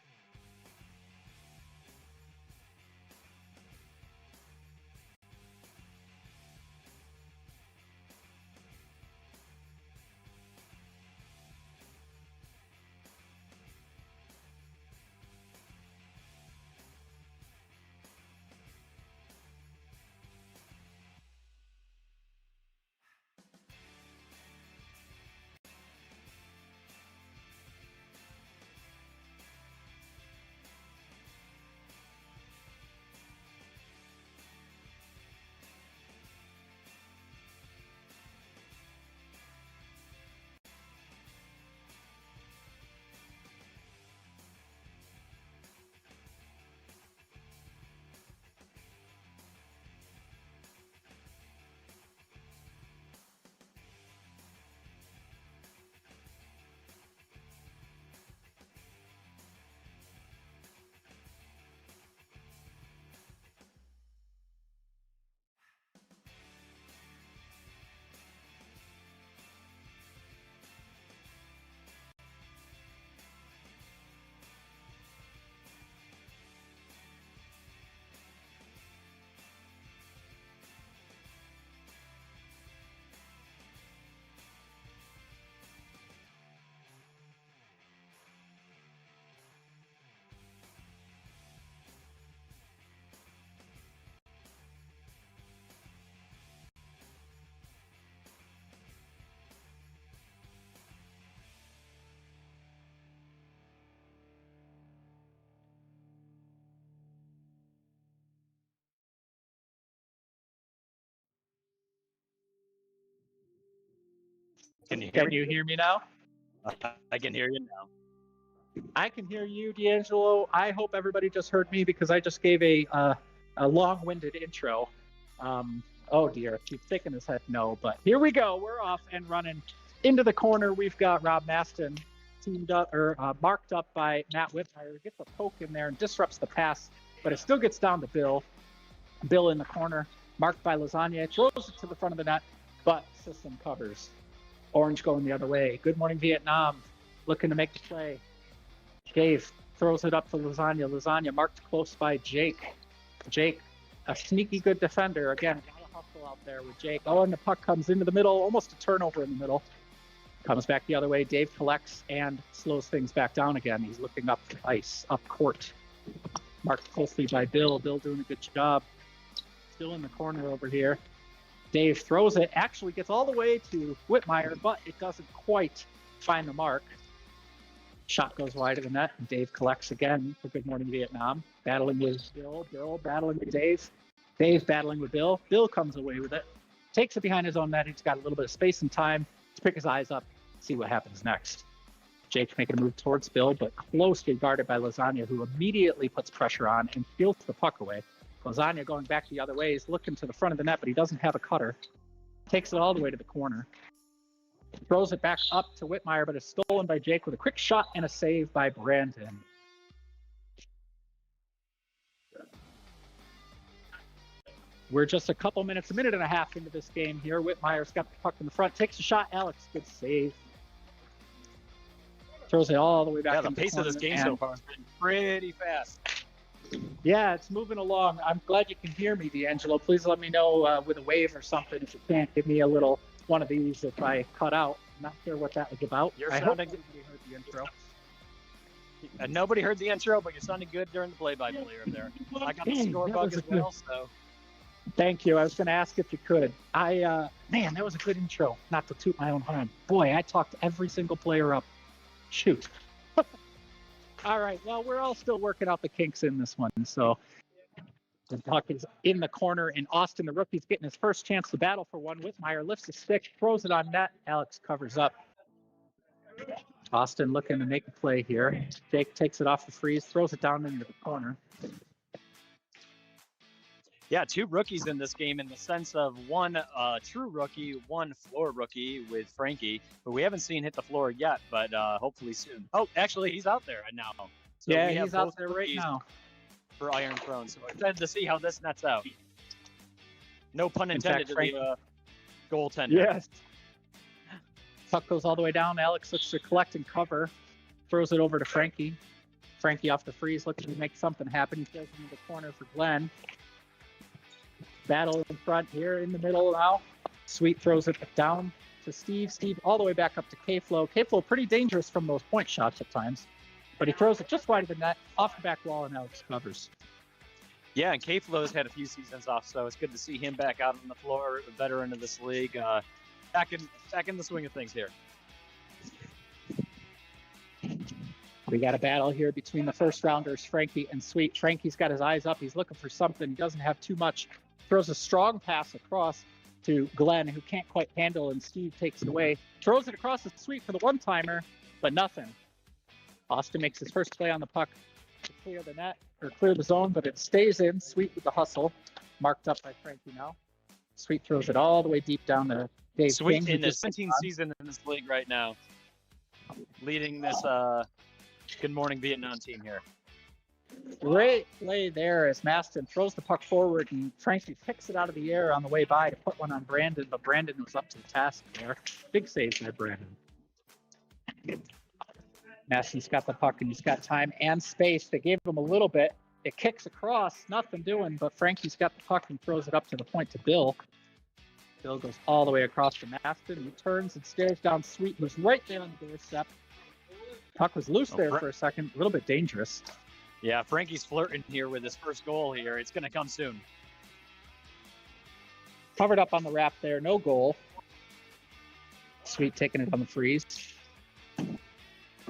Can you hear Can me? you hear me now? I can hear you now. I can hear you, D'Angelo. I hope everybody just heard me because I just gave a long-winded intro. Oh dear, keep thinking his head no, but here we go. We're off and running into the corner. We've got Rob Maston teamed up or marked up by Matt Whitmire. Gets a poke in there and disrupts the pass, but it still gets down to Bill. Bill in the corner, marked by Lasagna, throws it to the front of the net, but system covers. Orange going the other way. Good morning, Vietnam. Looking to make the play. Dave throws it up to Lasagna. Lasagna marked close by Jake. Jake, a sneaky good defender. Again, got a hustle out there with Jake. Oh, and the puck comes into the middle, almost a turnover in the middle. Comes back the other way. Dave collects and slows things back down again. He's looking up the ice, up court. Marked closely by Bill. Bill doing a good job. Still in the corner over here. Dave throws it, actually gets all the way to Whitmire, but it doesn't quite find the mark. Shot goes wide of the net, and Dave collects again for Good Morning Vietnam. Battling with Bill, Bill battling with Dave, Dave battling with Bill. Bill comes away with it, takes it behind his own net. He's got a little bit of space and time to pick his eyes up, see what happens next. Jake making a move towards Bill, but closely guarded by Lasagna, who immediately puts pressure on and steals the puck away. Lasagna going back the other way. He's looking to the front of the net, but he doesn't have a cutter. Takes it all the way to the corner. Throws it back up to Whitmire, but it's stolen by Jake with a quick shot and a save by Brandon. We're just a couple minutes, a minute and a half into this game here. Whitmire's got the puck in the front, takes a shot. Alex, good save. Throws it all the way back. Yeah, the pace of this game so far has been pretty fast. Yeah, it's moving along. I'm glad you can hear me, D'Angelo. Please let me know with a wave or something. If you can't, give me a little one of these if I cut out. I'm not sure what that was about. You're I hope sounding everybody heard the intro. Nobody heard the intro, but you sounded good during the play-by-play right there. I got the score bug as well, so. Thank you. I was going to ask if you could. Man, that was a good intro. Not to toot my own horn. Boy, I talked every single player up. Shoot. All right. Well, we're all still working out the kinks in this one. So the puck is in the corner, and Austin, the rookie's getting his first chance to battle for one. Whitmire lifts the stick, throws it on net. Alex covers up. Austin looking to make a play here. Jake takes it off the freeze, throws it down into the corner. Yeah, two rookies in this game in the sense of one true rookie, one floor rookie with Frankie, who we haven't seen hit the floor yet, but hopefully soon. Oh, actually, he's out there now. So Yeah, we have he's out both there right rookies now. for Iron Throne. So we're excited to see how this nets out. No pun intended fact, to the goaltender. Yes. Puck goes all the way down. Alex looks to collect and cover. Throws it over to Frankie. Frankie off the freeze, looking to make something happen. He throws it into the corner for Glenn. Battle in front here in the middle now. Sweet throws it down to Steve. Steve all the way back up to K-Flow. K-Flow pretty dangerous from those point shots at times. But he throws it just wide of the net, off the back wall, and Alex covers. Yeah, and K-Flow's had a few seasons off, so it's good to see him back out on the floor, a veteran of this league. Back in the swing of things here. We got a battle here between the first rounders, Frankie and Sweet. Frankie's got his eyes up. He's looking for something. He doesn't have too much. Throws a strong pass across to Glenn, who can't quite handle, and Steve takes it away. Throws it across the Sweet for the one-timer, but nothing. Austin makes his first play on the puck to clear the net, or clear the zone, but it stays in. Sweet with the hustle. Marked up by Frankie now. Sweet throws it all the way deep down to Dave Sweet King, in the 17th season in this league right now. Leading this Good Morning Vietnam team here. Great play there as Maston throws the puck forward and Frankie picks it out of the air on the way by to put one on Brandon, but Brandon was up to the task there. Big save by Brandon. Maston's got the puck and he's got time and space. They gave him a little bit. It kicks across, nothing doing, but Frankie's got the puck and throws it up to the point to Bill. Bill goes all the way across to Maston. He turns and stares down Sweet, who's right there on the doorstep. Puck was loose there for a second, a little bit dangerous. Yeah, Frankie's flirting here with his first goal here. It's going to come soon. Covered up on the wrap there, no goal. Sweet taking it on the freeze.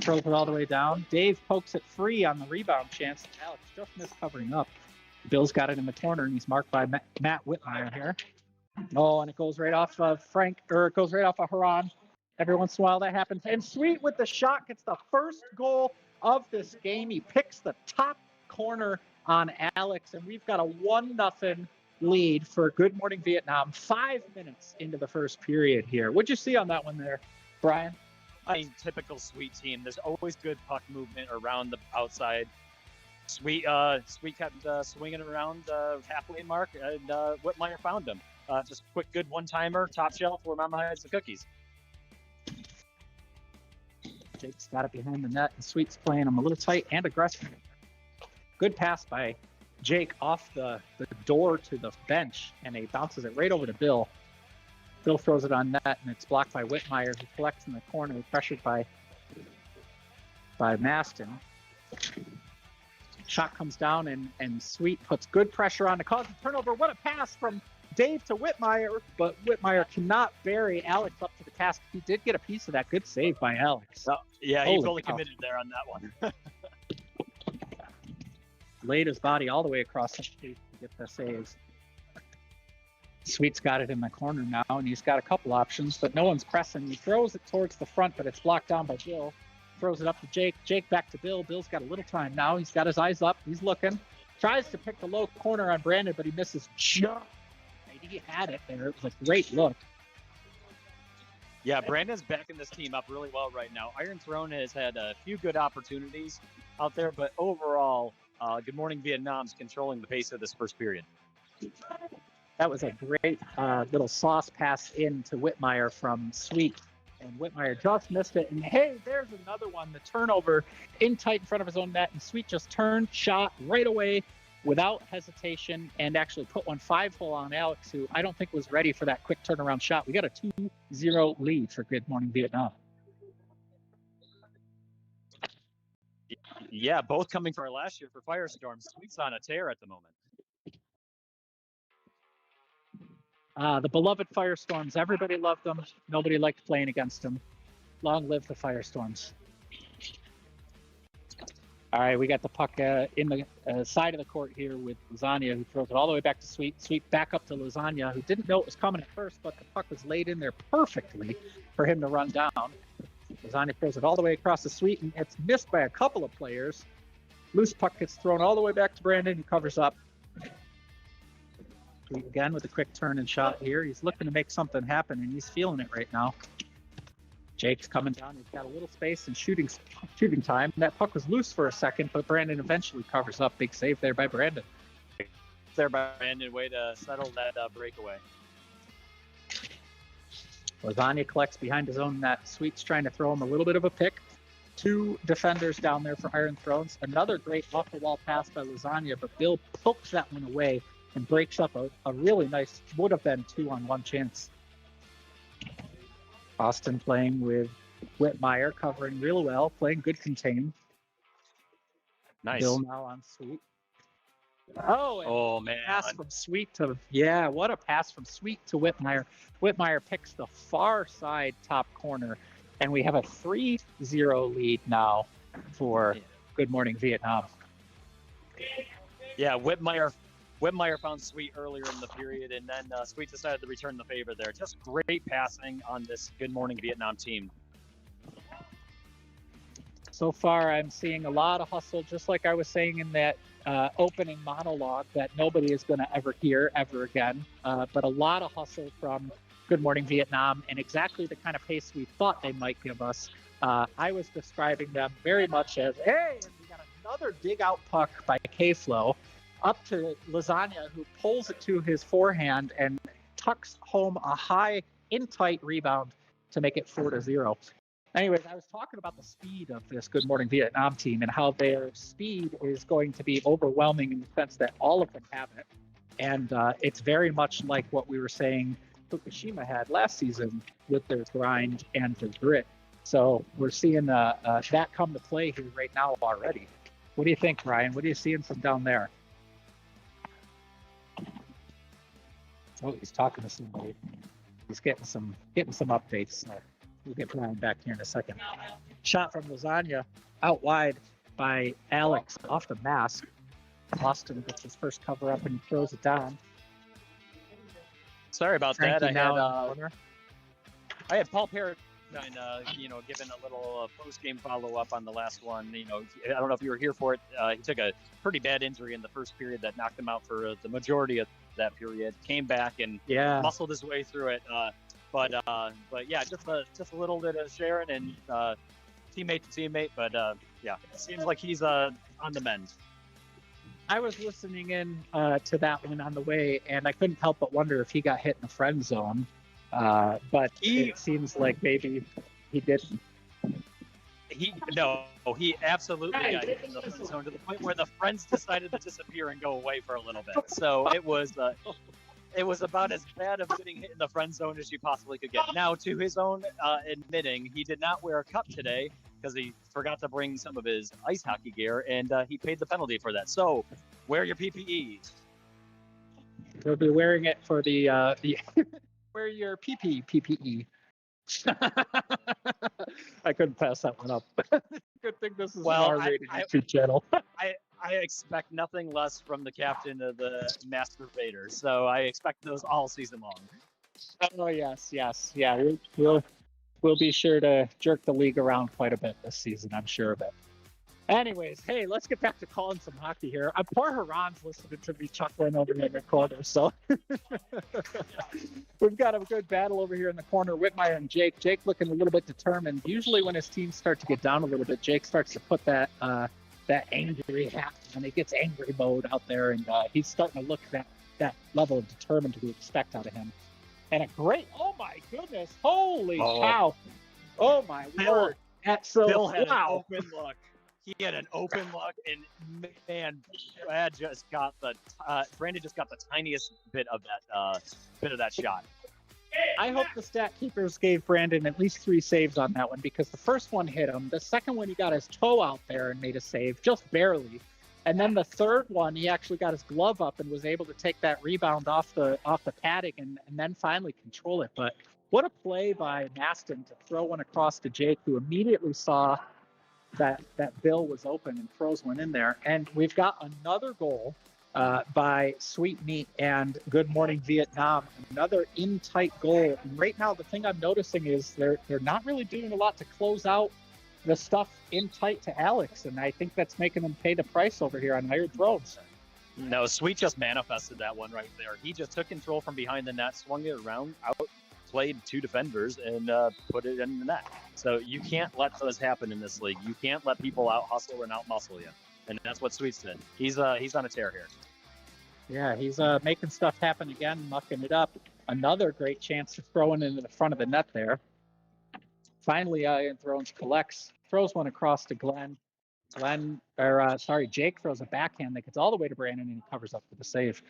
Throws it all the way down. Dave pokes it free on the rebound chance. Alex just missed covering up. Bill's got it in the corner, and he's marked by Matt Whitmire here. Oh, and it goes right off of it goes right off of Haran. Every once in a while that happens. And Sweet with the shot gets the first goal of this game. He picks the top corner on Alex, and we've got a 1-0 lead for Good Morning Vietnam. 5 minutes into the first period here. What'd you see on that one there, Brian? I mean, typical Sweet team. There's always good puck movement around the outside. Sweet kept swinging around halfway mark, and Whitmire found him. Just a quick, good one-timer, top shelf where Mama hides the cookies. Jake's got it behind the net, and Sweet's playing him a little tight and aggressive. Good pass by Jake off the door to the bench, and he bounces it right over to Bill. Bill throws it on net, and it's blocked by Whitmire, who collects in the corner, pressured by Maston. Shot comes down, and Sweet puts good pressure on to cause the turnover. What a pass from Dave to Whitmire, but Whitmire cannot bury Alex up to the task. He did get a piece of that. Good save by Alex. Yeah, he fully committed there on that one. Laid his body all the way across the street to get the saves. Sweet's got it in the corner now, and he's got a couple options, but no one's pressing. He throws it towards the front, but it's blocked down by Bill. Throws it up to Jake. Jake back to Bill. Bill's got a little time now. He's got his eyes up. He's looking. Tries to pick the low corner on Brandon, but he misses just. He had it there. It was a great look. Yeah, Brandon's backing this team up really well right now. Iron Throne has had a few good opportunities out there, but overall, Good Morning Vietnam's controlling the pace of this first period. That was a great little sauce pass in to Whitmire from Sweet, and Whitmire just missed it. And hey, there's another one. The turnover in tight in front of his own net, and Sweet just turned, shot right away without hesitation, and actually put one 5-hole on Alex, who I don't think was ready for that quick turnaround shot. We got a 2-0 lead for Good Morning Vietnam. Yeah, both coming from our last year for Firestorm. Sweet's on a tear at the moment. The beloved Firestorms. Everybody loved them. Nobody liked playing against them. Long live the Firestorms. All right, we got the puck in the side of the court here with Lasagna, who throws it all the way back to Sweet. Sweet back up to Lasagna, who didn't know it was coming at first, but the puck was laid in there perfectly for him to run down. Lasagna throws it all the way across the Sweet, and it's missed by a couple of players. Loose puck gets thrown all the way back to Brandon, who covers up. Sweet again with a quick turn and shot here. He's looking to make something happen, and he's feeling it right now. Jake's coming down. He's got a little space and shooting time. That puck was loose for a second, but Brandon eventually covers up. Big save there by Brandon. There by Brandon, way to settle that breakaway. Lasagna collects behind his own net. Sweet's trying to throw him a little bit of a pick. 2 defenders down there for Iron Thrones. Another great off-the-wall pass by Lasagna, but Bill pokes that one away and breaks up a really nice, would have been 2-on-1 chance. Austin playing with Whitmire, covering real well, playing good contain. Nice. Bill now on Sweet. Oh, man. Pass from Sweet to, what a pass from Sweet to Whitmire. Whitmire picks the far side top corner, and we have a 3-0 lead now for Good Morning Vietnam. Yeah, Whitmire found Sweet earlier in the period, and then Sweet decided to return the favor there. Just great passing on this Good Morning Vietnam team. So far, I'm seeing a lot of hustle, just like I was saying in that opening monologue that nobody is going to ever hear ever again. But a lot of hustle from Good Morning Vietnam, and exactly the kind of pace we thought they might give us. I was describing them very much as, hey, and we got another dig out puck by K-Flow up to Lasagna, who pulls it to his forehand and tucks home a high in tight rebound to make it 4-0. Anyways, I was talking about the speed of this Good Morning Vietnam team and how their speed is going to be overwhelming in the sense that all of them have it. And it's very much like what we were saying Fukushima had last season with their grind and their grit. So we're seeing that come to play here right now already. What do you think, Ryan? What are you seeing from down there? Oh, he's talking to somebody. He's getting some updates. So we'll get Brian back here in a second. Shot from Lasagna out wide by Alex off the mask. Austin gets his first cover up and he throws it down. Sorry about Frankie that. now in the corner. I had Paul Paradine, given a little post-game follow-up on the last one. I don't know if you were here for it. He took a pretty bad injury in the first period that knocked him out for the majority of that period. Came back and muscled his way through it. But yeah, just a little bit of sharing and teammate to teammate. But yeah, it seems like he's on the mend. I was listening in to that one on the way, and I couldn't help but wonder if he got hit in the friend zone. But it seems like maybe he didn't. He absolutely got hit in the friend zone to the point where the friends decided to disappear and go away for a little bit. So it was about as bad of getting hit in the friend zone as you possibly could get. Now, to his own admitting, he did not wear a cup today because he forgot to bring some of his ice hockey gear, and he paid the penalty for that. So, wear your PPE. He'll be wearing it for the wear your PPE. I couldn't pass that one up. Good thing this is an R-rated YouTube channel. I expect nothing less from the captain of the Masturbator, so I expect those all season long. Oh yes, yeah. We'll be sure to jerk the league around quite a bit this season. I'm sure of it. Anyways, hey, let's get back to calling some hockey here. Poor Haran's listening to me chuckling over in the corner, so we've got a good battle over here in the corner. Whitmire and Jake. Jake looking a little bit determined. Usually when his teams start to get down a little bit, Jake starts to put that angry hat and he gets angry mode out there, and he's starting to look that level of determined we expect out of him. And a great, oh my goodness, holy cow, oh my word! Bill had an open look. He had an open look, and man, Brandon just got the tiniest bit of that shot. I hope the stat keepers gave Brandon at least 3 saves on that one, because the first one hit him. The second one, he got his toe out there and made a save, just barely. And then the third one, he actually got his glove up and was able to take that rebound off the padding and then finally control it. But what a play by Maston to throw one across to Jake, who immediately saw that Bill was open and throws one in there. And we've got another goal by Sweet Meat and Good Morning Vietnam, another in tight goal. And right now, the thing I'm noticing is they're not really doing a lot to close out the stuff in tight to Alex, and I think that's making them pay the price over here on Iron Thrones. No, Sweet just manifested that one right there. He just took control from behind the net, swung it around, outplayed 2 defenders, and put it in the net. So you can't let those happen in this league. You can't let people out hustle and out muscle you, and that's what Sweet's did. He's on a tear here. Yeah, he's making stuff happen again, mucking it up. Another great chance to throw it into the front of the net there. Finally, Iron Thrones collects, throws one across to Glenn. Jake throws a backhand that gets all the way to Brandon and he covers up for the save.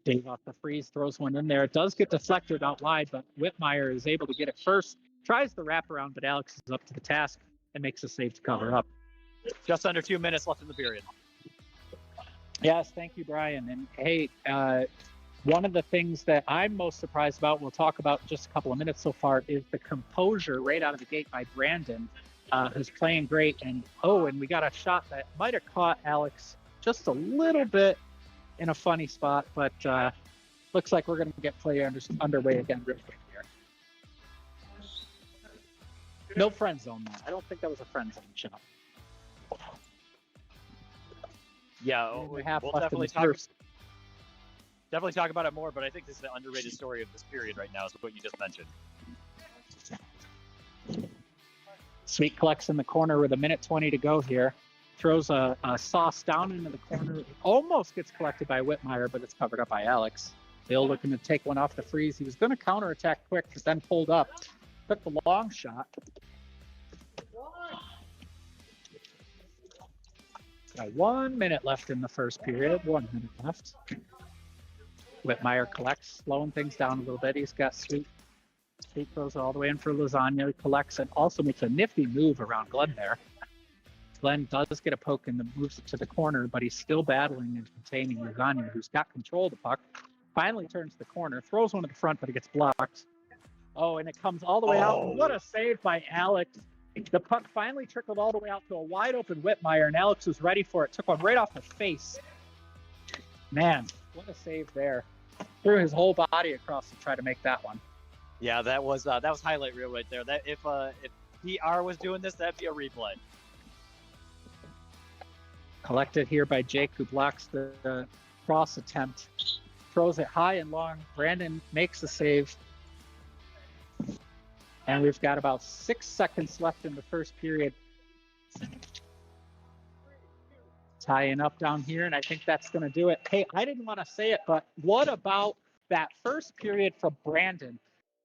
Dave off the freeze throws one in there. It does get deflected out wide, but Whitmire is able to get it first. Tries the wraparound, but Alex is up to the task and makes a save to cover up. Just under 2 minutes left in the period. Yes, thank you, Brian. And hey, one of the things that I'm most surprised about, we'll talk about in just a couple of minutes so far, is the composure right out of the gate by Brandon, who's playing great. And we got a shot that might have caught Alex just a little bit in a funny spot, but looks like we're going to get play underway again real quick here. No friend zone, man. I don't think that was a friend zone shot. Yeah, we'll definitely talk about it more, but I think this is the underrated story of this period right now, is what you just mentioned. Sweet collects in the corner with 1:20 to go here. Throws a sauce down into the corner. It almost gets collected by Whitmire, but it's covered up by Alex. Bill looking to take one off the freeze. He was going to counterattack quick, but then pulled up. Took the long shot. Got 1 minute left in the first period. 1 minute left. Whitmire collects, slowing things down a little bit. He's got Sweet. Sweet goes all the way in for Lasagna. He collects and also makes a nifty move around Glenn there. Glenn does get a poke and moves it to the corner, but he's still battling and containing Lasagna, who's got control of the puck. Finally turns the corner, throws one to the front, but it gets blocked. Oh, and it comes all the way out. What a save by Alex. The puck finally trickled all the way out to a wide open Whitmire, and Alex was ready for it. Took one right off the face. Man, what a save there. Threw his whole body across to try to make that one. Yeah, that was highlight reel right there. That if PR was doing this, that'd be a replay. Collected here by Jake, who blocks the cross attempt. Throws it high and long. Brandon makes the save. And we've got about 6 seconds left in the first period. Tying up down here, and I think that's going to do it. Hey, I didn't want to say it, but what about that first period for Brandon?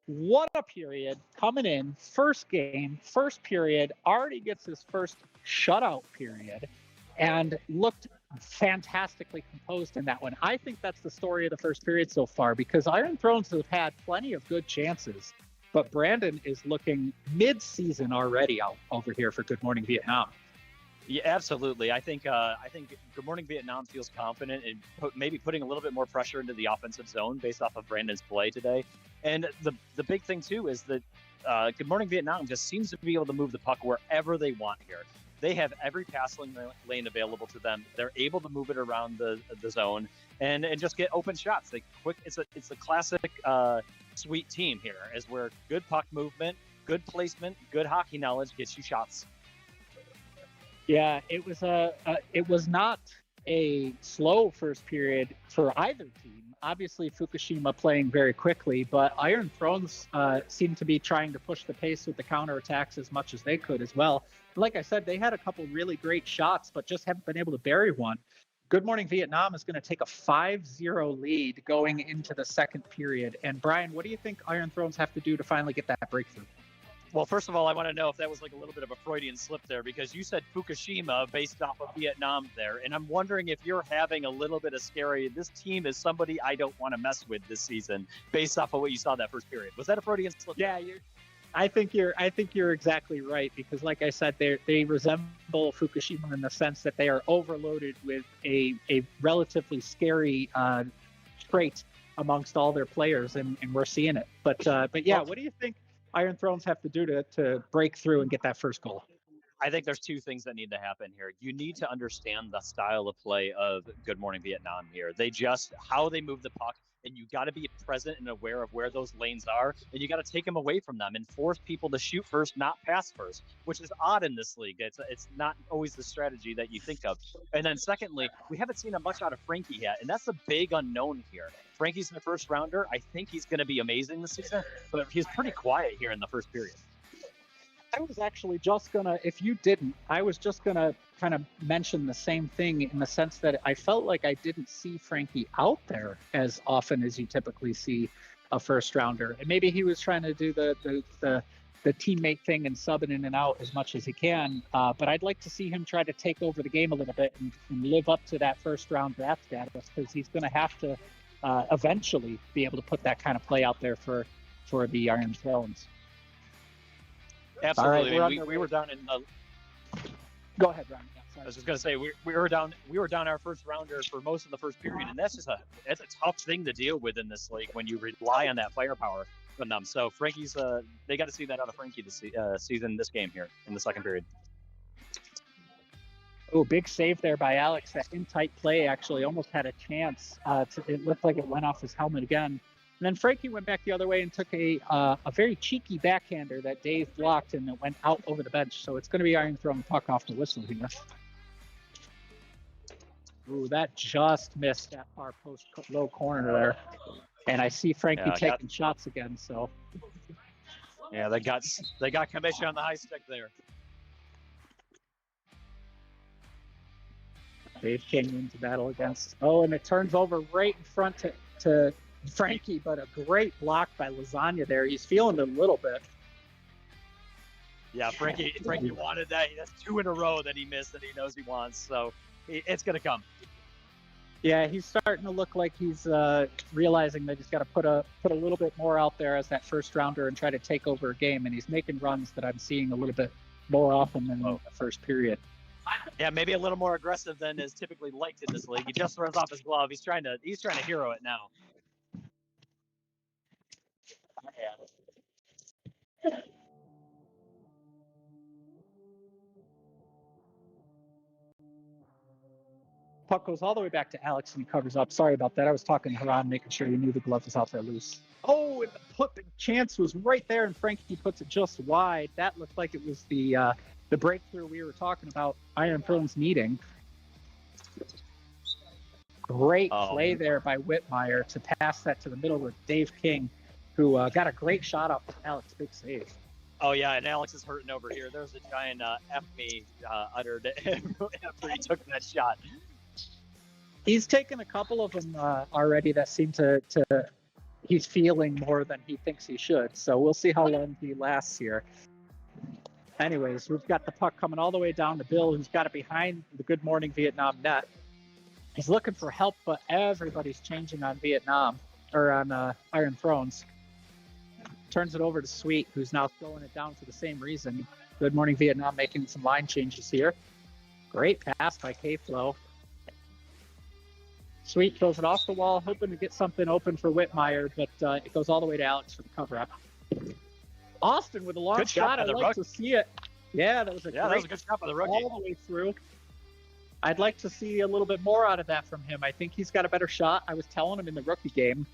What a period coming in, first game, first period, already gets his first shutout period, and looked fantastically composed in that one. I think that's the story of the first period so far, because Iron Thrones have had plenty of good chances. But Brandon is looking mid-season already out over here for Good Morning Vietnam. Yeah, absolutely. I think Good Morning Vietnam feels confident in maybe putting a little bit more pressure into the offensive zone based off of Brandon's play today. And the big thing too is that Good Morning Vietnam just seems to be able to move the puck wherever they want here. They have every pass lane available to them. They're able to move it around the zone and just get open shots. It's a classic Sweet team here, as where good puck movement, good placement, good hockey knowledge gets you shots. Yeah, it was not a slow first period for either team. Obviously, Fukushima playing very quickly, but Iron Thrones seemed to be trying to push the pace with the counterattacks as much as they could as well. Like I said, they had a couple really great shots, but just haven't been able to bury one. Good Morning Vietnam is going to take a 5-0 lead going into the second period. And Brian, what do you think Iron Thrones have to do to finally get that breakthrough? Well, first of all, I want to know if that was like a little bit of a Freudian slip there, because you said Fukushima based off of Vietnam there. And I'm wondering if you're having a little bit of scary, this team is somebody I don't want to mess with this season based off of what you saw that first period. Was that a Freudian slip? Yeah, I think you're exactly right, because like I said, they resemble Fukushima in the sense that they are overloaded with a relatively scary trait amongst all their players, and we're seeing it. But yeah, what do you think Iron Thrones have to do to break through and get that first goal? I think there's two things that need to happen here. You need to understand the style of play of Good Morning Vietnam here. How they move the puck, and you got to be present and aware of where those lanes are, and you got to take them away from them and force people to shoot first, not pass first, which is odd in this league. It's not always the strategy that you think of. And then secondly, we haven't seen much out of Frankie yet, and that's a big unknown here. Frankie's the first rounder. I think he's going to be amazing this season, but he's pretty quiet here in the first period. I was actually just gonna, if you didn't, I was just gonna kind of mention the same thing, in the sense that I felt like I didn't see Frankie out there as often as you typically see. a first rounder. And maybe he was trying to do the teammate thing and subbing in and out as much as he can. But I'd like to see him try to take over the game a little bit and live up to that first round draft status, because he's going to have to eventually be able to put that kind of play out there for the Iron Thrones. Absolutely. All right, we were down in the. Go ahead, Ryan. Yeah, I sorry. was just gonna say we were down our first rounder for most of the first period, and that's a tough thing to deal with in this league when you rely on that firepower from them. So Frankie's they got to see that out of Frankie this season, this game here in the second period. Oh, big save there by Alex. That in tight play actually almost had a chance. It looked like it went off his helmet again. And then Frankie went back the other way and took a very cheeky backhander that Dave blocked, and it went out over the bench. So it's going to be Iron throwing the puck off the whistle here. Ooh, that just missed that far post low corner there. And I see Frankie taking shots again. So yeah, they got commission on the high stick there. Dave came into battle against. Oh, and it turns over right in front to Frankie, but a great block by Lasagna there. He's feeling it a little bit. Yeah, Frankie wanted that. That's 2 in a row that he missed that he knows he wants. So it's going to come. Yeah, he's starting to look like he's realizing that he's got to put a little bit more out there as that first rounder and try to take over a game. And he's making runs that I'm seeing a little bit more often than in the first period. Yeah, maybe a little more aggressive than is typically liked in this league. He just throws off his glove. He's trying to hero it now. Puck goes all the way back to Alex and he covers up. Sorry about that. I was talking to Haran, making sure he knew the glove was out there loose. Oh, and the chance was right there, and Frankie puts it just wide. That looked like it was the breakthrough we were talking about Iron Thrones needing. Great play there by Whitmire to pass that to the middle with Dave King, who got a great shot off of Alex. Big save. Oh, yeah, and Alex is hurting over here. There's a giant F me uttered after he took that shot. He's taken a couple of them already that seem to he's feeling more than he thinks he should. So we'll see how long he lasts here. Anyways, we've got the puck coming all the way down to Bill, who's got it behind the Good Morning Vietnam net. He's looking for help, but everybody's changing on Vietnam, or on Iron Thrones. Turns it over to Sweet, who's now throwing it down for the same reason. Good Morning Vietnam making some line changes here. Great pass by K-Flow. Sweet throws it off the wall, hoping to get something open for Whitmire, but it goes all the way to Alex for the cover-up. Austin with a long shot. I'd like to see it. Yeah, that was a great good shot by the rookie. All the way through. I'd like to see a little bit more out of that from him. I think he's got a better shot. I was telling him in the rookie game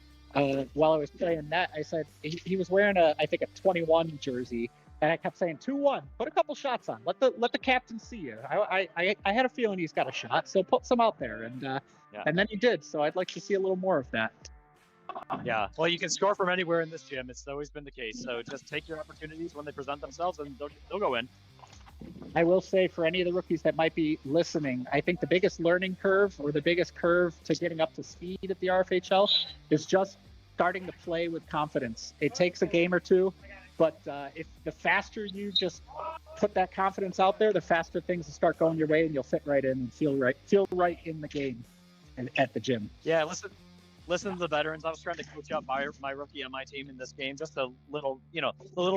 while I was playing net, I said he was wearing I think a 21 jersey, and I kept saying 2-1. Put a couple shots on. Let the captain see you. I had a feeling he's got a shot, so put some out there, and then he did. So I'd like to see a little more of that. Yeah, well, you can score from anywhere in this gym. It's always been the case. So just take your opportunities when they present themselves, and they'll go in. I will say, for any of the rookies that might be listening, I think the biggest learning curve, or the biggest curve to getting up to speed at the RFHL, is just starting to play with confidence. It takes a game or two, but if the faster you just put that confidence out there, the faster things will start going your way, and you'll fit right in and feel right in the game and at the gym. Yeah, listen to the veterans. I was trying to coach up my rookie on my team in this game. Just a little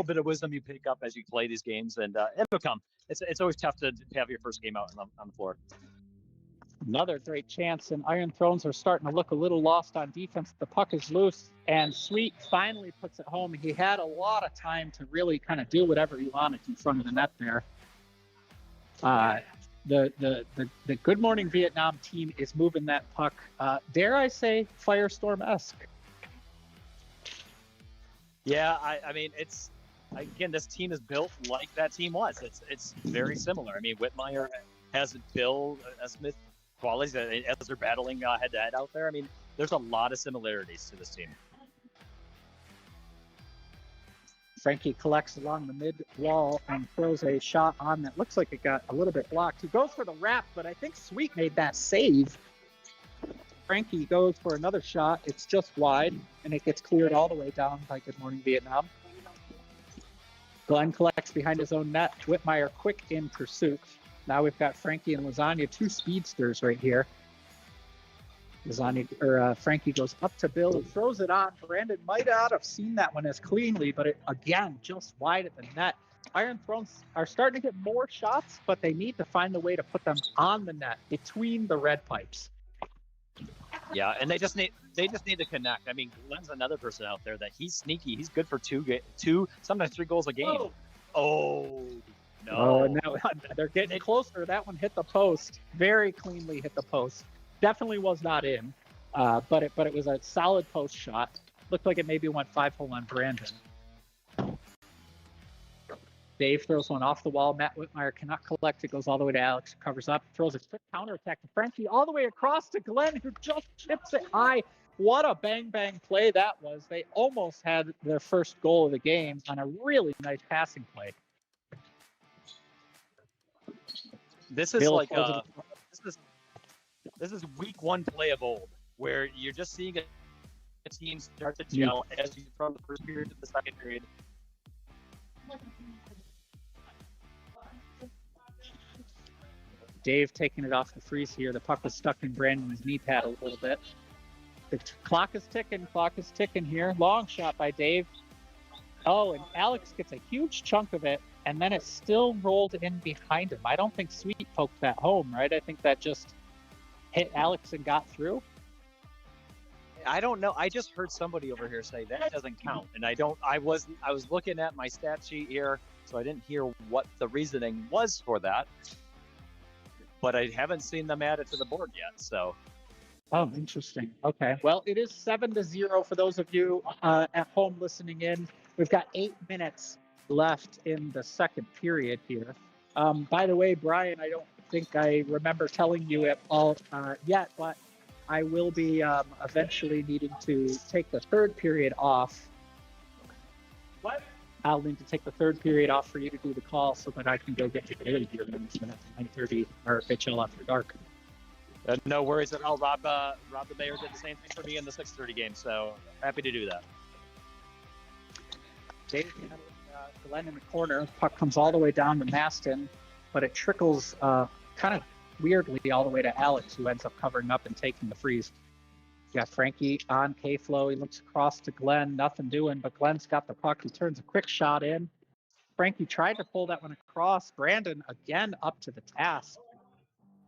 bit of wisdom you pick up as you play these games, and it'll come. It's always tough to have your first game out on the floor. Another great chance, and Iron Thrones are starting to look a little lost on defense. The puck is loose, and Sweet finally puts it home. He had a lot of time to really kind of do whatever he wanted in front of the net there. The Good Morning Vietnam team is moving that puck, dare I say, Firestorm-esque. Yeah, I mean, this team is built like that team was. It's very similar. I mean, Whitmire has Bill Smith qualities as they're battling head-to-head out there. I mean, there's a lot of similarities to this team. Frankie collects along the mid wall and throws a shot on that looks like it got a little bit blocked. He goes for the wrap, but I think Sweet made that save. Frankie goes for another shot. It's just wide, and it gets cleared all the way down by Good Morning Vietnam. Glenn collects behind his own net. Whitmire quick in pursuit. Now we've got Frankie and Lasagna, two speedsters right here. Frankie goes up to Bill, throws it on. Brandon might not have seen that one as cleanly, but it, again, just wide at the net. Iron Thrones are starting to get more shots, but they need to find a way to put them on the net between the red pipes. Yeah, and they just need to connect. I mean, Glenn's another person out there that he's sneaky. He's good for two, sometimes 3 goals a game. Oh no! Oh, no, they're getting closer. That one hit the post, very cleanly hit the post. Definitely was not in, but it was a solid post shot. Looked like it maybe went 5-hole on Brandon. Dave throws one off the wall. Matt Whitmire cannot collect. It goes all the way to Alex, who covers up, throws a quick counterattack to Frankie, all the way across to Glenn, who just chips it high. What a bang play that was. They almost had their first goal of the game on a really nice passing play. This is like this is week 1 play of old, where you're just seeing a team start to gel as you from the first period to the second period. Dave taking it off the freeze here. The puck was stuck in Brandon's knee pad a little bit. The clock is ticking here. Long shot by Dave. Oh, and Alex gets a huge chunk of it, and then it still rolled in behind him. I don't think Sweet poked that home, right? I think that just hit Alex and got through. I don't know. I just heard somebody over here say that doesn't count, and I was looking at my stat sheet here, so I didn't hear what the reasoning was for that. But I haven't seen them add it to the board yet. So, oh, interesting. Okay. Well, it is 7-0 for those of you at home listening in. We've got 8 minutes left in the second period here. By the way, Brian, I don't think I remember telling you it all yet, but I will be eventually needing to take the third period off. What? I'll need to take the third period off for you to do the call so that I can go get to Bailey here at 9:30 RFHL After Dark. No worries at all. Rob the Mayor did the same thing for me in the 6:30 game, so happy to do that. Dave Glenn in the corner. Puck comes all the way down to Maston, but it trickles kind of weirdly all the way to Alex, who ends up covering up and taking the freeze. You got Frankie on K-Flow. He looks across to Glenn. Nothing doing, but Glenn's got the puck. He turns a quick shot in. Frankie tried to pull that one across. Brandon again up to the task.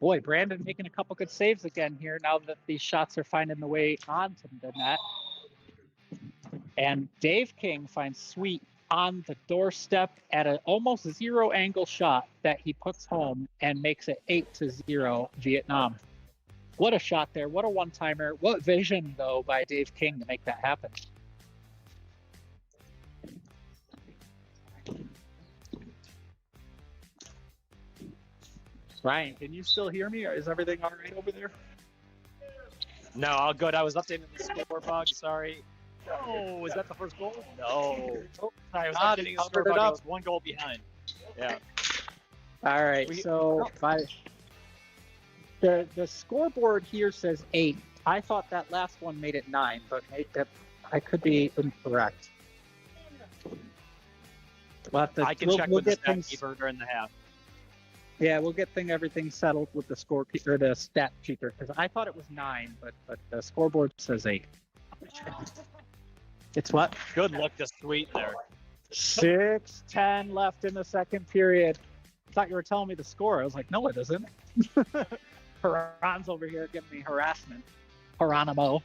Boy, Brandon making a couple good saves again here now that these shots are finding the way onto the net. And Dave King finds Sweet on the doorstep at an almost 0 angle shot that he puts home and makes it 8-0 Vietnam. What a shot there. What a one-timer. What vision, though, by Dave King to make that happen. Ryan, can you still hear me, or is everything all right over there? No, all good. I was updating the score bug. Sorry. Oh, is that the first goal? No. Oh, sorry, I was updating the score bug. I was 1 goal behind. Yeah. All right. So the scoreboard here says 8. I thought that last one made it 9, but I could be incorrect. I can check with the stat keeper during the half. Yeah, we'll get everything settled with the or the stat cheater, because I thought it was 9, but the scoreboard says 8. It's what? Good luck to Sweet there. 6:10 left in the second period. I thought you were telling me the score. I was like, no, it isn't. Haran's over here giving me harassment. Haranimo.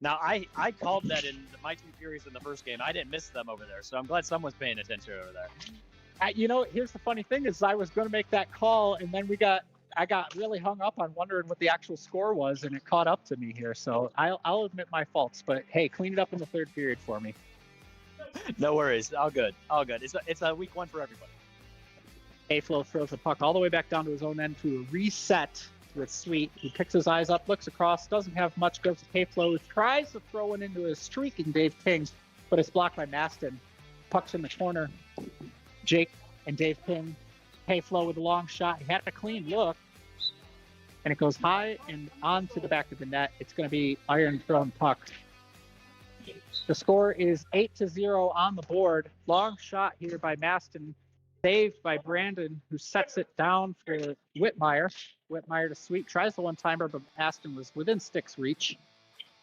Now, I called that in my 2 periods in the first game. I didn't miss them over there, so I'm glad someone's paying attention over there. Here's the funny thing is I was going to make that call, and then I got really hung up on wondering what the actual score was, and it caught up to me here. So I'll admit my faults, but hey, clean it up in the third period for me. No worries. All good. It's a week 1 for everybody. A-Flow throws the puck all the way back down to his own end to a reset with Sweet. He picks his eyes up, looks across, doesn't have much, goes to K-Flow, tries to throw it into a streaking Dave King, but it's blocked by Maston. Puck's in the corner. Jake and Dave King. K-Flow with a long shot. He had a clean look. and it goes high and onto the back of the net. It's going to be Iron Throne puck. The score is 8-0 on the board. Long shot here by Maston, saved by Brandon, who sets it down for Whitmire. Whitmire to Sweet, tries the one-timer, but Maston was within stick's reach.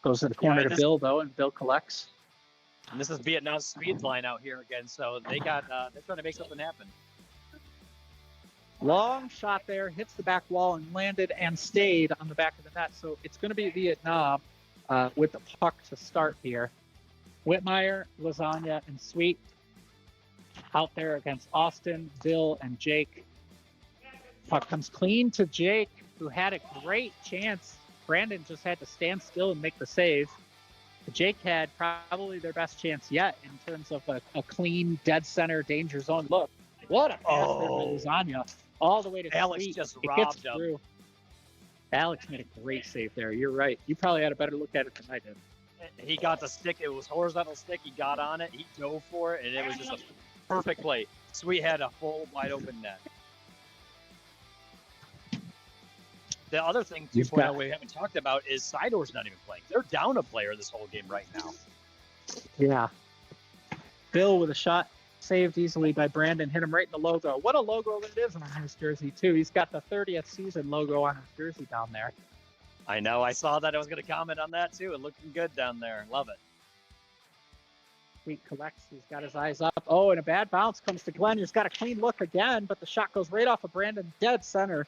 Goes to the corner to Bill, though, and Bill collects. And this is Vietnam's speed line out here again, so they're trying to make something happen. Long shot there, hits the back wall and landed and stayed on the back of the net. So it's going to be Vietnam with the puck to start here. Whitmire, Lasagna, and Sweet out there against Austin, Bill, and Jake. Puck comes clean to Jake, who had a great chance. Brandon just had to stand still and make the save. Jake had probably their best chance yet in terms of a clean, dead center, danger zone look. What a pass there by Lasagna. All the way to Alex Sweet. just It robbed gets him. through. Alex made a great save there. You're right. You probably had a better look at it than I did. He got the stick. It was horizontal stick. He got on it. He dove for it, and it was just a perfect play. Sweet had a full, wide open net. The other thing we haven't talked about is Sidor's not even playing. They're down a player this whole game right now. Yeah. Bill with a shot saved easily by Brandon, hit him right in the logo. What a logo it is on his jersey, too. He's got the 30th season logo on his jersey down there. I know. I saw that. I was going to comment on that, too. It looking good down there. Love it. Sweet collects. He's got his eyes up. Oh, and a bad bounce comes to Glenn. He's got a clean look again, but the shot goes right off of Brandon, dead center.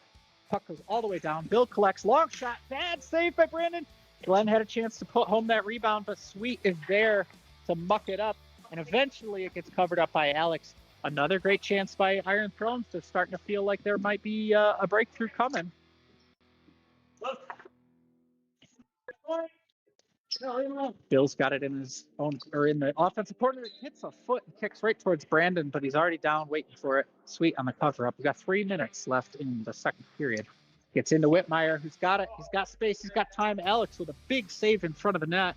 Puck goes all the way down. Bill collects. Long shot. Bad save by Brandon. Glenn had a chance to put home that rebound, but Sweet is there to muck it up. And eventually it gets covered up by Alex. Another great chance by Iron Thrones. They're starting to feel like there might be a breakthrough coming. Bill's got it in his own, or in the offensive corner. It hits a foot and kicks right towards Brandon, but he's already down waiting for it. Sweet on the cover up. We've got 3 minutes left in the second period. Gets into Whitmire, who's got it. He's got space. He's got time. Alex with a big save in front of the net.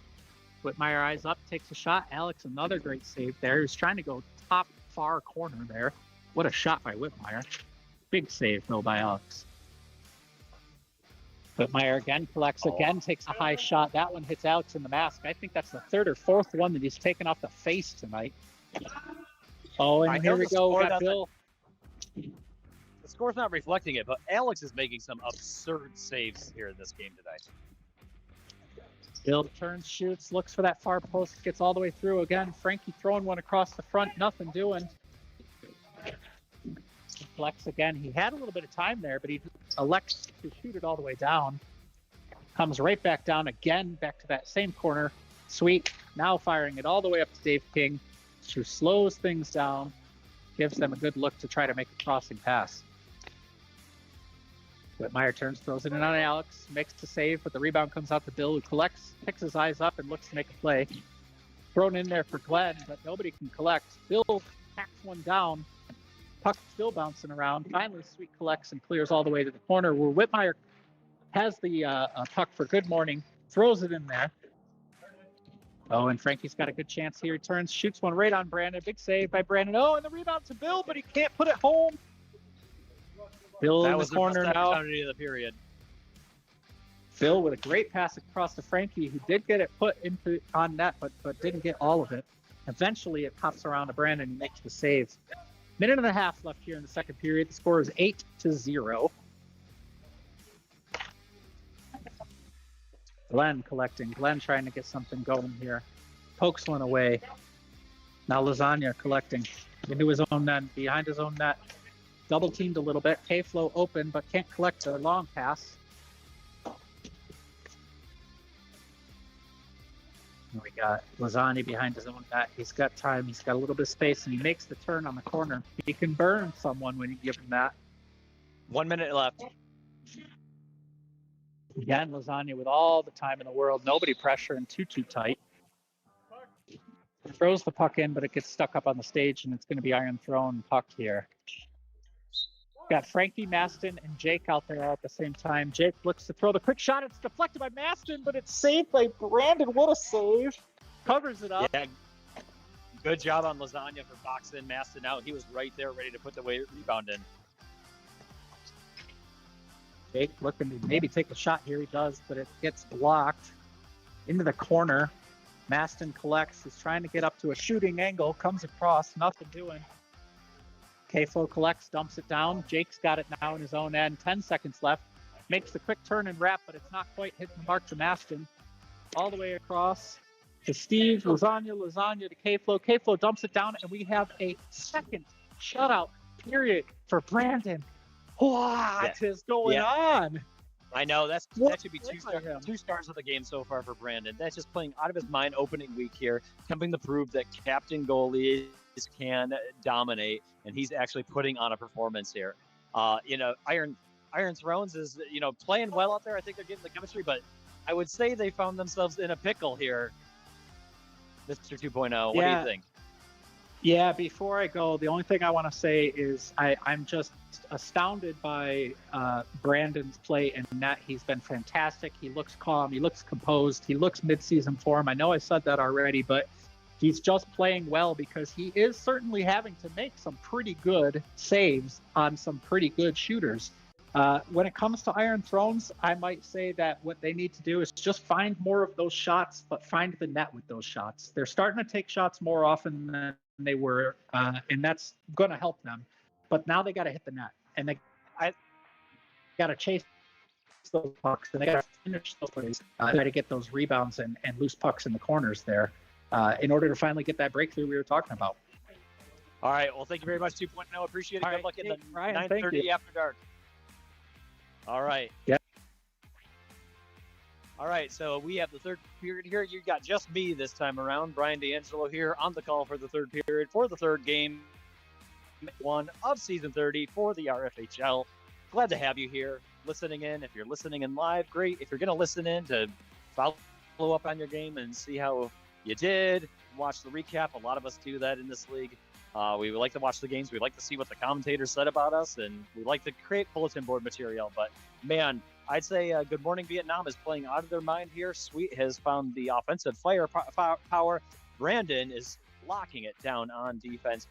Whitmire eyes up, takes a shot. Alex, another great save there. He's trying to go top far corner there. What a shot by Whitmire. Big save, though, by Alex. Whitmire again collects, again takes a high shot. That one hits Alex in the mask. I think that's the third or fourth one that he's taken off the face tonight. Oh, and here we go. We got Bill. The score's not reflecting it, but Alex is making some absurd saves here in this game today. Bill turns, shoots, looks for that far post, gets all the way through again. Frankie throwing one across the front, nothing doing. Flex again. He had a little bit of time there, but he elects to shoot it all the way down. Comes right back down again, back to that same corner. Sweet, now firing it all the way up to Dave King, who slows things down, gives them a good look to try to make a crossing pass. Whitmire turns, throws it in on Alex, makes the save, but the rebound comes out to Bill, who collects, picks his eyes up, and looks to make a play. Thrown in there for Glenn, but nobody can collect. Bill hacks one down. Puck still bouncing around. Finally, Sweet collects and clears all the way to the corner, where Whitmire has the puck for Good Morning, throws it in there. Oh, and Frankie's got a good chance here. He turns, shoots one right on Brandon. Big save by Brandon. Oh, and the rebound to Bill, but he can't put it home. Bill in the corner now. Opportunity of the period. Phil with a great pass across to Frankie, who did get it put into on net, but didn't get all of it. Eventually, it pops around to Brandon and makes the save. Minute and a half left here in the second period. The score is 8-0. Glenn collecting. Glenn trying to get something going here. Pokes one away. Now Lasagna collecting into his own net, behind his own net. Double teamed a little bit. K-Flow open, but can't collect a long pass. We got Lasagna behind his own net. He's got time. He's got a little bit of space, and he makes the turn on the corner. He can burn someone when you give him that. 1 minute left. Again, Lasagna with all the time in the world. Nobody pressuring too tight. Throws the puck in, but it gets stuck up on the stage, and it's going to be Iron Throne puck here. Got Frankie, Maston, and Jake out there all at the same time. Jake looks to throw the quick shot. It's deflected by Maston, but it's saved by Brandon. What a save. Covers it up. Yeah. Good job on Lasagna for boxing Maston out. He was right there ready to put the rebound in. Jake looking to maybe take a shot here. He does, but it gets blocked into the corner. Maston collects, is trying to get up to a shooting angle, comes across, nothing doing. K-Flow collects, dumps it down. Jake's got it now in his own end. 10 seconds left. Makes the quick turn and wrap, but it's not quite hitting the mark to Maston. All the way across to Steve. Lasagna to K-Flow. K-Flow dumps it down, and we have a second shutout period for Brandon. What is going on? I know that should be two stars of the game so far for Brandon. That's just playing out of his mind opening week here, coming to prove that captain goalies can dominate, and he's actually putting on a performance here. Iron Thrones is playing well out there. I think they're getting the chemistry, but I would say they found themselves in a pickle here. Mr. 2.0, what do you think? Yeah, before I go, the only thing I want to say is I'm just astounded by Brandon's play in net. He's been fantastic. He looks calm. He looks composed. He looks mid-season form. I know I said that already, but he's just playing well because he is certainly having to make some pretty good saves on some pretty good shooters. When it comes to Iron Thrones, I might say that what they need to do is just find more of those shots, but find the net with those shots. They're starting to take shots more often than they were, and that's going to help them. But now they got to hit the net, and they got to chase those pucks, and they got to finish those plays, try to get those rebounds and loose pucks in the corners there in order to finally get that breakthrough we were talking about. All right. Well, thank you very much, 2.0. Appreciate it. Good luck in the Ryan, 9:30 after dark. All right. Yeah. All right, so we have the third period here. You got just me this time around. Brian D'Angelo here on the call for the third period for the third game, one of season 30 for the RFHL. Glad to have you here listening in. If you're listening in live, great. If you're going to listen in to follow up on your game and see how you did, watch the recap. A lot of us do that in this league. We would like to watch the games. We like to see what the commentators said about us, and we like to create bulletin board material. But, man, I'd say Good Morning Vietnam is playing out of their mind here. Sweet has found the offensive firepower. Brandon is locking it down on defense.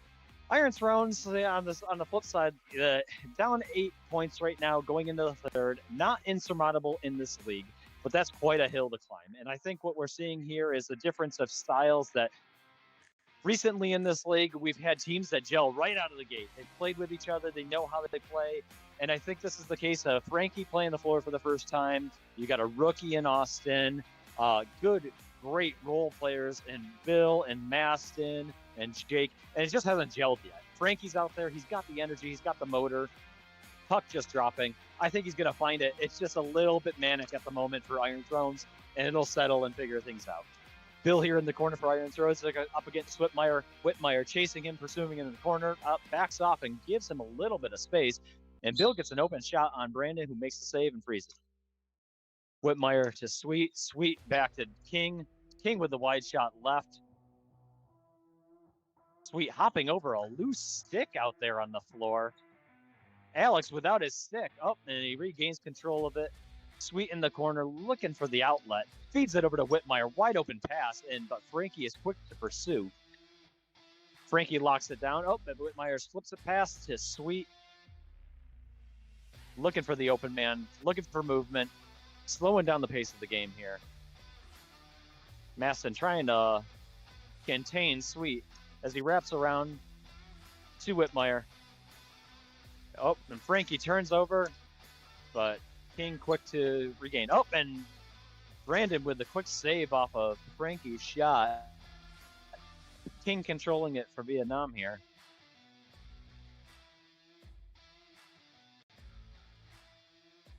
Iron Thrones on the flip side, down 8 points right now going into the third. Not insurmountable in this league, but that's quite a hill to climb. And I think what we're seeing here is a difference of styles that recently in this league, we've had teams that gel right out of the gate. They've played with each other. They know how they play. And I think this is the case of Frankie playing the floor for the first time. You got a rookie in Austin, great role players in Bill and Maston and Jake. And it just hasn't gelled yet. Frankie's out there. He's got the energy. He's got the motor. Puck just dropping. I think he's going to find it. It's just a little bit manic at the moment for Iron Thrones, and it'll settle and figure things out. Bill here in the corner for Iron Thrones, up against Whitmire. Whitmire chasing him, pursuing him in the corner, backs off and gives him a little bit of space. And Bill gets an open shot on Brandon, who makes the save and freezes. Whitmire to Sweet. Sweet back to King. King with the wide shot left. Sweet hopping over a loose stick out there on the floor. Alex without his stick. Oh, and he regains control of it. Sweet in the corner looking for the outlet. Feeds it over to Whitmire. Wide open pass, but Frankie is quick to pursue. Frankie locks it down. Oh, but Whitmire slips it past to Sweet. Looking for the open man. Looking for movement. Slowing down the pace of the game here. Maston trying to contain Sweet as he wraps around to Whitmire. Oh, and Frankie turns over, but King quick to regain. Oh, and Brandon with the quick save off of Frankie's shot. King controlling it for Vietnam here.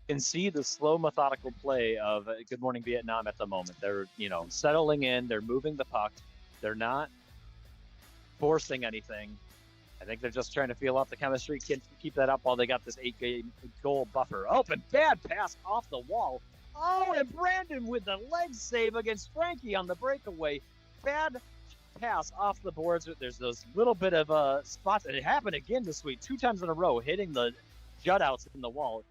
You can see the slow, methodical play of Good Morning Vietnam at the moment. They're, settling in. They're moving the puck. They're not forcing anything. I think they're just trying to feel out the chemistry, keep that up while they got this 8-goal buffer. Oh, and bad pass off the wall. Oh, and Brandon with the leg save against Frankie on the breakaway. Bad pass off the boards. There's those little bit of spots. And it happened again this week, 2 times in a row, hitting the jutouts in the wall.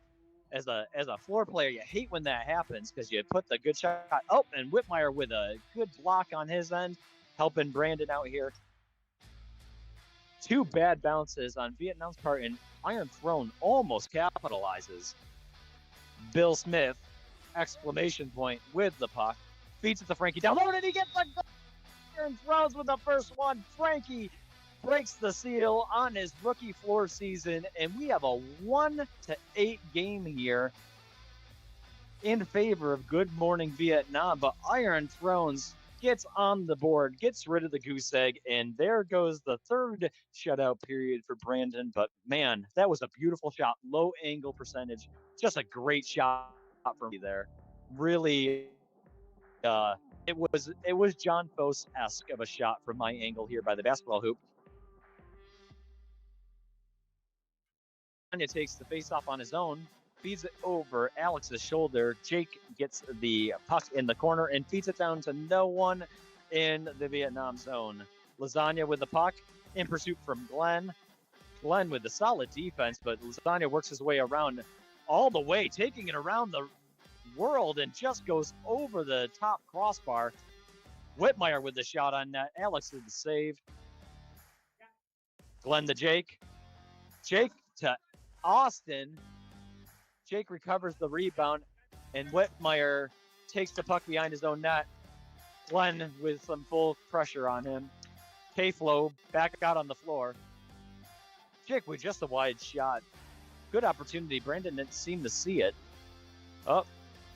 As a floor player, you hate when that happens because you put the good shot. Oh, and Whitmire with a good block on his end, helping Brandon out here. 2 bad bounces on Vietnam's part, and Iron Throne almost capitalizes. Bill Smith, exclamation point, with the puck. Feeds it to Frankie down low, and he gets the goal and throws with the first one. Frankie breaks the seal on his rookie floor season, and we have a 1-8 game here in favor of Good Morning Vietnam. But Iron Thrones gets on the board, gets rid of the goose egg, and there goes the third shutout period for Brandon. But man, that was a beautiful shot, low angle percentage, just a great shot for me there. Really, it was John Fosse-esque of a shot from my angle here by the basketball hoop. Anya takes the face-off on his own, feeds it over Alex's shoulder. Jake gets the puck in the corner and feeds it down to no one in the Vietnam zone. Lasagna with the puck in pursuit from Glenn. Glenn with the solid defense, but Lasagna works his way around all the way, taking it around the world and just goes over the top crossbar. Whitmire with the shot on net. Alex with the save. Glenn to Jake. Jake to Austin. Jake recovers the rebound, and Whitmire takes the puck behind his own net. Glenn with some full pressure on him. K-Flow back out on the floor. Jake with just a wide shot. Good opportunity. Brandon didn't seem to see it. Oh,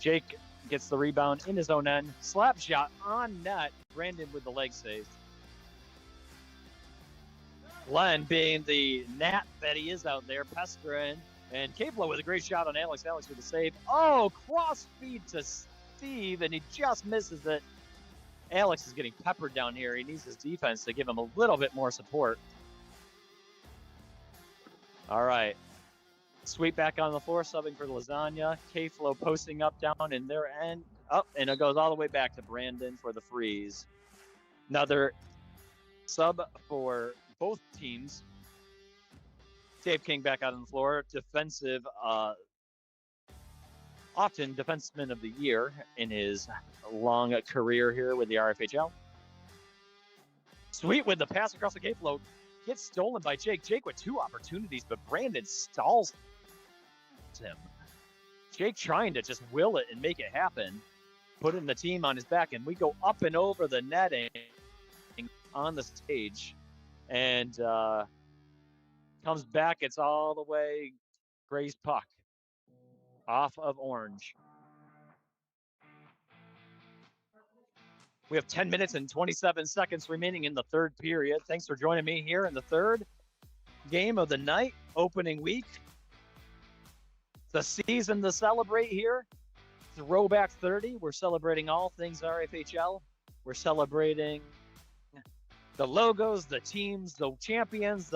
Jake gets the rebound in his own end. Slap shot on net. Brandon with the leg save. Glenn, being the gnat that he is out there, pestering. And K-Flow with a great shot on Alex. Alex with a save. Oh, cross feed to Steve, and he just misses it. Alex is getting peppered down here. He needs his defense to give him a little bit more support. All right. Sweep back on the floor, subbing for Lasagna. K-Flow posting up, down in their end. Up, and it goes all the way back to Brandon for the freeze. Another sub for both teams. Dave King back out on the floor. Defensive, often defenseman of the year in his long career here with the RFHL. Sweet with the pass across the K-Flow. Gets stolen by Jake. Jake with two opportunities, but Brandon stalls him. Jake trying to just will it and make it happen. Putting the team on his back, and we go up and over the netting on the stage. And comes back. It's all the way Gray's puck off of Orange. We have 10 minutes and 27 seconds remaining in the third period. Thanks for joining me here in the third game of the night, opening week. The season to celebrate here. Throwback 30. We're celebrating all things RFHL. We're celebrating the logos, the teams, the champions,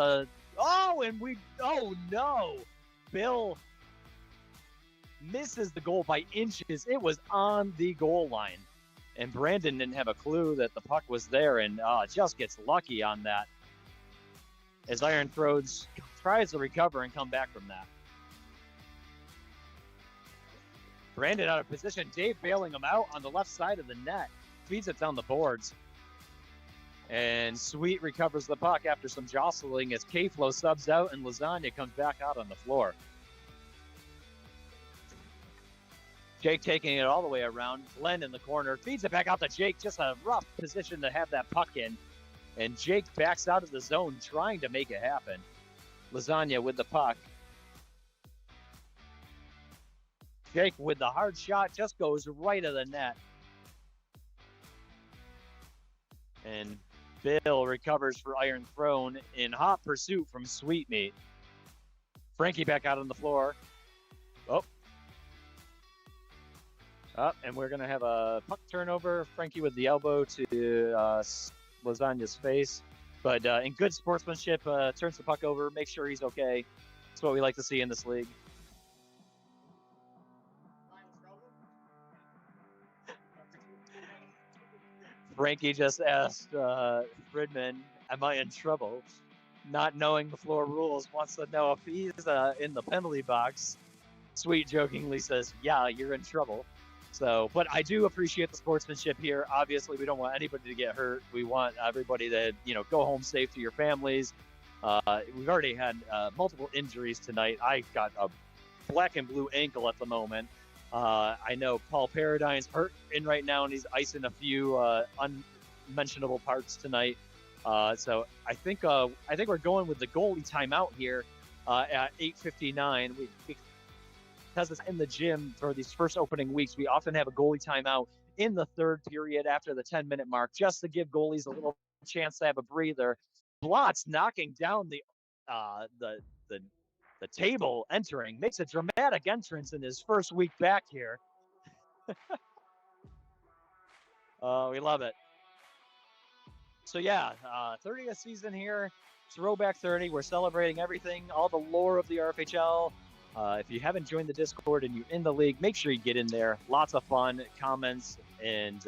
oh no! Bill misses the goal by inches. It was on the goal line. And Brandon didn't have a clue that the puck was there, and just gets lucky on that. As Iron Thrones tries to recover and come back from that. Brandon out of position. Dave bailing him out on the left side of the net. Feeds it down the boards. And Sweet recovers the puck after some jostling as K-Flow subs out and Lasagna comes back out on the floor. Jake taking it all the way around. Glenn in the corner. Feeds it back out to Jake. Just a rough position to have that puck in. And Jake backs out of the zone trying to make it happen. Lasagna with the puck. Jake with the hard shot just goes right of the net. And Bill recovers for Iron Throne in hot pursuit from Sweetmeat. Frankie back out on the floor. And we're going to have a puck turnover. Frankie with the elbow to Lasagna's face. But in good sportsmanship, turns the puck over, makes sure he's okay. That's what we like to see in this league. Frankie just asked Fridman, am I in trouble? Not knowing the floor rules, wants to know if he's in the penalty box. Sweet jokingly says, yeah, you're in trouble. So, but I do appreciate the sportsmanship here. Obviously, we don't want anybody to get hurt. We want everybody to, go home safe to your families. We've already had multiple injuries tonight. I got a black and blue ankle at the moment. I know Paul Paradine's hurt in right now, and he's icing a few unmentionable parts tonight. So I think we're going with the goalie timeout here at 8:59. Because it's in the gym for these first opening weeks, we often have a goalie timeout in the third period after the 10-minute mark, just to give goalies a little chance to have a breather. Blotz knocking down the table, entering, makes a dramatic entrance in his first week back here. We love it. So yeah, 30th season here, throwback 30. We're celebrating everything, all the lore of the RFHL. If you haven't joined the Discord and you're in the league, make sure you get in there. Lots of fun comments and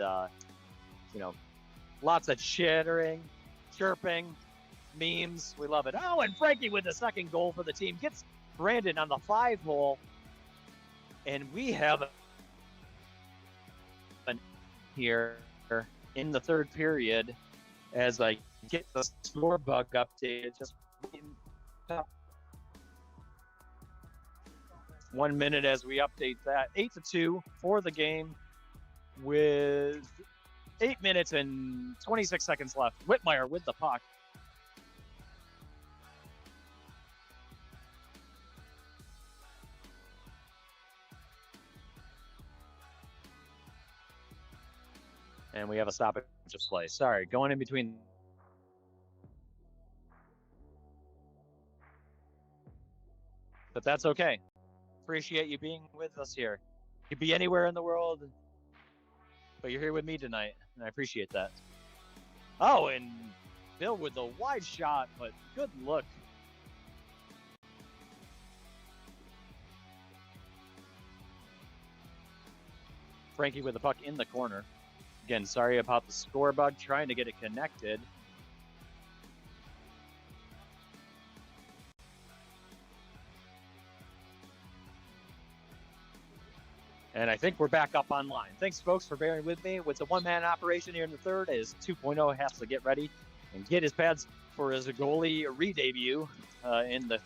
lots of chittering, chirping, memes. We love it. Oh, and Frankie with the second goal for the team gets Brandon on the 5-hole, and we have here in the third period as I get the score bug updated. Just 1 minute as we update that. 8-2 for the game with 8 minutes and 26 seconds left. Whitmire with the puck. And we have a stoppage of play. Sorry, going in between. But that's okay. Appreciate you being with us here. You could be anywhere in the world, but you're here with me tonight, and I appreciate that. Oh, and Bill with the wide shot, but good look. Frankie with the puck in the corner. Again, sorry about the score bug, trying to get it connected. And I think we're back up online. Thanks, folks, for bearing with me. It's a one-man operation here in the third as 2.0 has to get ready and get his pads for his goalie re-debut in the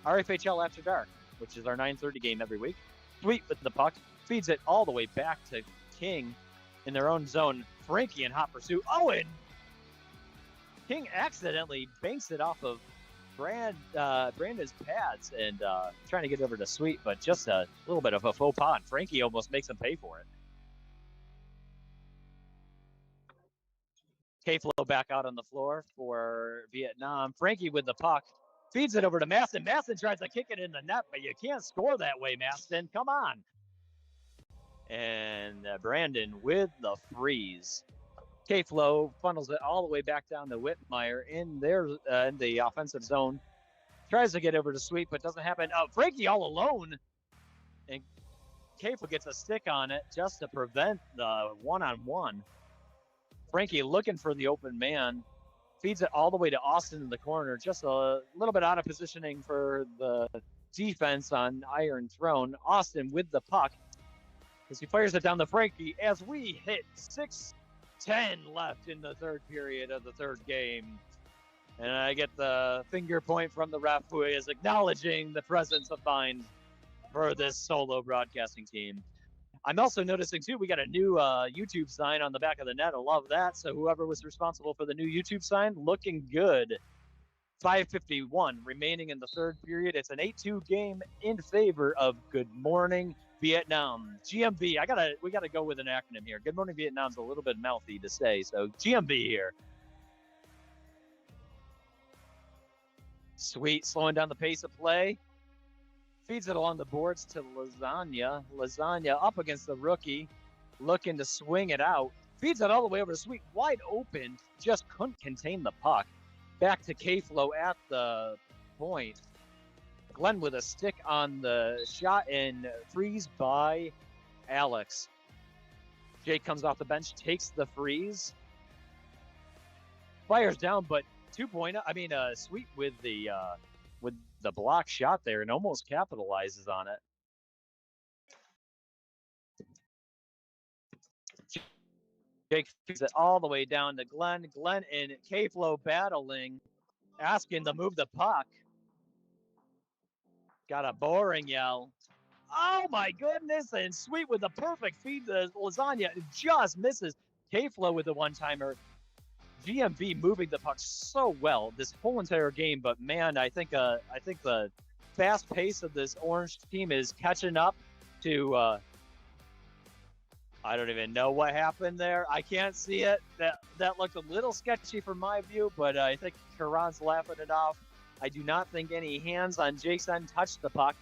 RFHL After Dark, which is our 9:30 game every week. Sweet with the puck, feeds it all the way back to King in their own zone. Frankie in hot pursuit. Oh, and King accidentally banks it off of Brandon's pads and trying to get over to Sweet, but just a little bit of a faux pas. Frankie almost makes him pay for it. K-Flow back out on the floor for Vietnam. Frankie with the puck. Feeds it over to Maston. Maston tries to kick it in the net, but you can't score that way, Maston. Come on. And Brandon with the freeze. K-Flow funnels it all the way back down to Whitmire in the offensive zone. Tries to get over to Sweet, but doesn't happen. Frankie all alone. And K-Flow gets a stick on it just to prevent the one-on-one. Frankie looking for the open man. Feeds it all the way to Austin in the corner. Just a little bit out of positioning for the defense on Iron Throne. Austin with the puck as he fires it down to Frankie as we hit 6:10 left in the third period of the third game. And I get the finger point from the ref, who is acknowledging the presence of mind for this solo broadcasting team. I'm also noticing, too, we got a new YouTube sign on the back of the net. I love that. So whoever was responsible for the new YouTube sign, looking good. 5:51 remaining in the third period. It's an 8-2 game in favor of Good Morning Vietnam. GMV. We gotta go with an acronym here. Good Morning Vietnam's a little bit mouthy to say, so GMV here. Sweet, slowing down the pace of play. Feeds it along the boards to Lasagna. Lasagna up against the rookie, looking to swing it out. Feeds it all the way over to Sweet, wide open. Just couldn't contain the puck. Back to K-Flow at the point. Glenn with a stick on the shot and freeze by Alex. Jake comes off the bench, takes the freeze. Fires down, but 2-point. Sweet with the block shot there and almost capitalizes on it. Jake feeds it all the way down to Glenn. Glenn and K-Flow battling, asking to move the puck. Got a boring yell. Oh my goodness! And Sweet with the perfect feed to Lasagna just misses. K-Flow with the one-timer. GMV moving the puck so well this whole entire game, but man, I think the fast pace of this Orange team is catching up to. I don't even know what happened there. I can't see it. That looked a little sketchy from my view, but I think Karan's laughing it off. I do not think any hands on Jake's end touched the puck,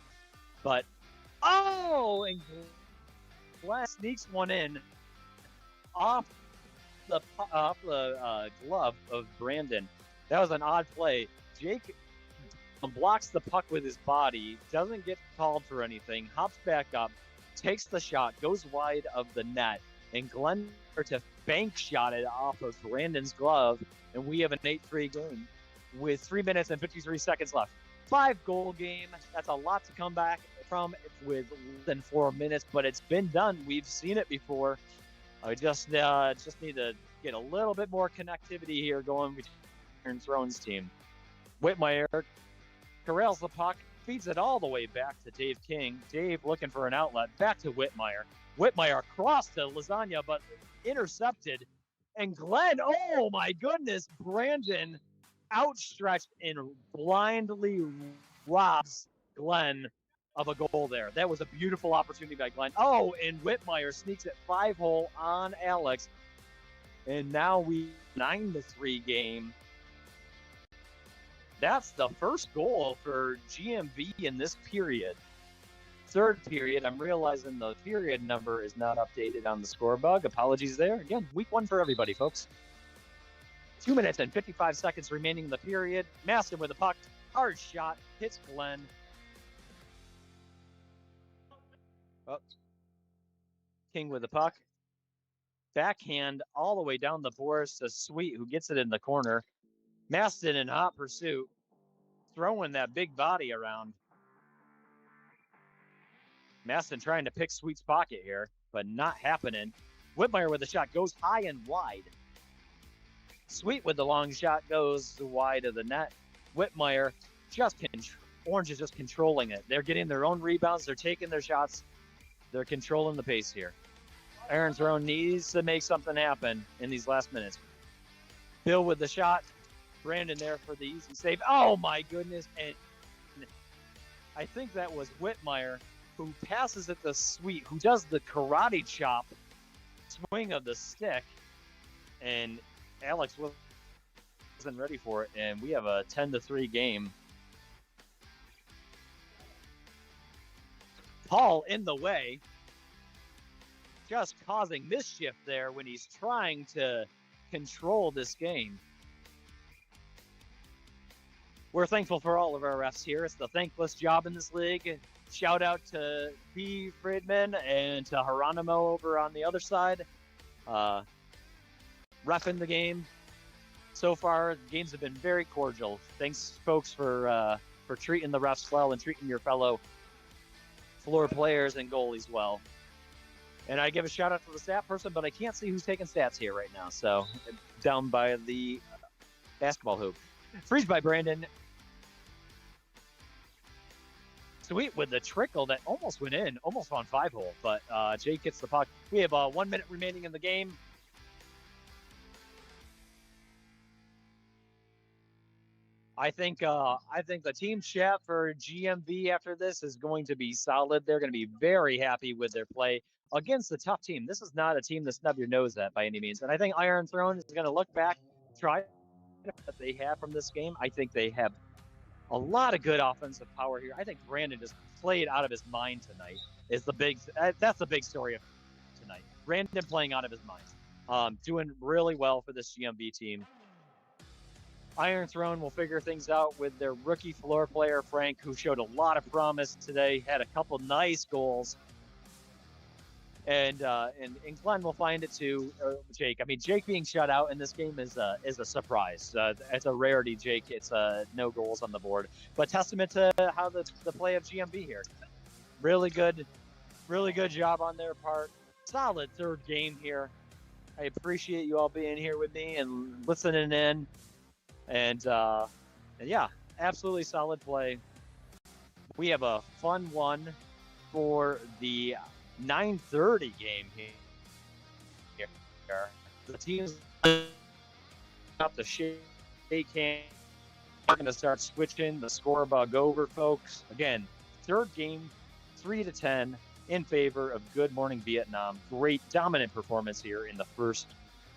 but and Glenn sneaks one in off the glove of Brandon. That was an odd play. Jake blocks the puck with his body, doesn't get called for anything, hops back up, takes the shot, goes wide of the net, and Glenn to bank shot it off of Brandon's glove, and we have an 8-3 game with 3 minutes and 53 seconds left. 5-goal game. That's a lot to come back from with less than 4 minutes, but it's been done. We've seen it before. I just need to get a little bit more connectivity here going between Thrones team. Whitmire corrals the puck, feeds it all the way back to Dave King. Dave looking for an outlet, back to Whitmire. Whitmire crossed to Lasagna, but intercepted. And Glenn, oh my goodness, Brandon outstretched and blindly robs Glenn of a goal there. That was a beautiful opportunity by Glenn. Oh, and Whitmire sneaks it 5-hole on Alex. And now we 9-3 game. That's the first goal for GMV in this period. Third period, I'm realizing the period number is not updated on the score bug. Apologies there. Again, week 1 for everybody, folks. 2 minutes and 55 seconds remaining in the period. Maston with the puck. Hard shot. Hits Glenn. Oh. King with the puck. Backhand all the way down the boards to Sweet, who gets it in the corner. Maston in hot pursuit. Throwing that big body around. Maston trying to pick Sweet's pocket here, but not happening. Whitmire with the shot goes high and wide. Sweet with the long shot goes wide of the net. Whitmire Orange is just controlling it. They're getting their own rebounds. They're taking their shots. They're controlling the pace here. Aaron Throne needs to make something happen in these last minutes. Bill with the shot. Brandon there for the easy save. Oh my goodness. And I think that was Whitmire who passes it to Sweet, who does the karate chop swing of the stick. And Alex wasn't ready for it. And we have a 10-3 game. Paul in the way. Just causing mischief there when he's trying to control this game. We're thankful for all of our refs here. It's the thankless job in this league. Shout out to P. Friedman and to Geronimo over on the other side. Reffing the game. So far, the games have been very cordial. Thanks, folks, for treating the refs well and treating your fellow floor players and goalies well. And I give a shout out to the stat person, but I can't see who's taking stats here right now. So down by the basketball hoop. Freeze by Brandon. Sweet with the trickle that almost went in, almost on 5-hole, but Jake gets the puck. We have 1 minute remaining in the game. I think the team chat for GMV after this is going to be solid. They're going to be very happy with their play against a tough team. This is not a team to snub your nose at by any means. And I think Iron Throne is going to look back, try what they have from this game. I think they have a lot of good offensive power here. I think Brandon just played out of his mind tonight. That's the big story of tonight. Brandon playing out of his mind. Doing really well for this GMV team. Iron Throne will figure things out with their rookie floor player, Frank, who showed a lot of promise today, had a couple nice goals. And Glenn will find it to Jake. I mean, Jake being shut out in this game is a surprise. It's a rarity, Jake. It's no goals on the board. But testament to how the play of GMB here. Really good job on their part. Solid third game here. I appreciate you all being here with me and listening in. And yeah, absolutely solid play. We have a fun one for the 9:30 game here. The teams up the shake hand. We're going to start switching the score bug over, folks. Again, third game, 3-10 in favor of Good Morning Vietnam. Great dominant performance here in the first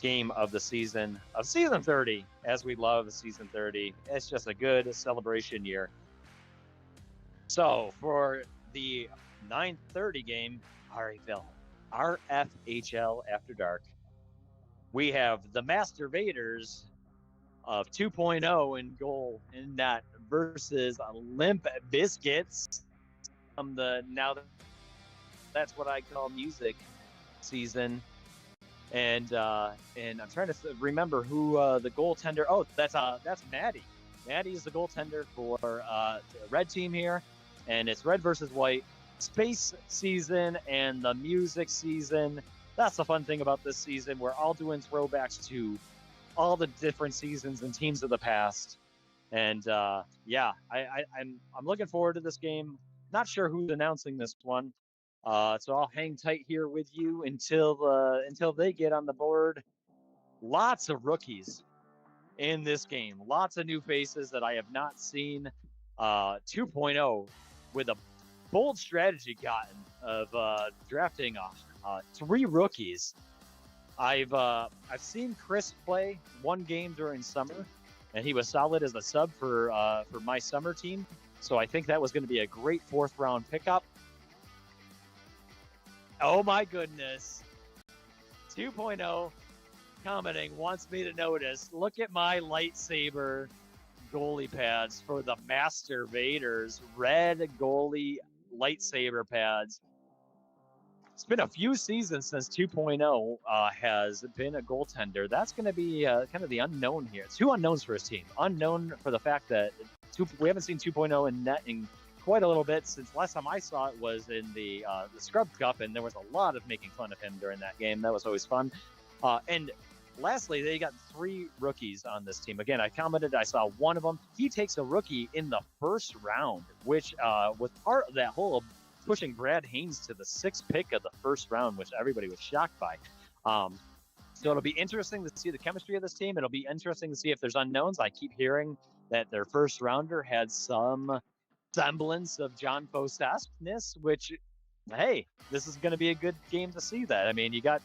game of the season, of season 30, as we love season 30. It's just a good celebration year. So for the 9:30 game, RFHL After Dark, we have the Master Vaders of 2.0 in goal in net versus Limp Biscuits from that's what I call music season. And I'm trying to remember who the goaltender. Oh, that's Maddie. Maddie is the goaltender for the red team here, and it's red versus white. Space season and the music season. That's the fun thing about this season. We're all doing throwbacks to all the different seasons and teams of the past. And I'm looking forward to this game. Not sure who's announcing this one. So I'll hang tight here with you until they get on the board. Lots of rookies in this game. Lots of new faces that I have not seen. 2.0 with a bold strategy gotten of drafting 3 rookies. I've seen Chris play one game during summer, and he was solid as a sub for my summer team. So I think that was going to be a great 4th round pickup. Oh my goodness. 2.0 commenting wants me to notice. Look at my lightsaber goalie pads for the Master Vaders. Red goalie lightsaber pads. It's been a few seasons since 2.0 has been a goaltender. That's going to be kind of the unknown here. 2 unknowns for his team. Unknown for the fact that we haven't seen 2.0 in net in quite a little bit since last time I saw it was in the Scrub Cup, and there was a lot of making fun of him during that game. That was always fun. And lastly, they got 3 rookies on this team. Again, I commented, I saw one of them. He takes a rookie in the first round, which was part of that whole pushing Brad Haynes to the 6th pick of the first round, which everybody was shocked by. So it'll be interesting to see the chemistry of this team. It'll be interesting to see if there's unknowns. I keep hearing that their first rounder had some semblance of John Fosaskness, which, hey, this is going to be a good game to see that. I mean, you got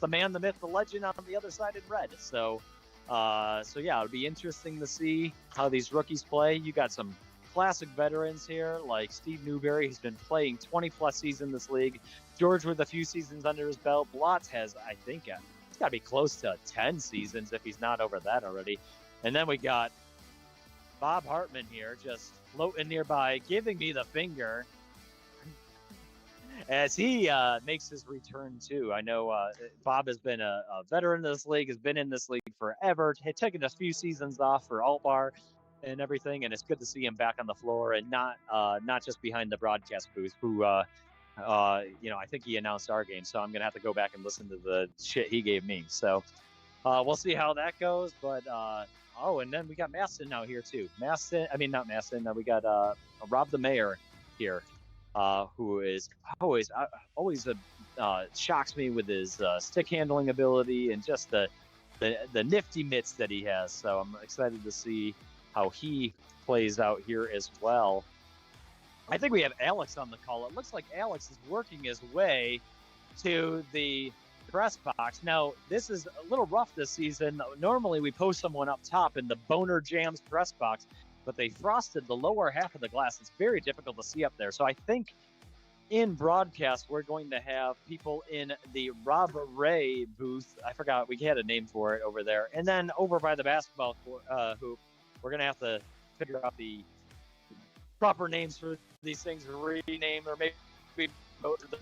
the man, the myth, the legend on the other side in red. So yeah, it'll be interesting to see how these rookies play. You got some classic veterans here like Steve Newberry, who's been playing 20 plus seasons in this league. George with a few seasons under his belt. Blotz has, I think, it's got to be close to 10 seasons if he's not over that already. And then we got Bob Hartman here just floating nearby, giving me the finger as he makes his return too. I know Bob has been a veteran of this league, has been in this league forever, had taken a few seasons off for Altbar and everything, and it's good to see him back on the floor and not just behind the broadcast booth. Who, I think he announced our game, so I'm gonna have to go back and listen to the shit he gave me. So we'll see how that goes. But and then we got Maston now here too. Not Maston. We got Rob the Mayor here, who is always shocks me with his stick handling ability and just the nifty mitts that he has. So I'm excited to see how he plays out here as well. I think we have Alex on the call. It looks like Alex is working his way to the press box. Now, this is a little rough this season. Normally, we post someone up top in the Boner Jams press box, but they frosted the lower half of the glass. It's very difficult to see up there. So I think in broadcast, we're going to have people in the Rob Ray booth. I forgot, we had a name for it over there. And then over by the basketball hoop, we're going to have to figure out the proper names for these things, rename, or maybe the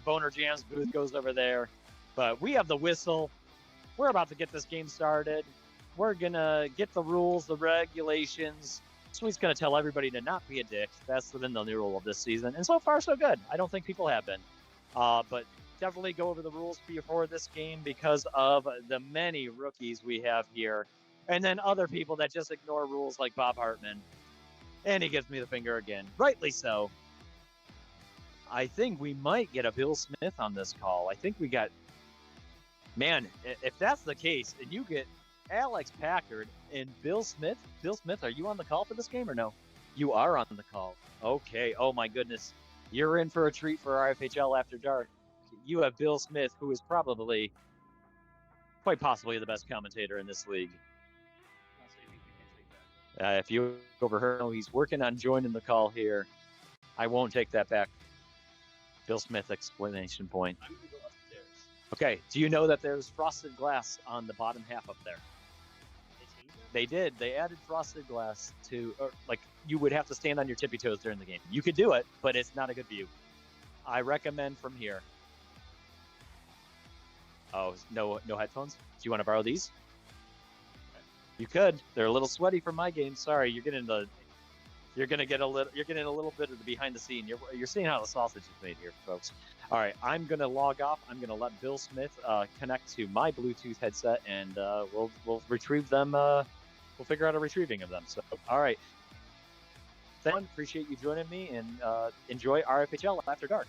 Boner Jams booth goes over there. But we have the whistle. We're about to get this game started. We're going to get the rules, the regulations. Sweet's going to tell everybody to not be a dick. That's within the new rule of this season. And so far, so good. I don't think people have been. But definitely go over the rules before this game because of the many rookies we have here. And then other people that just ignore rules like Bob Hartman. And he gives me the finger again. Rightly so. I think we might get a Bill Smith on this call. I think we got, man, if that's the case, and you get Alex Packard and Bill Smith, are you on the call for this game or no? You are on the call. Okay. Oh my goodness. You're in for a treat for RFHL After Dark. You have Bill Smith, who is probably, quite possibly, the best commentator in this league. If you overheard, he's working on joining the call here. I won't take that back. Bill Smith explanation point. I'm going to go upstairs. Okay. Do you know that there's frosted glass on the bottom half up there? They did. They added frosted glass to, like, you would have to stand on your tippy toes during the game. You could do it, but it's not a good view. I recommend from here. Oh, no headphones? Do you want to borrow these? You could. They're a little sweaty for my game. Sorry, you're getting a little bit of the behind the scene. You're seeing how the sausage is made here, folks. All right, I'm gonna log off. I'm gonna let Bill Smith connect to my Bluetooth headset, and we'll retrieve them. We'll figure out a retrieving of them. So, all right. Thank you. Appreciate you joining me, and enjoy RFHL After Dark.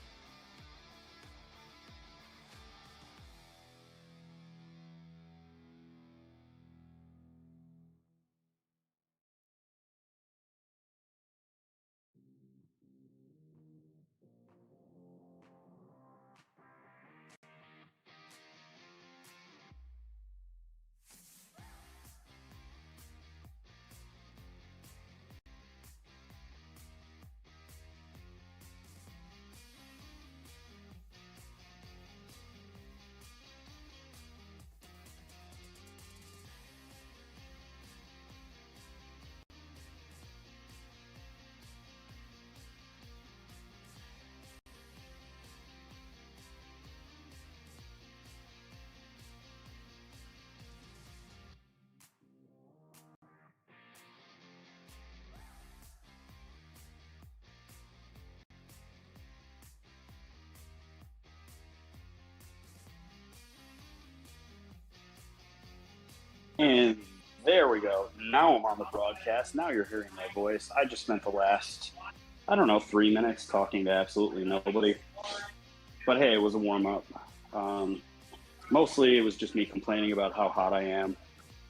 And there we go. Now I'm on the broadcast. Now you're hearing my voice. I just spent the last, 3 minutes talking to absolutely nobody. But hey, it was a warm-up. Mostly it was just me complaining about how hot I am,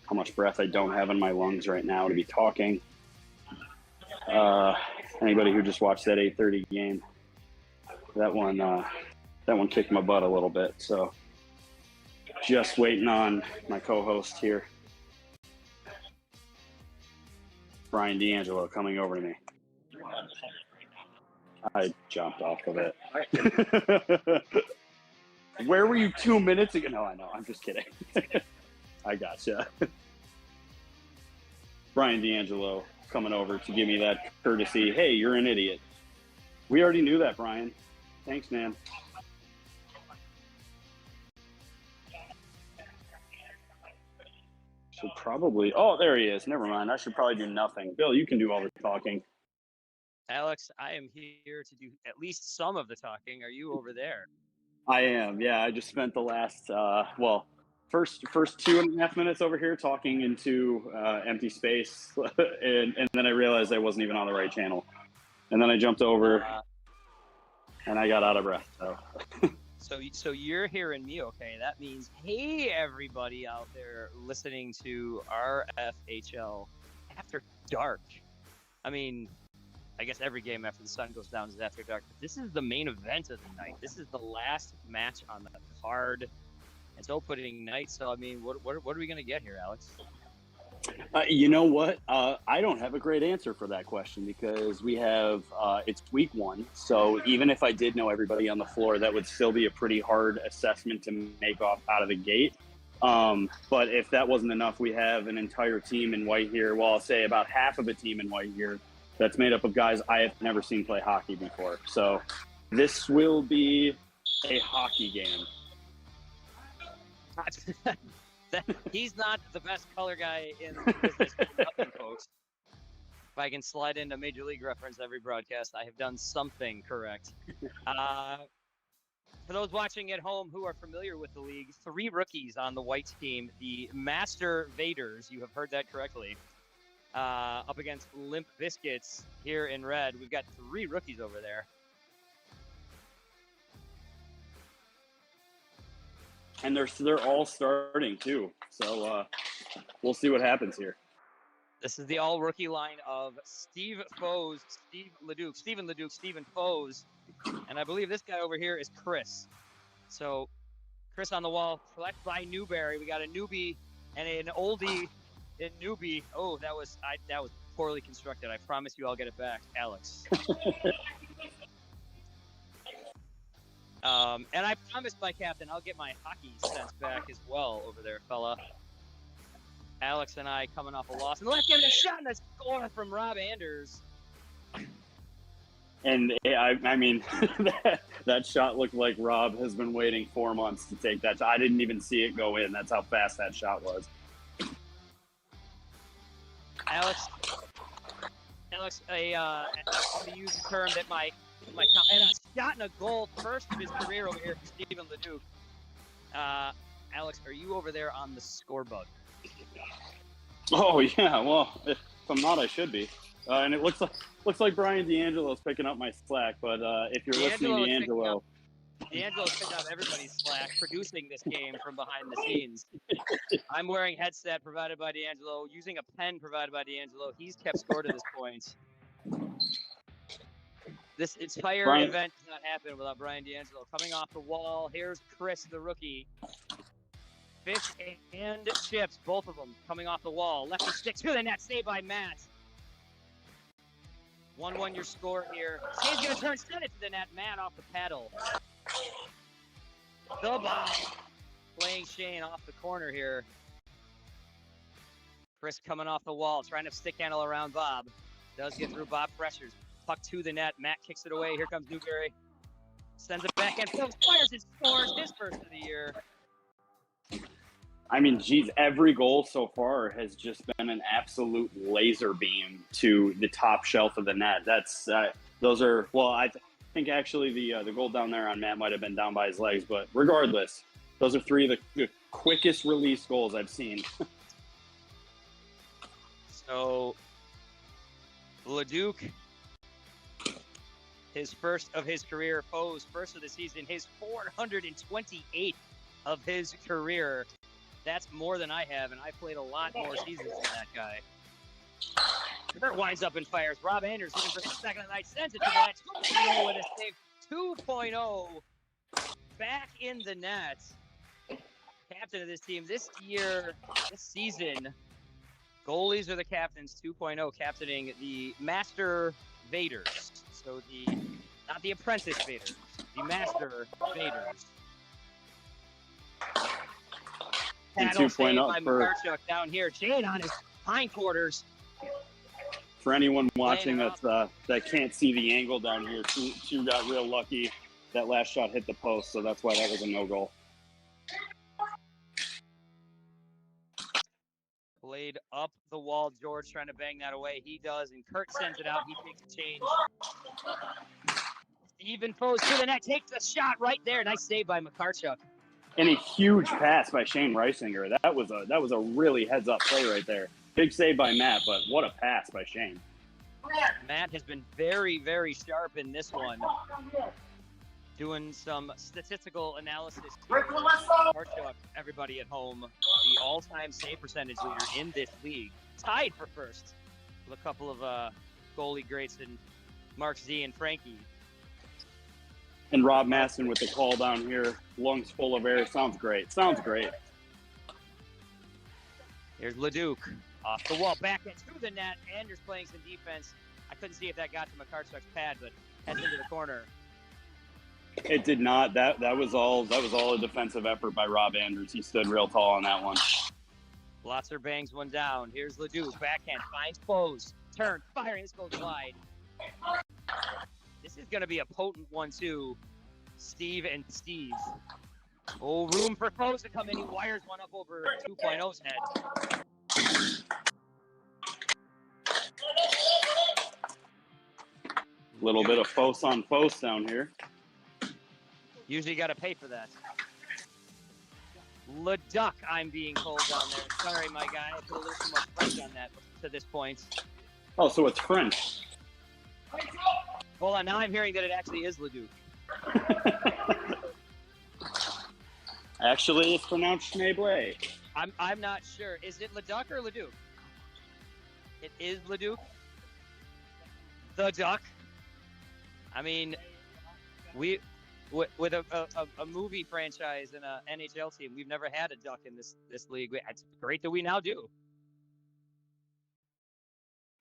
how much breath I don't have in my lungs right now to be talking. Anybody who just watched that 8:30 game, that one kicked my butt a little bit. So just waiting on my co-host here, Brian D'Angelo, coming over to me. I jumped off of it. Where were you 2 minutes ago? No, I know. I'm just kidding. I gotcha. Brian D'Angelo coming over to give me that courtesy. Hey, you're an idiot. We already knew that, Brian. Thanks, man. Should probably. Oh, there he is. Never mind. I should probably do nothing. Bill, you can do all the talking. Alex, I am here to do at least some of the talking. Are you over there? I am. Yeah, I just spent the last first 2.5 minutes over here talking into empty space, and then I realized I wasn't even on the right channel, and then I jumped over, and I got out of breath. So you're hearing me, okay? That means, hey, everybody out there listening to RFHL After Dark. I mean, I guess every game after the sun goes down is After Dark, but this is the main event of the night. This is the last match on the card. It's opening night, so I mean, what are we gonna get here, Alex? You know what? I don't have a great answer for that question because we have it's week 1, so even if I did know everybody on the floor, that would still be a pretty hard assessment to make off out of the gate. But if that wasn't enough, we have an entire team in white here. Well, I'll say about half of a team in white here that's made up of guys I have never seen play hockey before. So this will be a hockey game. He's not the best color guy in the business. Nothing, folks. If I can slide into Major League reference every broadcast, I have done something correct. For those watching at home who are familiar with the league, 3 rookies on the white team, the Master Vaders, you have heard that correctly, up against Limp Biscuits here in red. We've got 3 rookies over there. And they're all starting too. So we'll see what happens here. This is the all-rookie line of Steve Foes, Stephen Leduc, Stephen Foes, and I believe this guy over here is Chris. So Chris on the wall, select by Newberry. We got a newbie and an oldie in newbie. Oh, that was poorly constructed. I promise you I'll get it back, Alex. And I promised my captain I'll get my hockey sense back as well over there, fella. Alex and I coming off a loss. And let's give it a shot and a score from Rob Anders. And I mean, that shot looked like Rob has been waiting 4 months to take that. I didn't even see it go in. That's how fast that shot was. Alex, I'm going to use a term that and a shot and a goal, first of his career over here for Stephen Leduc. Alex, are you over there on the score bug? Oh yeah, well, if I'm not, I should be. And it looks like Brian D'Angelo's picking up my slack. But if you're listening, D'Angelo's picking up everybody's slack, producing this game from behind the scenes. I'm wearing headset provided by D'Angelo, using a pen provided by D'Angelo. He's kept score to this point. This entire event does not happen without Brian D'Angelo coming off the wall. Here's Chris, the rookie. Fish and chips, both of them coming off the wall. Lefty stick to the net, saved by Matt. 1-1 your score here. Shane's going to turn, send it to the net. Matt off the paddle. The bomb. Playing Shane off the corner here. Chris coming off the wall, trying to stick handle around Bob. Does get through Bob pressures. Puck to the net. Matt kicks it away. Here comes Newberry. Sends it back and fires and scores his first of the year. I mean, geez, every goal so far has just been an absolute laser beam to the top shelf of the net. That's those are, well, I think actually the goal down there on Matt might have been down by his legs, but regardless, those are three of the quickest release goals I've seen. So Leduc, his first of his career, Foes first of the season, his 428th of his career. That's more than I have, and I played a lot more seasons than that guy. There winds up and fires. Rob Anders looking for his second of the night, sends it to the net. 2.0 with a save. 2.0 back in the net. Captain of this team this year, this season. Goalies are the captains. 2.0 captaining the Master Vaders. So not the Apprentice Vaders, the Master Vaders. Paddle saved by Makarchuk down here. Jade on his hindquarters. For anyone watching that can't see the angle down here, Chu got real lucky. That last shot hit the post, so that's why that was a no-goal. Played up the wall. George trying to bang that away. He does, and Kurt sends it out. He takes a change. Steven Foes to the net. Takes the shot right there. Nice save by Makarchuk. And a huge pass by Shane Reisinger. That was a really heads-up play right there. Big save by Matt, but what a pass by Shane. Matt has been very, very sharp in this one. Doing some statistical analysis. Makarchuk, everybody at home, the all-time save percentage leader in this league. Tied for first with a couple of goalie greats in Mark Z and Frankie. And Rob Masson with the call down here, lungs full of air. Sounds great. Sounds great. Here's Leduc off the wall, back into the net. Anders playing some defense. I couldn't see if that got to Makarchuk's pad, but heads into the corner. It did not. That was all a defensive effort by Rob Anders. He stood real tall on that one. Blotzer bangs one down. Here's Leduc, backhand, finds Foes. Turn, firing, this goes wide. This is going to be a potent one, too. Steve and Steve. Oh, room for Foes to come in. He wires one up over 2.0's head. Little bit of Foes on Foes down here. Usually got to pay for that. Leduc, I'm being told down there. Sorry, my guy. I put a little too much French on that to this point. Oh, so it's French. Hold on, now I'm hearing that it actually is Leduc. Actually, it's pronounced Schneeblay. I'm not sure. Is it Leduc or Leduc? It is Leduc. The Duck. I mean, with a movie franchise and a NHL team, we've never had a duck in this league. It's great that we now do.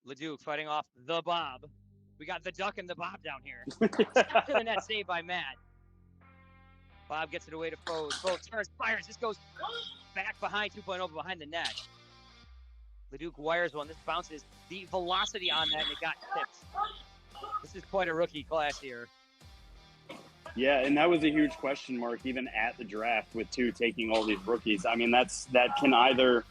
Leduc fighting off the Bob. We got the Duck and the Bob down here. Stop to the net, saved by Matt. Bob gets it away to Foes. Foes turns, fires. This goes back behind 2.0, behind the net. Leduc wires one. This bounces. The velocity on that, and it got tipped. This is quite a rookie class here. Yeah, and that was a huge question mark even at the draft with two taking all these rookies. I mean, that can either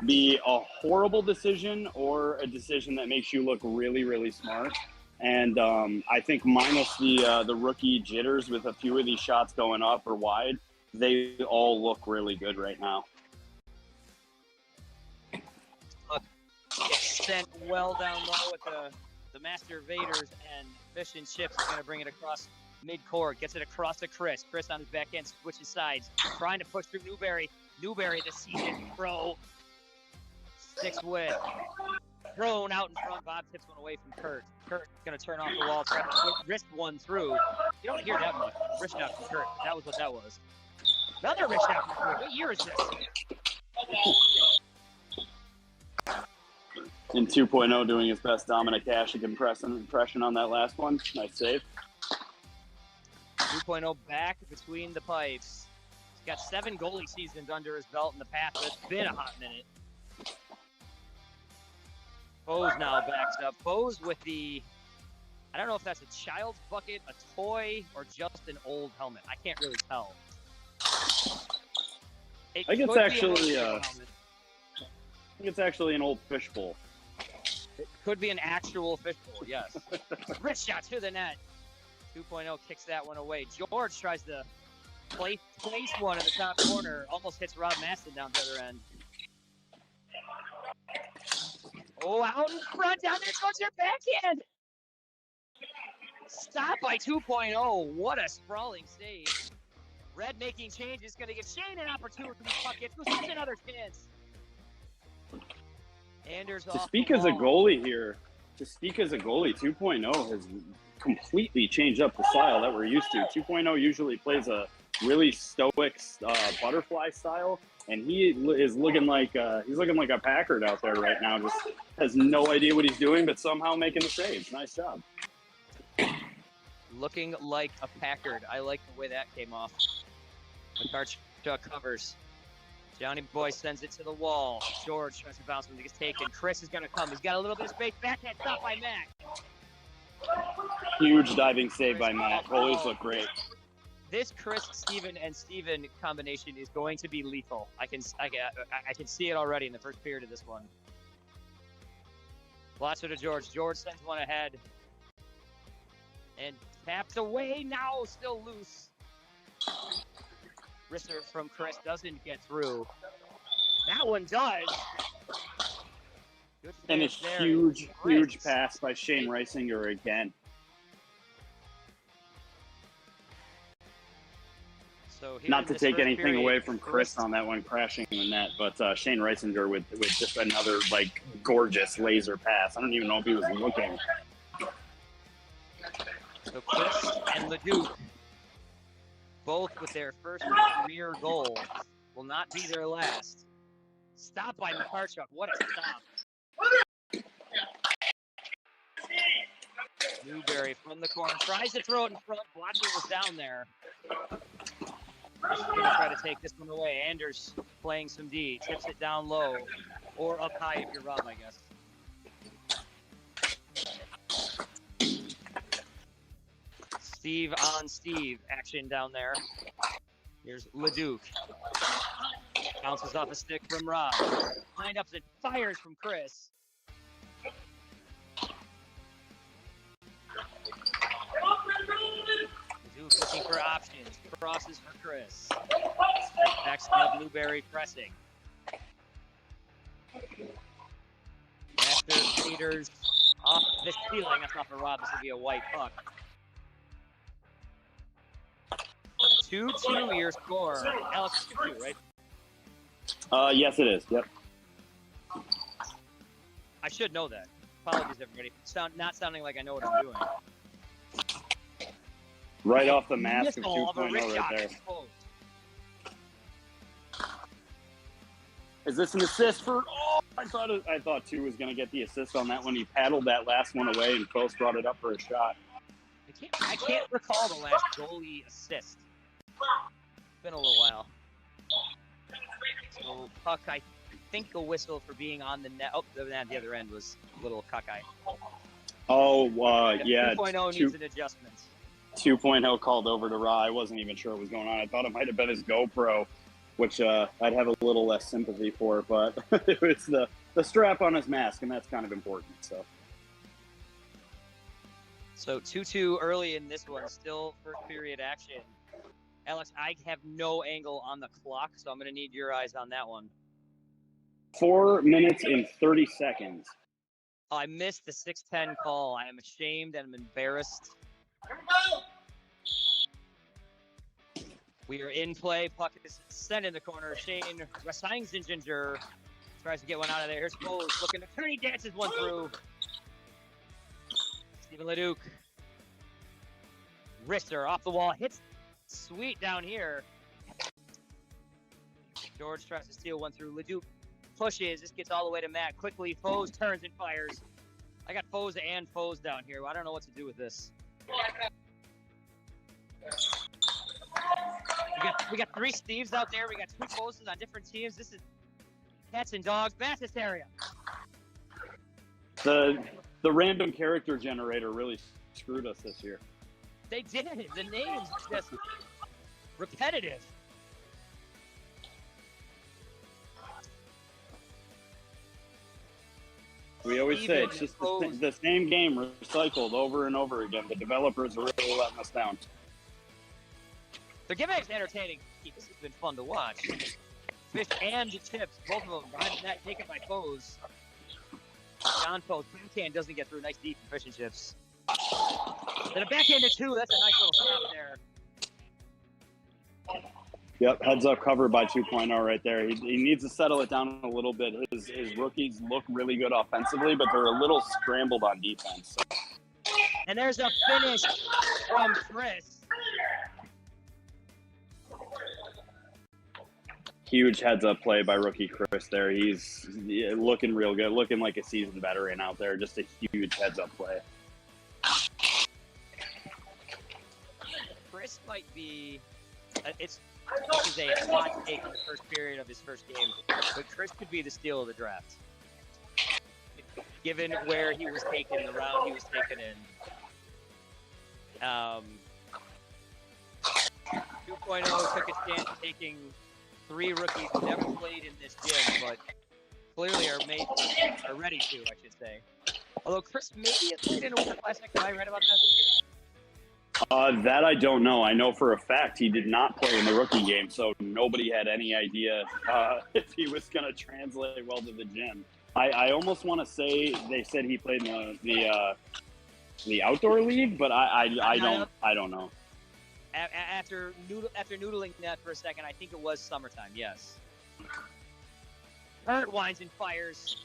be a horrible decision or a decision that makes you look really, really smart. And I think minus the rookie jitters with a few of these shots going up or wide, they all look really good right now. Sent well down low with the Master Vaders, and Fish and Chips is going to bring it across mid-court. Gets it across to Chris. Chris on his back end switches sides, trying to push through Newberry. Newberry, the seasoned pro, sticks with. Thrown out in front. Bob tips one away from Kurt. Kurt's going to turn off the wall, try to wrist one through. You don't hear that much. Wrist out from Kurt. That was what that was. Another wrist out from Kurt. What year is this? In 2.0 doing his best Dominic Hasek impression on that last one. Nice save. 2.0 back between the pipes. He's got 7 goalie seasons under his belt in the past, but it's been a hot minute. Foes now backs up. Foes with the, I don't know if that's a child's bucket, a toy, or just an old helmet. I can't really tell. I think it's actually an old fishbowl. It could be an actual fishbowl, yes. Wrist shot to the net. 2.0 kicks that one away. George tries to place one in the top corner. Almost hits Rob Maston down the other end. Oh, out in front, down there towards your backhand. Stop by 2.0. What a sprawling save. Red making changes, going to give Shane an opportunity. Puck gets another chance. Anders to speak as a goalie here, 2.0 has completely changed up the style that we're used to. 2.0 usually plays a really stoic butterfly style, and he is looking like a Packard out there right now. Just has no idea what he's doing, but somehow making the saves. Nice job. Looking like a Packard. I like the way that came off. McCartchuck covers. Johnny Boy sends it to the wall. George tries to bounce when it gets taken. Chris is going to come. He's got a little bit of space. Backhand stop by Matt. Huge diving save by Matt. Goalies look great. This Chris, Steven, and Steven combination is going to be lethal. I can see it already in the first period of this one. Blotzer to George. George sends one ahead. And taps away now, still loose. Wrister from Chris doesn't get through. That one does. Good and a huge pass by Shane Reisinger again. So not to take anything away from Chris on that one crashing in the net, but Shane Reisinger with just another gorgeous laser pass. I don't even know if he was looking. So Chris and Leduc, both with their first career goal, will not be their last. Stop by McCartchuck. What a stop. Newberry from the corner tries to throw it in front. Blotcher was down there. He's going to try to take this one away. Anders playing some D. Tips it down low or up high if you're Rob, I guess. Steve on Steve action down there. Here's Leduc. Bounces off a stick from Rob. Lined up and fires from Chris. Leduc looking for options. Crosses for Chris. Backstab Newberry pressing. Master leaders off the ceiling. That's not for Rob. This will be a white puck. 2-2 your score. Alex, 2-2, right? Yes, it is. Yep. I should know that. Apologies, everybody. Not sounding like I know what I'm doing. Right off the mask of Missile of a 2.0 wrist right shot there. exposed. Is this an assist for? Oh, I thought 2 was going to get the assist on that one. He paddled that last one away, and Post brought it up for a shot. I can't recall the last goalie assist. It's been a little while. So Puck, I think a whistle for being on the net. Oh, the other end was a little cockeye. Oh, yeah. 2.0 needs an adjustment. 2.0 called over to Ra. I wasn't even sure what was going on. I thought it might have been his GoPro, which I'd have a little less sympathy for, but it was the strap on his mask, and that's kind of important. So 2-2 early in this one, still first period action. Alex, I have no angle on the clock, so I'm going to need your eyes on that one. 4 minutes and 30 seconds. Oh, I missed the 6:10 call. I am ashamed and I'm embarrassed. We are in play. Puck is sent in the corner. Shane Rasangzinger tries to get one out of there. Here's Foles looking to turn. He dances one through. Stephen Leduc. Wrister off the wall. Hits sweet down here. George tries to steal one through. Leduc pushes. This gets all the way to Matt. Quickly, Foes turns and fires. I got Foes and Foes down here. I don't know what to do with this. We got 3 Steves out there. We got 2 Foes on different teams. This is cats and dogs. Fastest area. The random character generator really screwed us this year. They did. The names are just repetitive. We always say it's just the same game recycled over and over again. The developers are really letting us down. Their gimmick's entertaining. This has been fun to watch. Fish and Chips, both of them behind the net, taken by Foes. John Foes, backhand doesn't get through. Nice deep from Fish and Chips. Then a backhanded 2. That's a nice little stop there. Yep, heads up cover by 2.0 right there. He needs to settle it down a little bit. His rookies look really good offensively, but they're a little scrambled on defense. And there's a finish from Chris. Huge heads-up play by rookie Chris there. He's looking real good, looking like a seasoned veteran out there. Just a huge heads-up play. Chris might be this is a hot take in the first period of his first game, but Chris could be the steal of the draft. Given where he was taken, the round he was taken in. 2.0 took a chance taking 3 rookies who never played in this gym, but clearly are ready to, I should say. Although Chris maybe has played in a Winter Classic. Am I right about that? That I don't know. I know for a fact he did not play in the rookie game, so nobody had any idea if he was going to translate well to the gym. I almost want to say they said he played in the outdoor league, but I don't know. After noodling that for a second, I think it was summertime. Yes. Bert winds and fires.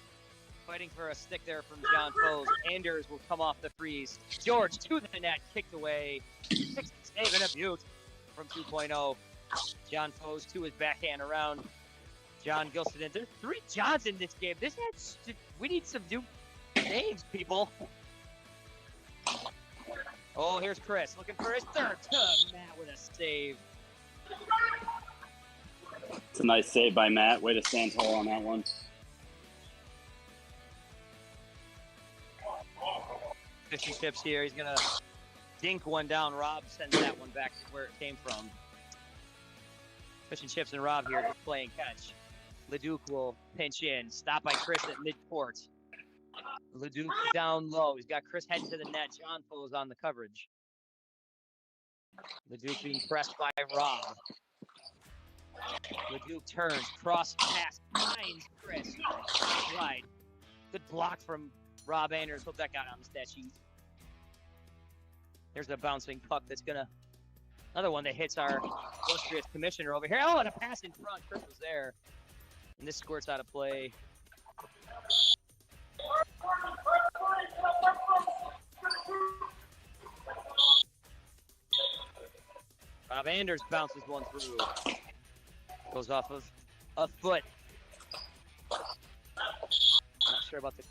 Fighting for a stick there from John Foes. Anders will come off the freeze. George to the net, kicked away. Save and a beaut from 2.0. John Foes to his backhand around John Gilson. There's 3 Johns in this game. We need some new names, people. Oh, here's Chris looking for his third. Matt with a save. It's a nice save by Matt. Way to stand tall on that one. Fish and Chips here. He's going to dink one down. Rob sends that one back to where it came from. Fish and Chips and Rob here just playing catch. Leduc will pinch in. Stop by Chris at midcourt. Leduc down low. He's got Chris heading to the net. John Foes on the coverage. Leduc being pressed by Rob. Leduc turns. Cross pass. Finds Chris. Right. Good block from Rob Anders. Hope that got on the stat sheet. There's a bouncing puck that's going to Another one that hits our illustrious commissioner over here. Oh, and a pass in front. Chris was there. And this squirts out of play. Rob Anders bounces one through. Goes off of a foot. Not sure about the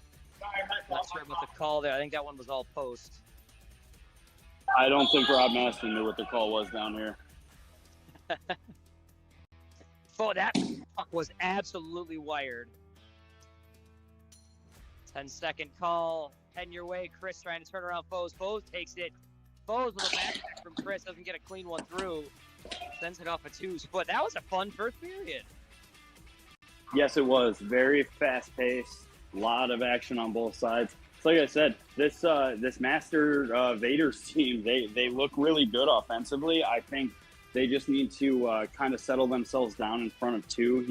call there. I think that one was all post. I don't think Rob Maston knew what the call was down here. Oh, that puck was absolutely wired. 10-second call. Heading your way. Chris trying to turn around Foes. Foes takes it. Foes with a backpack from Chris. Doesn't get a clean one through. Sends it off a 2's foot. That was a fun first period. Yes, it was. Very fast-paced. A lot of action on both sides. So like I said, this Master Vaders team, they look really good offensively. I think they just need to kind of settle themselves down in front of 2.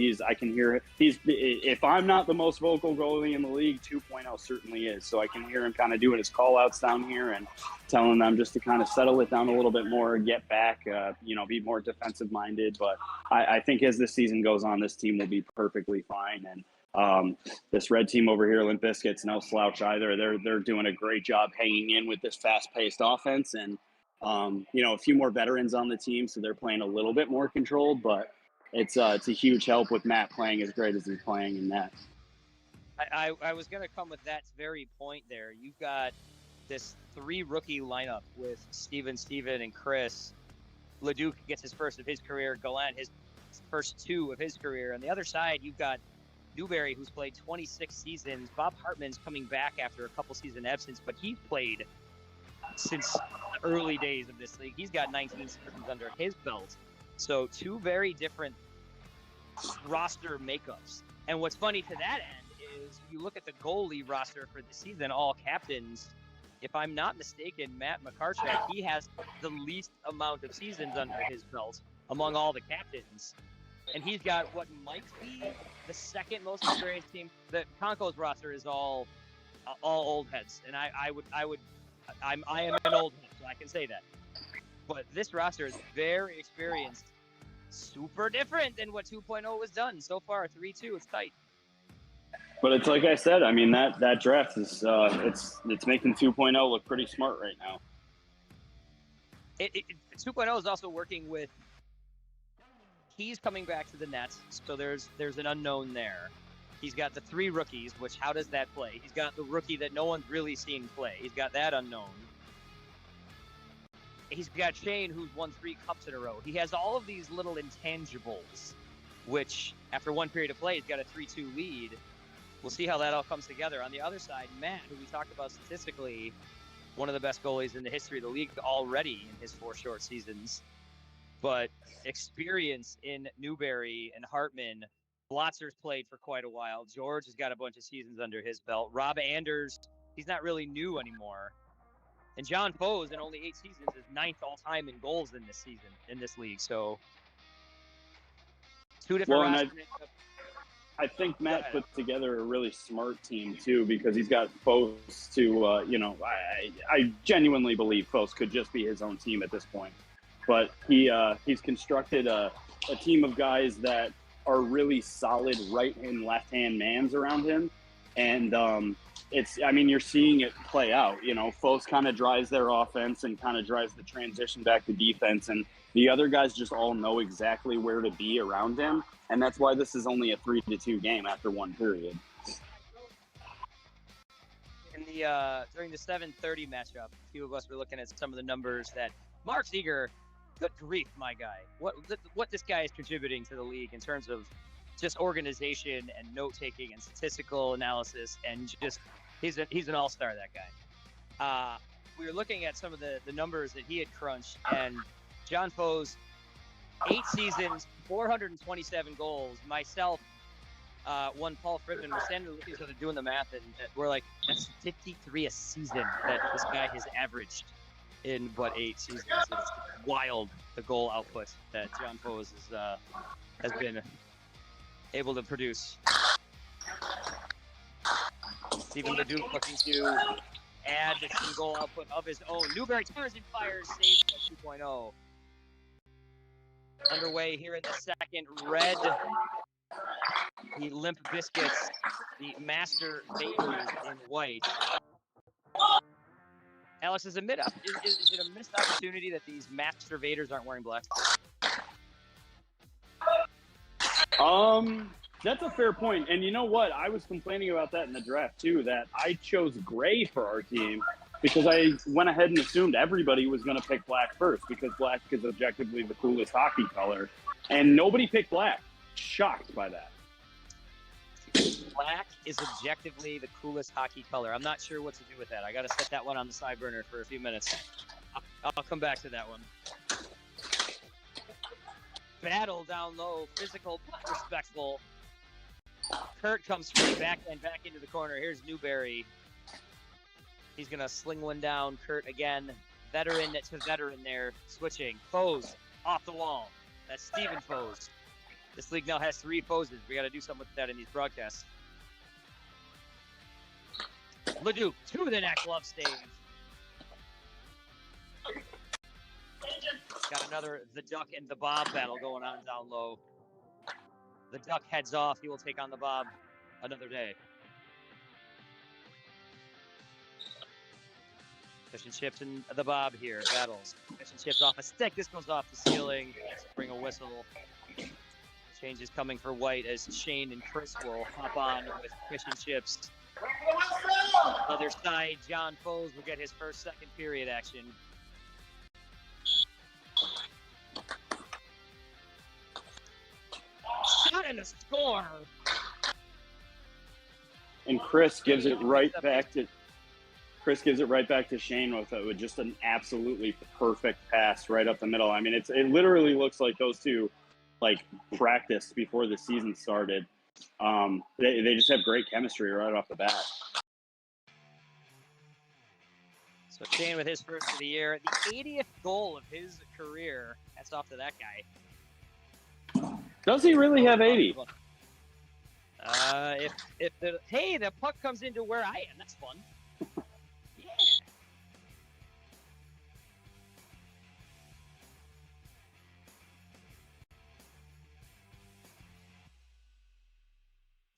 If I'm not the most vocal goalie in the league, 2.0 certainly is. So I can hear him kind of doing his call outs down here and telling them just to kind of settle it down a little bit more, get back, be more defensive minded. But I think as this season goes on, this team will be perfectly fine. And this red team over here, Limp Bizkit's no slouch either. They're doing a great job hanging in with this fast-paced offense, and a few more veterans on the team, so they're playing a little bit more controlled. But it's a huge help with Matt playing as great as he's playing in that. I was going to come with that very point there. You've got this 3 rookie lineup with Steven, and Chris. Leduc gets his first of his career. Gallant his first 2 of his career. On the other side, you've got Newberry, who's played 26 seasons. Bob Hartman's coming back after a couple season absence, but he's played since the early days of this league. He's got 19 seasons under his belt. So 2 very different roster makeups. And what's funny to that end is you look at the goalie roster for the season, all captains. If I'm not mistaken, Matt McCarchak, he has the least amount of seasons under his belt among all the captains. And he's got what might be the second most experienced team. The Conco's roster is all old heads, and I am an old head, so I can say that. But this roster is very experienced, super different than what 2.0 was done so far. 3-2, it's tight. But it's like I said. I mean, that draft is it's making 2.0 look pretty smart right now. 2.0 is also working with. He's coming back to the Nets, so there's an unknown there. He's got the 3 rookies, which how does that play? He's got the rookie that no one's really seen play. He's got that unknown. He's got Shane, who's won 3 cups in a row. He has all of these little intangibles, which after one period of play, he's got a 3-2 lead. We'll see how that all comes together. On the other side, Matt, who we talked about statistically, one of the best goalies in the history of the league already in his 4 short seasons. But experience in Newberry and Hartman. Blotzer's played for quite a while. George has got a bunch of seasons under his belt. Rob Anders, he's not really new anymore. And John Foes, in only 8 seasons, is 9th all-time in goals in this season, in this league. So, 2 different rosters. I think Matt put together a really smart team, too, because he's got Foes to, I genuinely believe Foes could just be his own team at this point. But he's constructed a team of guys that are really solid right and left hand mans around him, and you're seeing it play out. Foes kind of drives their offense and kind of drives the transition back to defense, and the other guys just all know exactly where to be around him, and that's why this is only a 3-2 game after 1 period. In the during the 7:30 matchup, a few of us were looking at some of the numbers that Mark Seeger. Good grief, my guy. What this guy is contributing to the league in terms of just organization and note-taking and statistical analysis, and just he's an all-star, that guy. We were looking at some of the numbers that he had crunched, and John Foes, 8 seasons, 427 goals. Myself, one Paul Friedman, was standing looking at each other doing the math, and we're like, that's 53 a season that this guy has averaged in 8 seasons. It's wild, the goal output that John Foes has been able to produce. Stephen Leduc looking to add some goal output of his own. Newberry turns and fires, saves by 2.0. underway here in the second. Red, the Limp Biscuits, the Master Vaders in white. Alex, is it a missed opportunity that these Master Vaders aren't wearing black? That's a fair point. And you know what? I was complaining about that in the draft too, that I chose gray for our team because I went ahead and assumed everybody was going to pick black first because black is objectively the coolest hockey color. And nobody picked black. Shocked by that. Black is objectively the coolest hockey color. I'm not sure what to do with that. I got to set that one on the side burner for a few minutes. I'll come back to that one. Battle down low, physical but respectful. Kurt comes free, back into the corner. Here's Newberry. He's going to sling one down. Kurt again, veteran to veteran there, switching. Foes off the wall. That's Steven Foes. This league now has 3 Foes. We got to do something with that in these broadcasts. Leduc to the net, glove save. Got another the Duck and the Bob battle going on down low. The Duck heads off. He will take on the Bob another day. Fish and Chips and the Bob here. Battles. Fish and Chips off a stick. This goes off the ceiling. Let's bring a whistle. Change is coming for White as Shane and Chris will hop on with Fish and Chips. Other side, John Foes will get his first second period action. Shot and a score. And Chris gives it right back to Shane with just an absolutely perfect pass right up the middle. I mean, it literally looks like those two practiced before the season started. They just have great chemistry right off the bat. So Shane with his first of the year, the 80th goal of his career. Hats off to that guy. Does he really have 80? If the puck comes into where I am, that's fun. Yeah.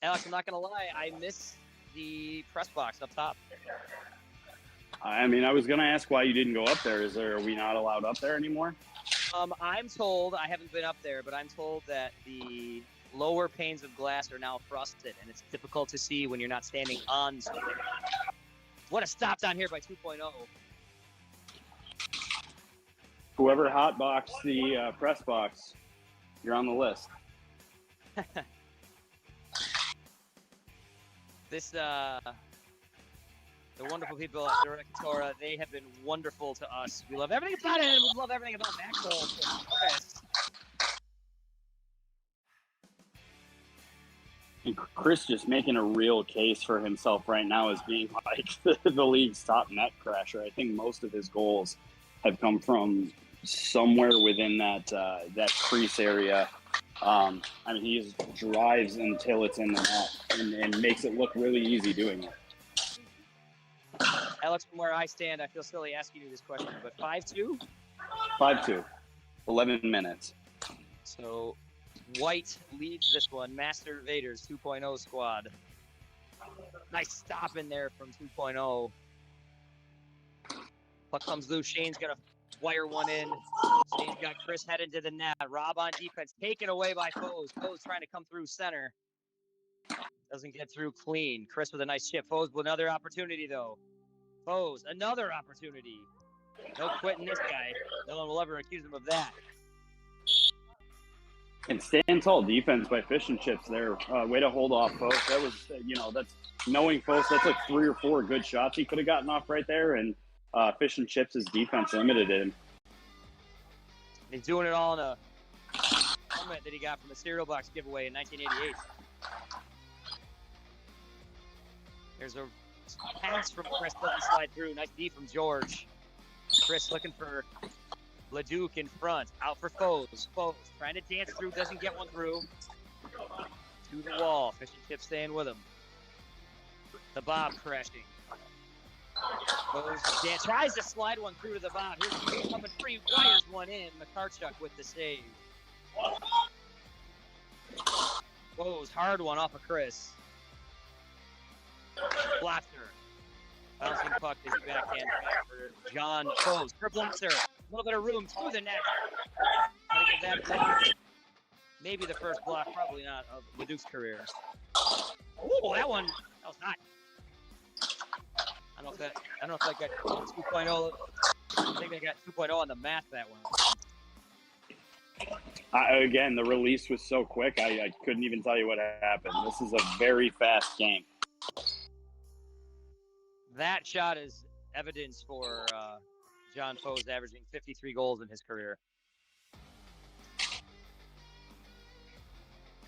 Alex, I'm not gonna lie, I miss the press box up top. I mean, I was going to ask why you didn't go up there. Are we not allowed up there anymore? I'm told, I haven't been up there, but I'm told that the lower panes of glass are now frosted, and it's difficult to see when you're not standing on something. What a stop down here by 2.0. Whoever hotboxed the press box, you're on the list. The wonderful people at Direct Torah, they have been wonderful to us. We love everything about it, and we love everything about Maxwell and Chris. And Chris just making a real case for himself right now as being the league's top net crasher. I think most of his goals have come from somewhere within that crease area. I mean, he just drives until it's in the net and makes it look really easy doing it. Alex, from where I stand, I feel silly asking you this question, but 5-2? 5-2. 11 minutes. So White leads this one. Master Vaders 2.0 squad. Nice stop in there from 2.0. Puck comes loose. Shane's going to wire one in. Shane's got Chris headed to the net. Rob on defense. Taken away by Foes. Foes trying to come through center. Doesn't get through clean. Chris with a nice chip. Foes with another opportunity, though. Foes, another opportunity. No quitting this guy. No one will ever accuse him of that. And stand tall defense by Fish and Chips there. Way to hold off Foes. That was, that's knowing Foes. That's like 3 or 4 good shots he could have gotten off right there. And Fish and Chips' defense limited him. He's doing it all in a helmet that he got from a cereal box giveaway in 1988. There's a pass from Chris, doesn't slide through. Nice D from George. Chris looking for Leduc in front. Out for Foes. Foes trying to dance through, doesn't get one through. To the wall. Fish and Chips staying with him. The Bob crashing. Foes tries to slide one through to the Bob. Here's coming free. Wires one in. McCarchuck with the save. Whoa, hard one off of Chris. Blotzer. Bouncing puck is backhand back for John Foes. For Blotzer. A little bit of room to the net. Gotta give that block. Maybe the first block, probably not, of Leduc's career. Oh, that one, that was hot. I don't know if that got 2.0. I think they got 2.0 on the math that one. Again, the release was so quick, I couldn't even tell you what happened. This is a very fast game. That shot is evidence for John Foes averaging 53 goals in his career.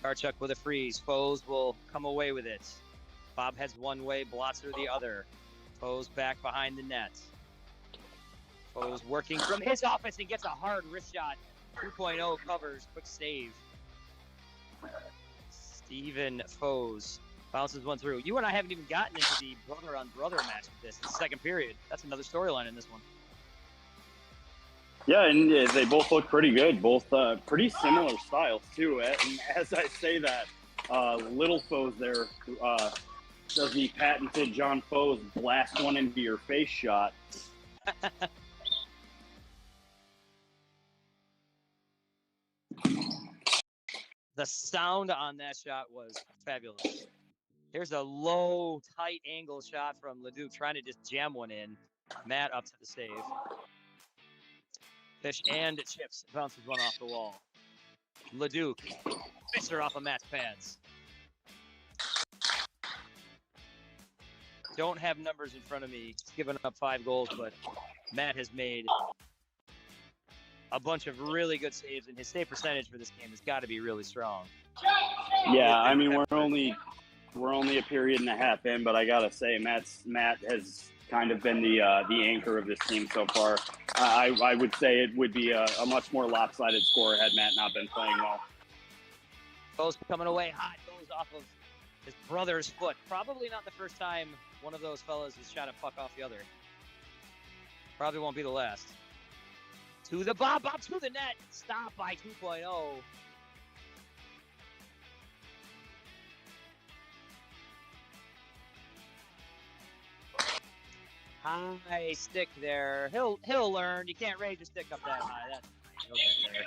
Karchuk with a freeze. Foes will come away with it. Bob heads one way, Blotzer the other. Foes back behind the net. Foes working from his office and gets a hard wrist shot. 2.0 covers, quick save. Steven Foes bounces one through. You and I haven't even gotten into the brother-on-brother match with this. It's the second period. That's another storyline in this one. Yeah, and they both look pretty good. Both pretty similar styles, too. And as I say that, Little Foes there does the patented John Foes blast one into your face shot. The sound on that shot was fabulous. Here's a low, tight angle shot from Leduc trying to just jam one in. Matt up to the save. Fish and Chips bounces one off the wall. Leduc, Fisher off of Matt's pads. Don't have numbers in front of me. He's given up 5 goals, but Matt has made a bunch of really good saves, and his save percentage for this game has got to be really strong. Yeah, I mean we're only a period and a half in, but I gotta say Matt has kind of been the anchor of this team so far. I would say it would be a much more lopsided score had Matt not been playing well. Foes coming away hot, goes off of his brother's foot. Probably not the first time one of those fellas has shot a puck off the other. Probably won't be the last. To the Bob to the net. Stop by 2.0. High stick there. He'll learn. You can't raise your stick up that high. That's he'll get there.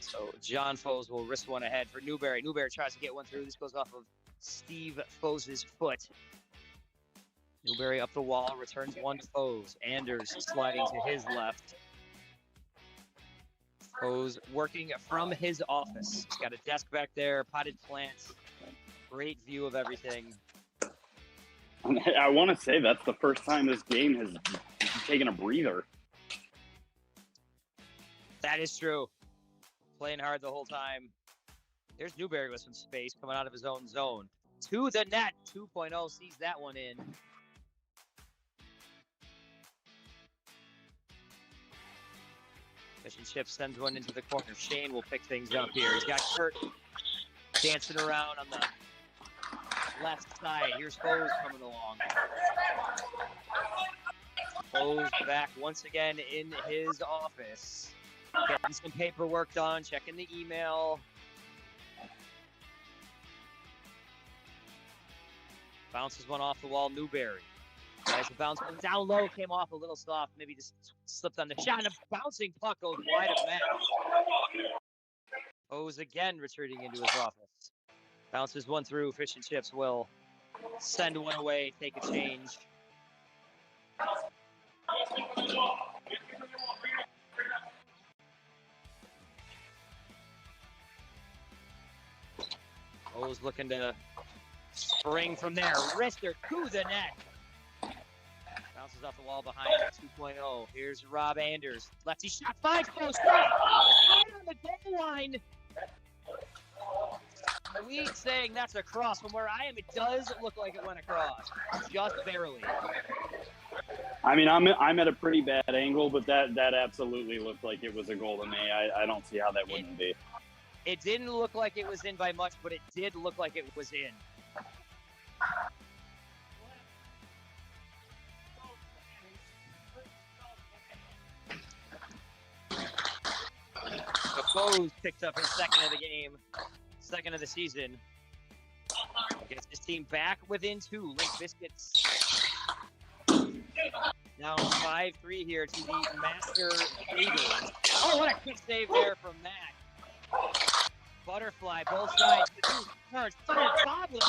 So John Foes will risk one ahead for Newberry. Newberry tries to get one through. This goes off of Steve Foes' foot. Newberry up the wall, returns one to Foes. Anders sliding to his left. Foes working from his office. He's got a desk back there, potted plants. Great view of everything. I want to say that's the first time this game has taken a breather. That is true. Playing hard the whole time. There's Newberry with some space coming out of his own zone. To the net. 2.0 sees that one in. Fish and Chips sends one into the corner. Shane will pick things up here. He's got Kurt dancing around on the left side. Here's Foes coming along. Foes back once again in his office. Getting some paperwork done, checking the email. Bounces one off the wall, Newberry. Tries to bounce one down low, came off a little soft, maybe just slipped on the shot, and a bouncing puck goes wide of Matt. Foes again retreating into his office. Bounces one through, Fish and Chips will send one away, take a change. Foes looking to spring from there. Wrister to the net. Bounces off the wall behind 2.0. Here's Rob Anders. Lefty shot, 5 post. Right on the goal line. Are we saying that's a cross? From where I am, it does look like it went across. Just barely. I mean, I'm at a pretty bad angle, but that absolutely looked like it was a goal to me. I don't see how that wouldn't be. It didn't look like it was in by much, but it did look like it was in. Foes picked up his second of the game, second of the season. Gets his team back within 2. Link Biscuits now 5-3 here to the Master Raiders. Oh, what a quick save there from Matt. Butterfly, both sides. Turns. Bob with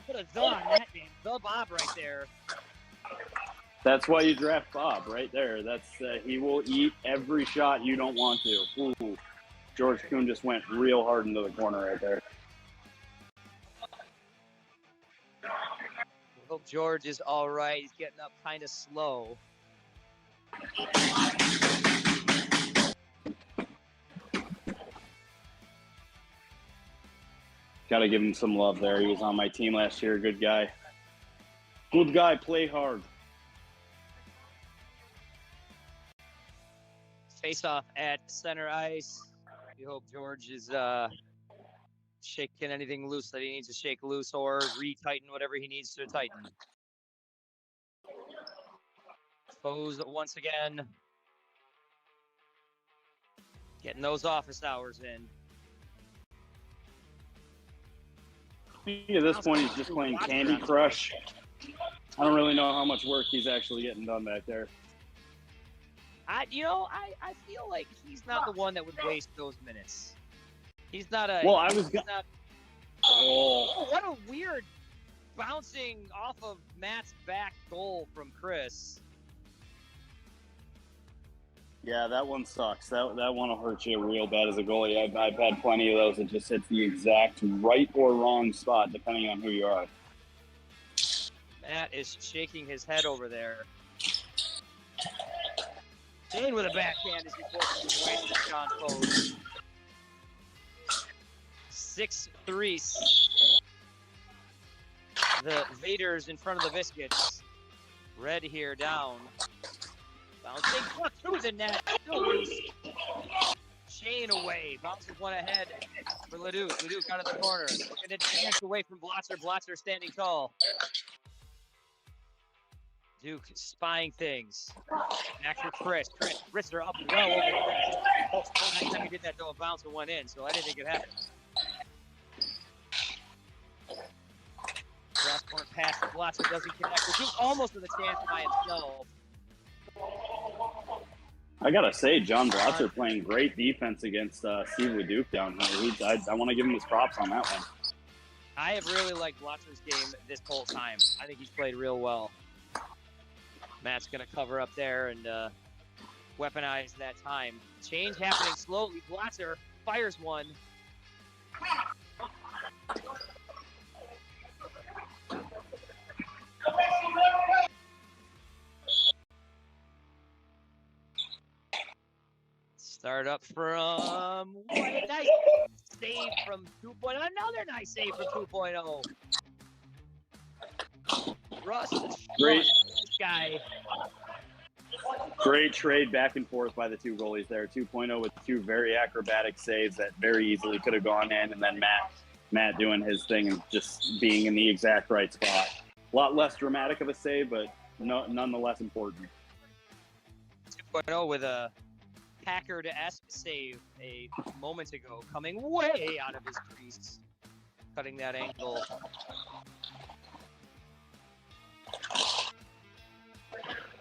put a the on that game. The Bob right there. That's why you draft Bob right there. That's he will eat every shot you don't want to. Ooh, George Kuhn just went real hard into the corner right there. We hope George is all right. He's getting up kind of slow. Got to give him some love there. He was on my team last year. Good guy. Good guy. Play hard. Face off at center ice. We hope George is shaking anything loose that he needs to shake loose or retighten whatever he needs to tighten. Foes once again. Getting those office hours in. At this point, he's just playing Candy Crush. I don't really know how much work he's actually getting done back there. I feel like he's not the one that would waste those minutes. He's not a. Well, Oh, what a weird bouncing off of Matt's back goal from Chris. Yeah, that one sucks. That one will hurt you real bad as a goalie. I've had plenty of those that just hit the exact right or wrong spot, depending on who you are. Matt is shaking his head over there. Dane with a backhand as he forces away from John Foes. 6-3. The Vaders in front of the Biscuits. Red here down. Bouncing puck through the net. Still loose. Shane away. Bounces one ahead for Leduc. Leduc out of the corner. Looking to dance away from Blotzer. Blotzer standing tall. Duke spying things. Back for Chris. Chris Ritzer up well over the net. Oh, next time he did that, though, a bounce and went in, so anything could happen. Cross point pass to Blotzer doesn't connect. Duke almost with a chance by himself. I gotta say, John Blotzer playing great defense against Steve Leduc down here. I want to give him his props on that one. I have really liked Blotzer's game this whole time. I think he's played real well. Matt's going to cover up there and weaponize that time. Change happening slowly. Blotzer fires one. Start up from what a nice save from 2.0. Another nice save from 2.0. Russ, Great. This guy. Great trade back and forth by the two goalies there. 2.0 with two very acrobatic saves that very easily could have gone in, and then Matt doing his thing and just being in the exact right spot. A lot less dramatic of a save, but nonetheless important. 2.0 with a Packard-esque save a moment ago, coming way out of his crease, cutting that angle.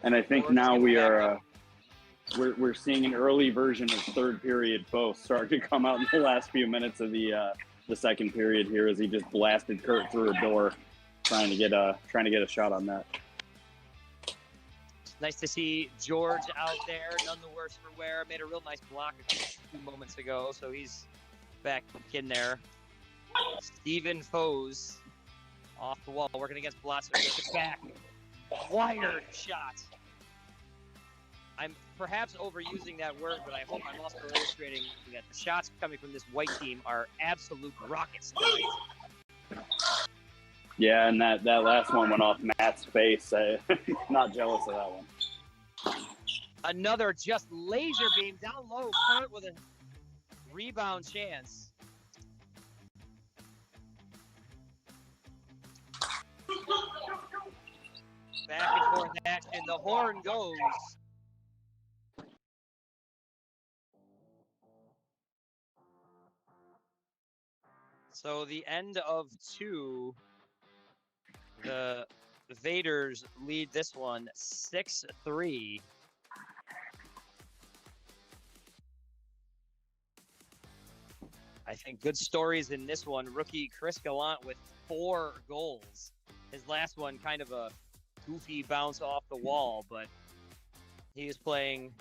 And I think now we're seeing an early version of third period post start to come out in the last few minutes of the second period here as he just blasted Kurt through a door, trying to get a shot on that. Nice to see George out there, none the worse for wear. Made a real nice block a few moments ago, so he's back in there. Steven Foes off the wall, working against Blotzer. Gets it back. Wired shot. I'm perhaps overusing that word, but I hope I'm also illustrating that the shots coming from this white team are absolute rockets tonight. Yeah, and that last one went off Matt's face. Not jealous of that one. Another just laser beam down low. Kurt with a rebound chance. Back and forth action. The horn goes. So the end of 2, the Vaders lead this one 6-3. I think good stories in this one. Rookie Chris Gallant with 4 goals. His last one kind of a goofy bounce off the wall, but he is playing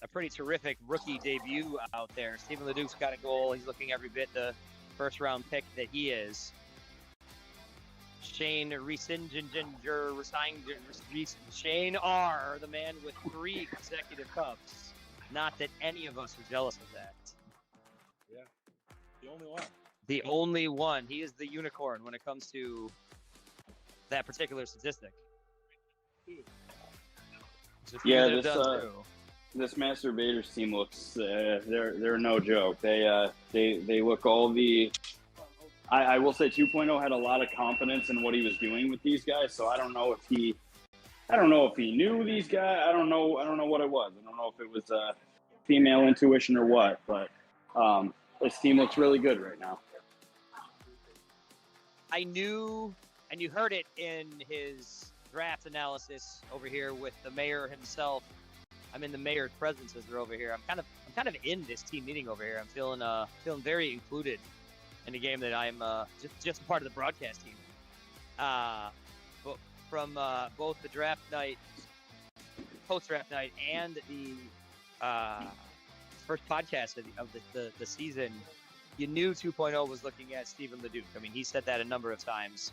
a pretty terrific rookie debut out there. Stephen Leduc's got a goal. He's looking every bit the first-round pick that he is. Shane Shane R., the man with 3 consecutive cups. Not that any of us are jealous of that. Yeah, the only one. The only one. He is the unicorn when it comes to that particular statistic. Yeah, this Masturbators team looks they're no joke. They look all the. I will say 2.0 had a lot of confidence in what he was doing with these guys. So I don't know if he knew these guys. I don't know what it was. I don't know if it was female intuition or what. But this team looks really good right now. I knew, and you heard it in his draft analysis over here with the mayor himself. I'm in the mayor's presence as they're over here. I'm kind of in this team meeting over here. I'm feeling very included in a game that I'm just a part of the broadcast team. But from both the draft night, post-draft night, and the first podcast of the season, you knew 2.0 was looking at Stephen Leduc. I mean, he said that a number of times.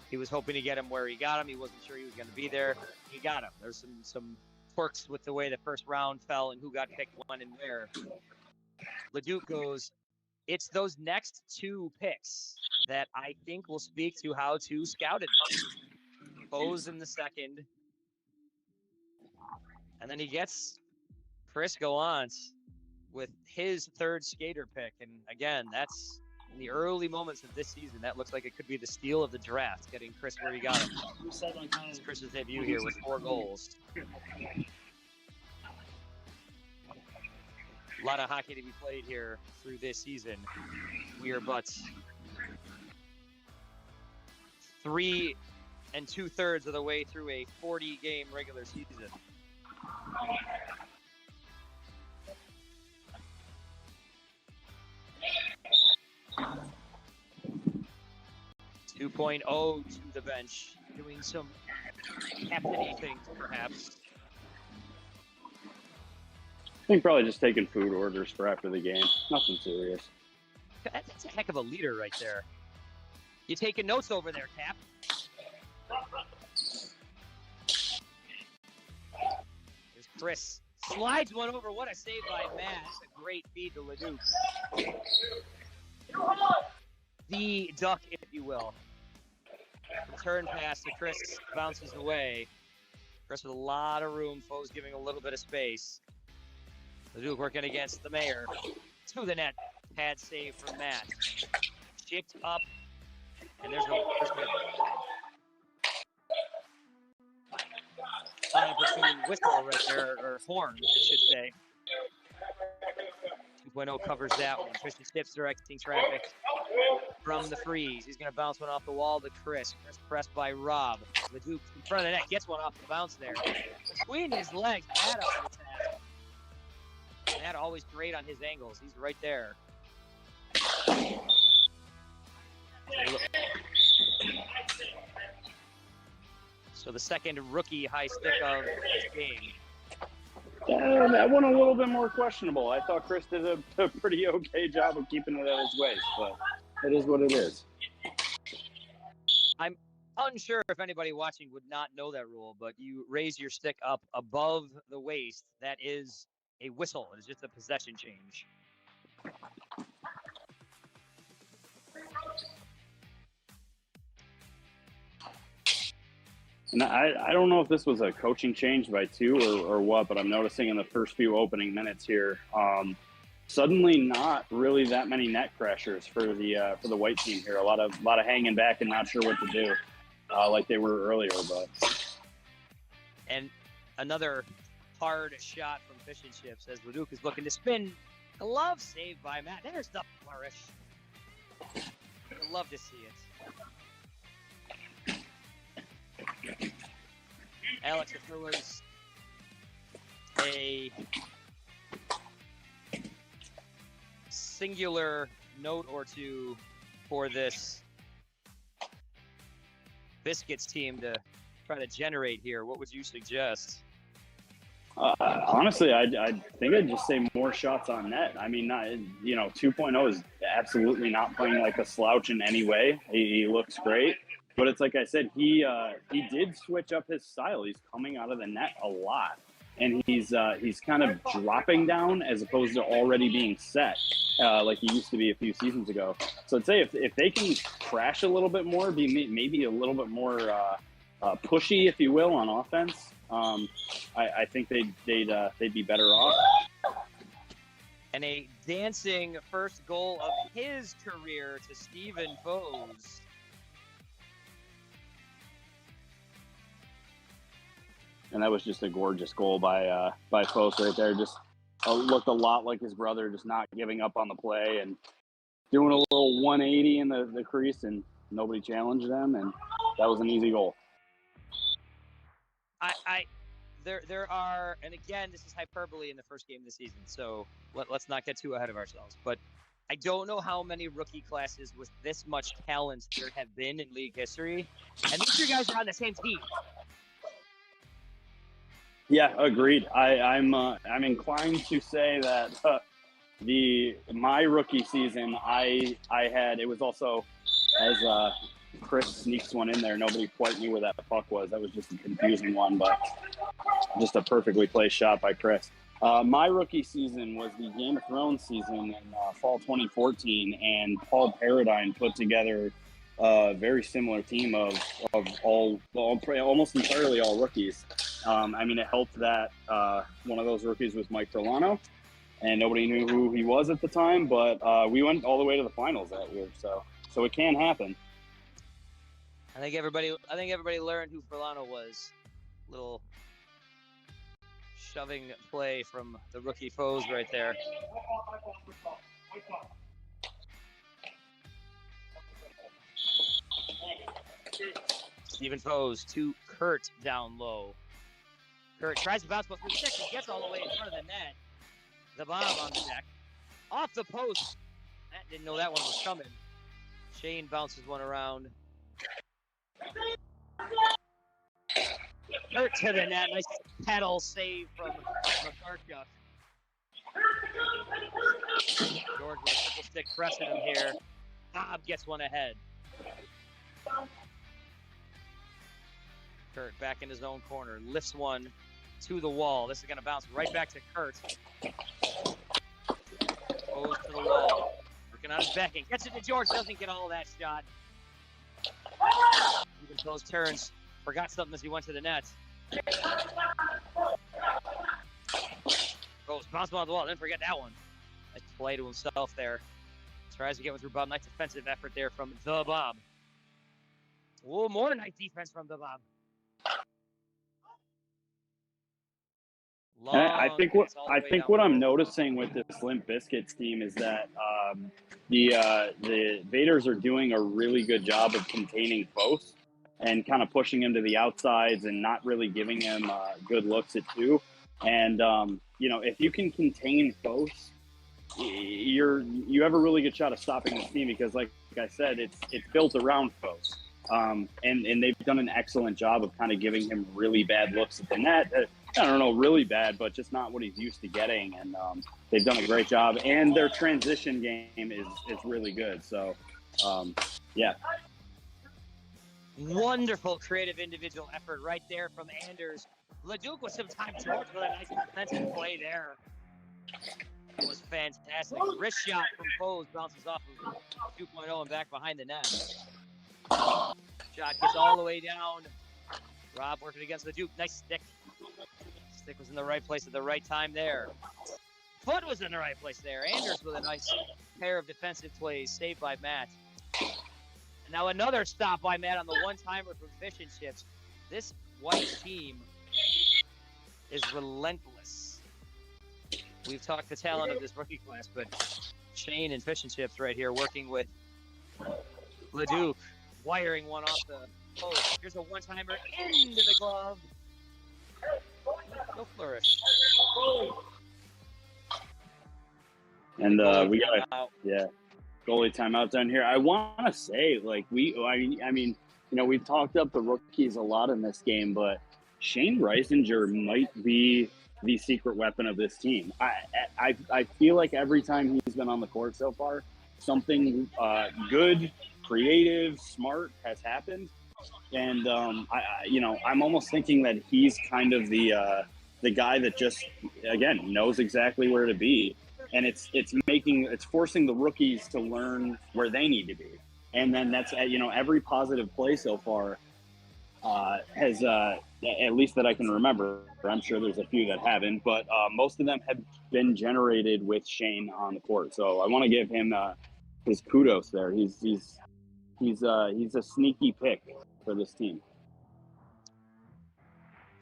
He was hoping to get him where he got him. He wasn't sure he was going to be there. He got him. There's some quirks with the way the first round fell and who got picked when and where. Leduc goes, it's those next 2 picks that I think will speak to how to scout it. Bose in the second. And then he gets Chris Gallant with his 3rd skater pick. And again, that's in the early moments of this season. That looks like it could be the steal of the draft, getting Chris where he got him. It's Chris's debut here with 4 goals. A lot of hockey to be played here through this season. We are but 3 2/3 of the way through a 40-game regular season. 2.0 to the bench, doing some captain-y things, perhaps. I think probably just taking food orders for after the game. Nothing serious. That's a heck of a leader right there. You taking notes over there, Cap? Here's Chris. Slides one over. What a save by Matt. That's a great feed to Leduc. The duck, if you will. Return pass to Chris. Bounces away. Chris with a lot of room. Foe's giving a little bit of space. Leduc working against the mayor. To the net. Pad save from Matt. Chipped up. And there's no opportune whistle right there, or horn, I should say. 2.0 covers that one. Christian Stips directing traffic from the freeze. He's going to bounce one off the wall to Chris. Chris pressed by Rob. Leduc in front of the net. Gets one off the bounce there. Between his legs. Matt up the attack. Matt always great on his angles. He's right there. So the second rookie high stick of this game. That one a little bit more questionable. I thought Chris did a pretty okay job of keeping it at his waist, but it is what it is. I'm unsure if anybody watching would not know that rule, but you raise your stick up above the waist. That is a whistle. It is just a possession change. And I don't know if this was a coaching change by 2 or what, but I'm noticing in the first few opening minutes here, suddenly not really that many net crashers for the white team here. A lot of hanging back and not sure what to do, like they were earlier. But and another hard shot from Fish and Chips as Leduc is looking to spin. Glove save by Matt. There's the flourish. I'd love to see it. Alex, if there was a singular note or two for this Biscuits team to try to generate here, what would you suggest? Honestly, I think I'd just say more shots on net. I mean, 2.0 is absolutely not playing like a slouch in any way. He looks great, but it's like I said, he did switch up his style. He's coming out of the net a lot, and he's kind of dropping down as opposed to already being set like he used to be a few seasons ago. So I'd say if they can crash a little bit more, be maybe a little bit more pushy, if you will, on offense. I think they'd be better off. And a dancing first goal of his career to Stephen Foes. And that was just a gorgeous goal by Foes right there. Just looked a lot like his brother, just not giving up on the play and doing a little 180 in the crease, and nobody challenged them, and that was an easy goal. There are, and again, this is hyperbole in the first game of the season, so let's not get too ahead of ourselves. But I don't know how many rookie classes with this much talent there have been in league history, and these two guys are on the same team. Yeah, agreed. I'm inclined to say that my rookie season, I had, it was also, as Chris sneaks one in there, nobody quite knew where that puck was. That was just a confusing one, but just a perfectly placed shot by Chris. My rookie season was the Game of Thrones season in fall 2014, and Paul Paradine put together a very similar team of almost entirely all rookies. I mean, it helped that one of those rookies was Mike Verlano, and nobody knew who he was at the time, but we went all the way to the finals that year, so it can happen. I think everybody learned who Verlano was. Little shoving play from the rookie Foes right there. Stephen Foes to Kurt down low. Kurt tries to bounce, but for 6, he gets all the way in front of the net. The bomb on the deck. Off the post. Matt didn't know that one was coming. Shane bounces one around. Kurt to the net. Nice pedal save from McCarthy. George with a triple stick pressing him here. Bob gets one ahead. Kurt back in his own corner. Lifts one to the wall. This is going to bounce right back to Kurt. Goes to the wall. Working on his backing. Gets it to George. Doesn't get all that shot. Even those turns. Forgot something as he went to the net. Goes bounce on the wall. Didn't forget that one. Nice play to himself there. Tries to get one through Bob. Nice defensive effort there from the Bob. Oh, more nice defense from the Bob. I think what I'm noticing with this Limp Bizkits team is that the Vaders are doing a really good job of containing Foes and kind of pushing him to the outsides and not really giving him good looks at two. And if you can contain Foes, you have a really good shot of stopping this team because, like I said, it's built around Foes. And they've done an excellent job of kind of giving him really bad looks at the net. I don't know, really bad, but just not what he's used to getting. And they've done a great job. And their transition game is really good. So, yeah. Wonderful creative individual effort right there from Anders. LeDuc with some time. George with a nice defensive play there. That was fantastic. Wrist shot from Foes bounces off of 2.0 and back behind the net. Shot gets all the way down. Rob working against LeDuc. Nice stick. Stick was in the right place at the right time there. Foot was in the right place there. Anders with a nice pair of defensive plays saved by Matt. And now another stop by Matt on the one-timer from Fish and Chips. This white team is relentless. We've talked the talent of this rookie class, but Shane and Fish and Chips right here working with Leduc wiring one off the post. Here's a one-timer into the glove. No flourish. And Goalie we got timeout. goalie timeout down here. I want to say, like, I mean, you know, we've talked up the rookies a lot in this game, but Shane Reisinger might be the secret weapon of this team. I feel like every time he's been on the court so far, something good, creative, smart has happened. And I'm almost thinking that he's kind of the guy that just, again, knows exactly where to be, and it's forcing the rookies to learn where they need to be. And then that's, every positive play so far has, at least that I can remember. I'm sure there's a few that haven't, but most of them have been generated with Shane on the court. So I want to give him his kudos there. He's a sneaky pick for this team.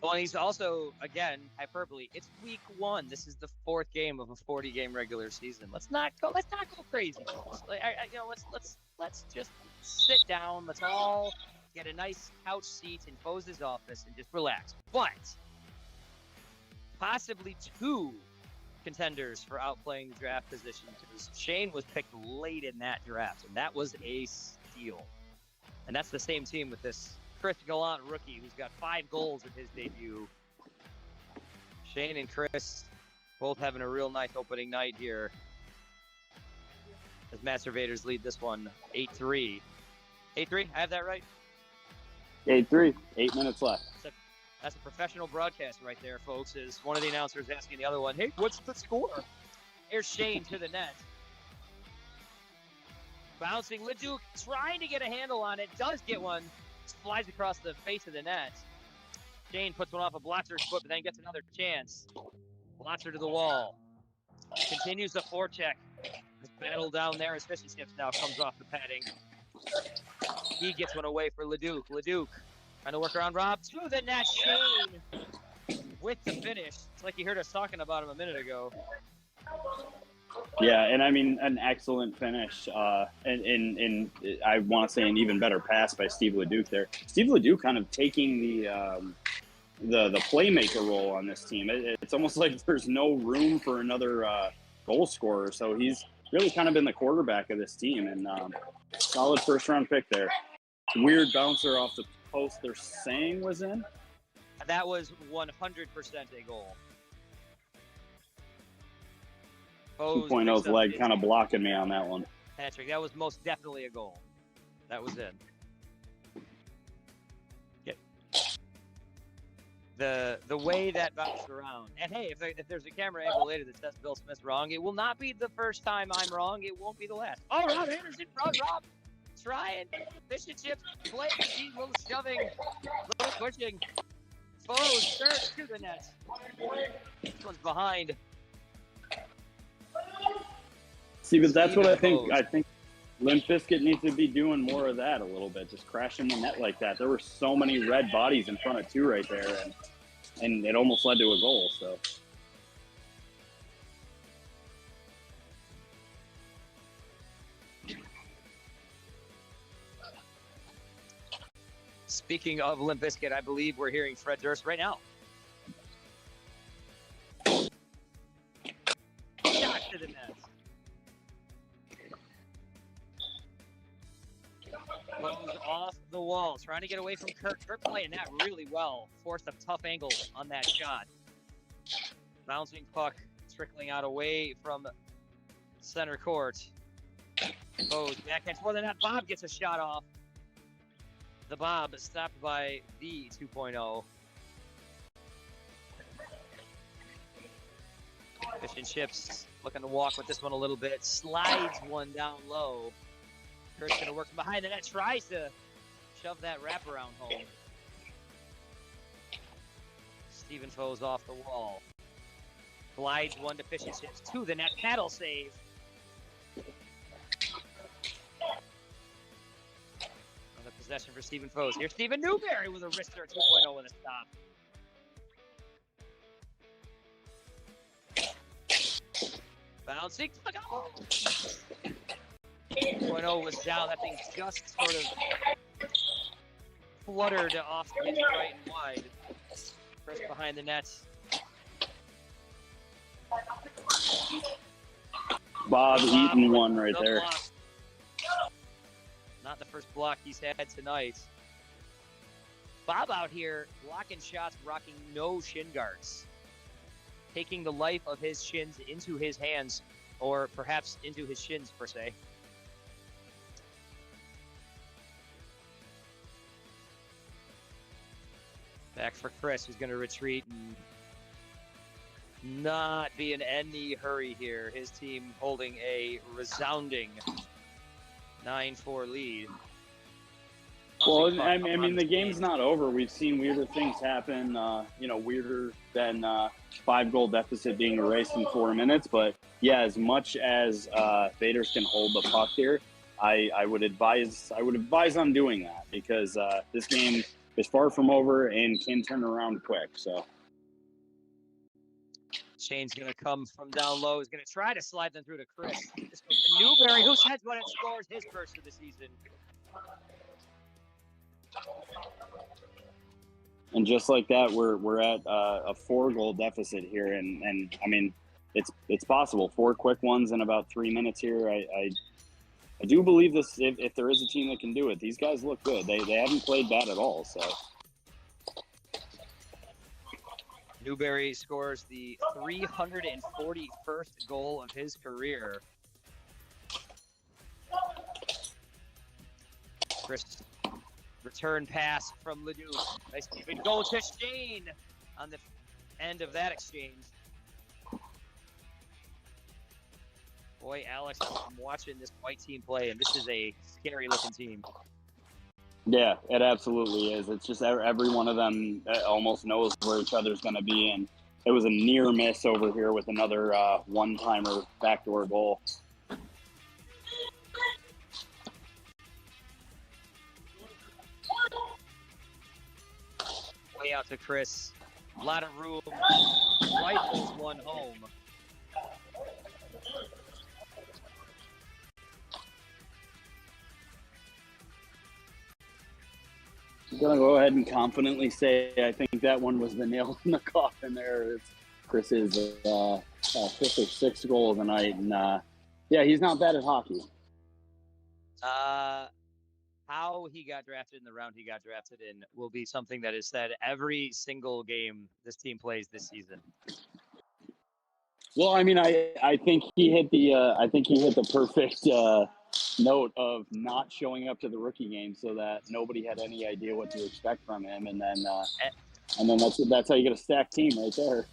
Well, and he's also, again, hyperbole. It's week 1. This is the 4th game of a 40-game regular season. Let's not go crazy, folks. Let's just sit down. Let's all get a nice couch seat in Fose's office and just relax. But possibly 2 contenders for outplaying the draft position, because Shane was picked late in that draft, and that was a steal. And that's the same team with this Chris Gallant rookie who's got 5 goals in his debut. Shane and Chris both having a real nice opening night here as Masturbators lead this one 8-3. 8-3? I have that right? 8-3. 8 minutes left. That's a professional broadcast right there, folks, as one of the announcers asking the other one, hey, what's the score? Here's Shane to the net. Bouncing, Leduc trying to get a handle on it, does get one. Flies across the face of the net. Shane puts one off of Blotter's foot, but then gets another chance. Blotter to the wall. Continues the forecheck. This battle down there as Fishy Chips now comes off the padding. He gets one away for Leduc. Leduc trying to work around Rob to the net. Shane with the finish. It's like you heard us talking about him a minute ago. Yeah, and I mean, an excellent finish, and I want to say an even better pass by Steve Leduc there. Steve Leduc kind of taking the playmaker role on this team. It's almost like there's no room for another goal scorer, so he's really kind of been the quarterback of this team, and solid first-round pick there. Weird bouncer off the post they're saying was in. That was 100% a goal. 2.0's leg kind of blocking me on that one. Patrick, that was most definitely a goal. That was in. Yeah. The way that bounced around. And hey, if there's a camera angle later that says Bill Smith's wrong, it will not be the first time I'm wrong. It won't be the last. Oh, Rob Anderson, Rob trying. Fish and chips, play, a little shoving, a little pushing. Foes, third to the net. This one's behind. See, but that's what I think. I think Limp Bizkit needs to be doing more of that a little bit, just crashing the net like that. There were so many red bodies in front of 2 right there, and it almost led to a goal. So. Speaking of Limp Bizkit, I believe we're hearing Fred Durst right now. Shot to the net. Goes off the wall, trying to get away from Kurt. Kurt playing that really well. Forced a tough angle on that shot. Bouncing puck, trickling out away from center court. Goes backhand toward the net. Bob gets a shot off. The Bob is stopped by the 2.0. Fish and Chips looking to walk with this one a little bit. Slides one down low. Kurt's going to work from behind the net. Tries to shove that wraparound home. Steven Foes off the wall. Glides one to Fish and Chips to the net. Paddle save. Another possession for Steven Foes. Here's Stephen Newberry with a wrister 2.0 with a stop. Bouncing. 2.0 was down. That thing just sort of fluttered off his right and wide. Chris behind the net. Bob Eaton one right The there. block. Not the first block he's had tonight. Bob out here blocking shots, rocking no shin guards. Taking the life of his shins into his hands, or perhaps into his shins, per se. Back for Chris, who's going to retreat and not be in any hurry here. His team holding a resounding 9-4 lead. Well, I mean, the game's not over. We've seen weirder things happen, weirder than 5-goal deficit being erased in 4 minutes. But, yeah, as much as Vaders can hold the puck here, I would advise on doing that because this game is far from over and can turn around quick. So Shane's going to come from down low. He's going to try to slide them through to Chris. This goes to Newberry, who says when it scores his first of the season. And just like that, we're at a 4-goal deficit here, and I mean, it's possible. 4 quick ones in about 3 minutes here. I do believe this. If there is a team that can do it, these guys look good. They haven't played bad at all. So Newberry scores the 341st goal of his career. Chris. Return pass from Ledoux. Nice keeping goal to Shane on the end of that exchange. Boy, Alex, I'm watching this white team play, and this is a scary-looking team. yeah, it absolutely is. It's just every one of them almost knows where each other's going to be, and it was a near miss over here with another one-timer backdoor goal. Way out to Chris. A lot of room. Rifles one home. I'm going to go ahead and confidently say I think that one was the nail in the coffin there. It's Chris's 5th or 6th goal of the night. And, yeah, he's not bad at hockey. How he got drafted in the round he got drafted in will be something that is said every single game this team plays this season. Well, I mean, I think he hit the perfect note of not showing up to the rookie game so that nobody had any idea what to expect from him, and then that's how you get a stacked team right there.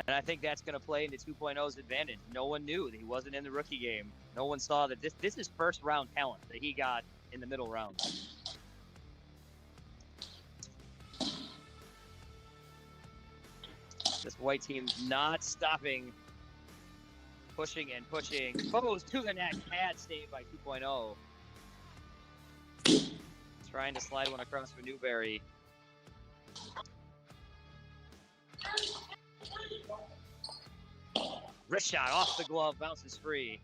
And I think that's going to play into 2.0's advantage. No one knew that he wasn't in the rookie game. No one saw that this is first round talent that he got in the middle round. This white team not stopping, pushing and pushing. Goes to the net. Bad save by 2.0. Trying to slide one across for Newberry. Wrist shot off the glove, bounces free.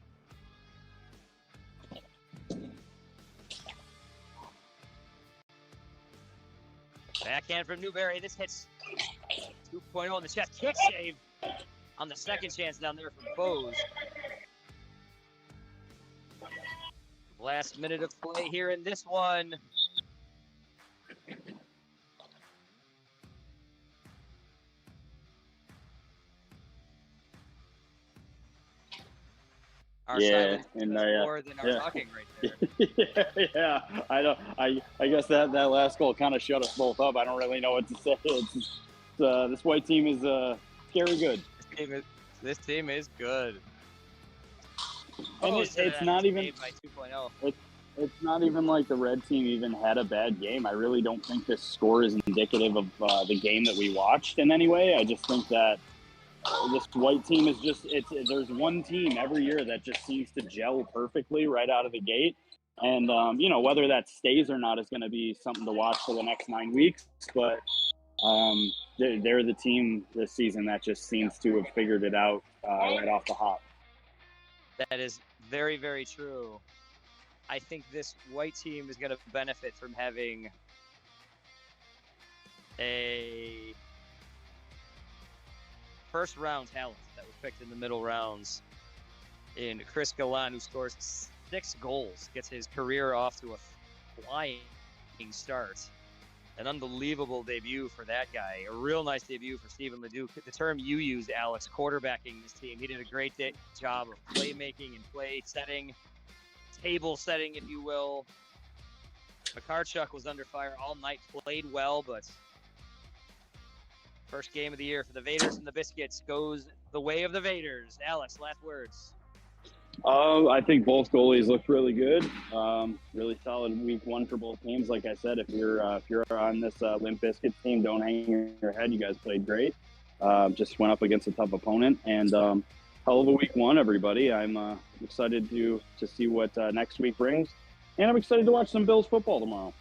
Backhand from Newberry. This hits 2.0 in the chest. Kick save on the second chance down there from Bose. Last minute of play here in this one. Our silence is more than our talking right there. Yeah, I know. I guess that last goal kind of shut us both up. I don't really know what to say. This white team is scary good. This team is good. And it's not even by 2.0. It's not even like the red team even had a bad game. I really don't think this score is indicative of the game that we watched in any way. I just think that this white team is there's one team every year that just seems to gel perfectly right out of the gate. And, whether that stays or not is going to be something to watch for the next 9 weeks. But they're the team this season that just seems to have figured it out right off the hop. That is Very, very true. I think this white team is going to benefit from having a first-round talent that was picked in the middle rounds in Chris Gallan, who scores 6 goals, gets his career off to a flying start. An unbelievable debut for that guy. A real nice debut for Stephen Leduc. The term you used, Alex, quarterbacking this team. He did a great job of playmaking and play setting, table setting, if you will. Makarchuk was under fire all night, played well, but first game of the year for the Vaders and the Biscuits goes the way of the Vaders. Alex, last words. I think both goalies looked really good. Really solid week one for both teams. Like I said, if you're on this Limp Bizkit team, don't hang your head. You guys played great. Just went up against a tough opponent, and hell of a week one, everybody. I'm excited to see what next week brings, and I'm excited to watch some Bills football tomorrow.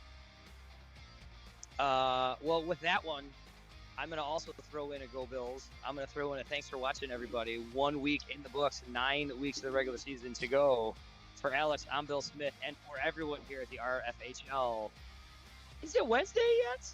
Well, with that one, I'm going to also throw in a Go Bills. I'm going to throw in a thanks for watching, everybody. 1 week in the books, 9 weeks of the regular season to go. For Alex, I'm Bill Smith, and for everyone here at the RFHL. Is it Wednesday yet?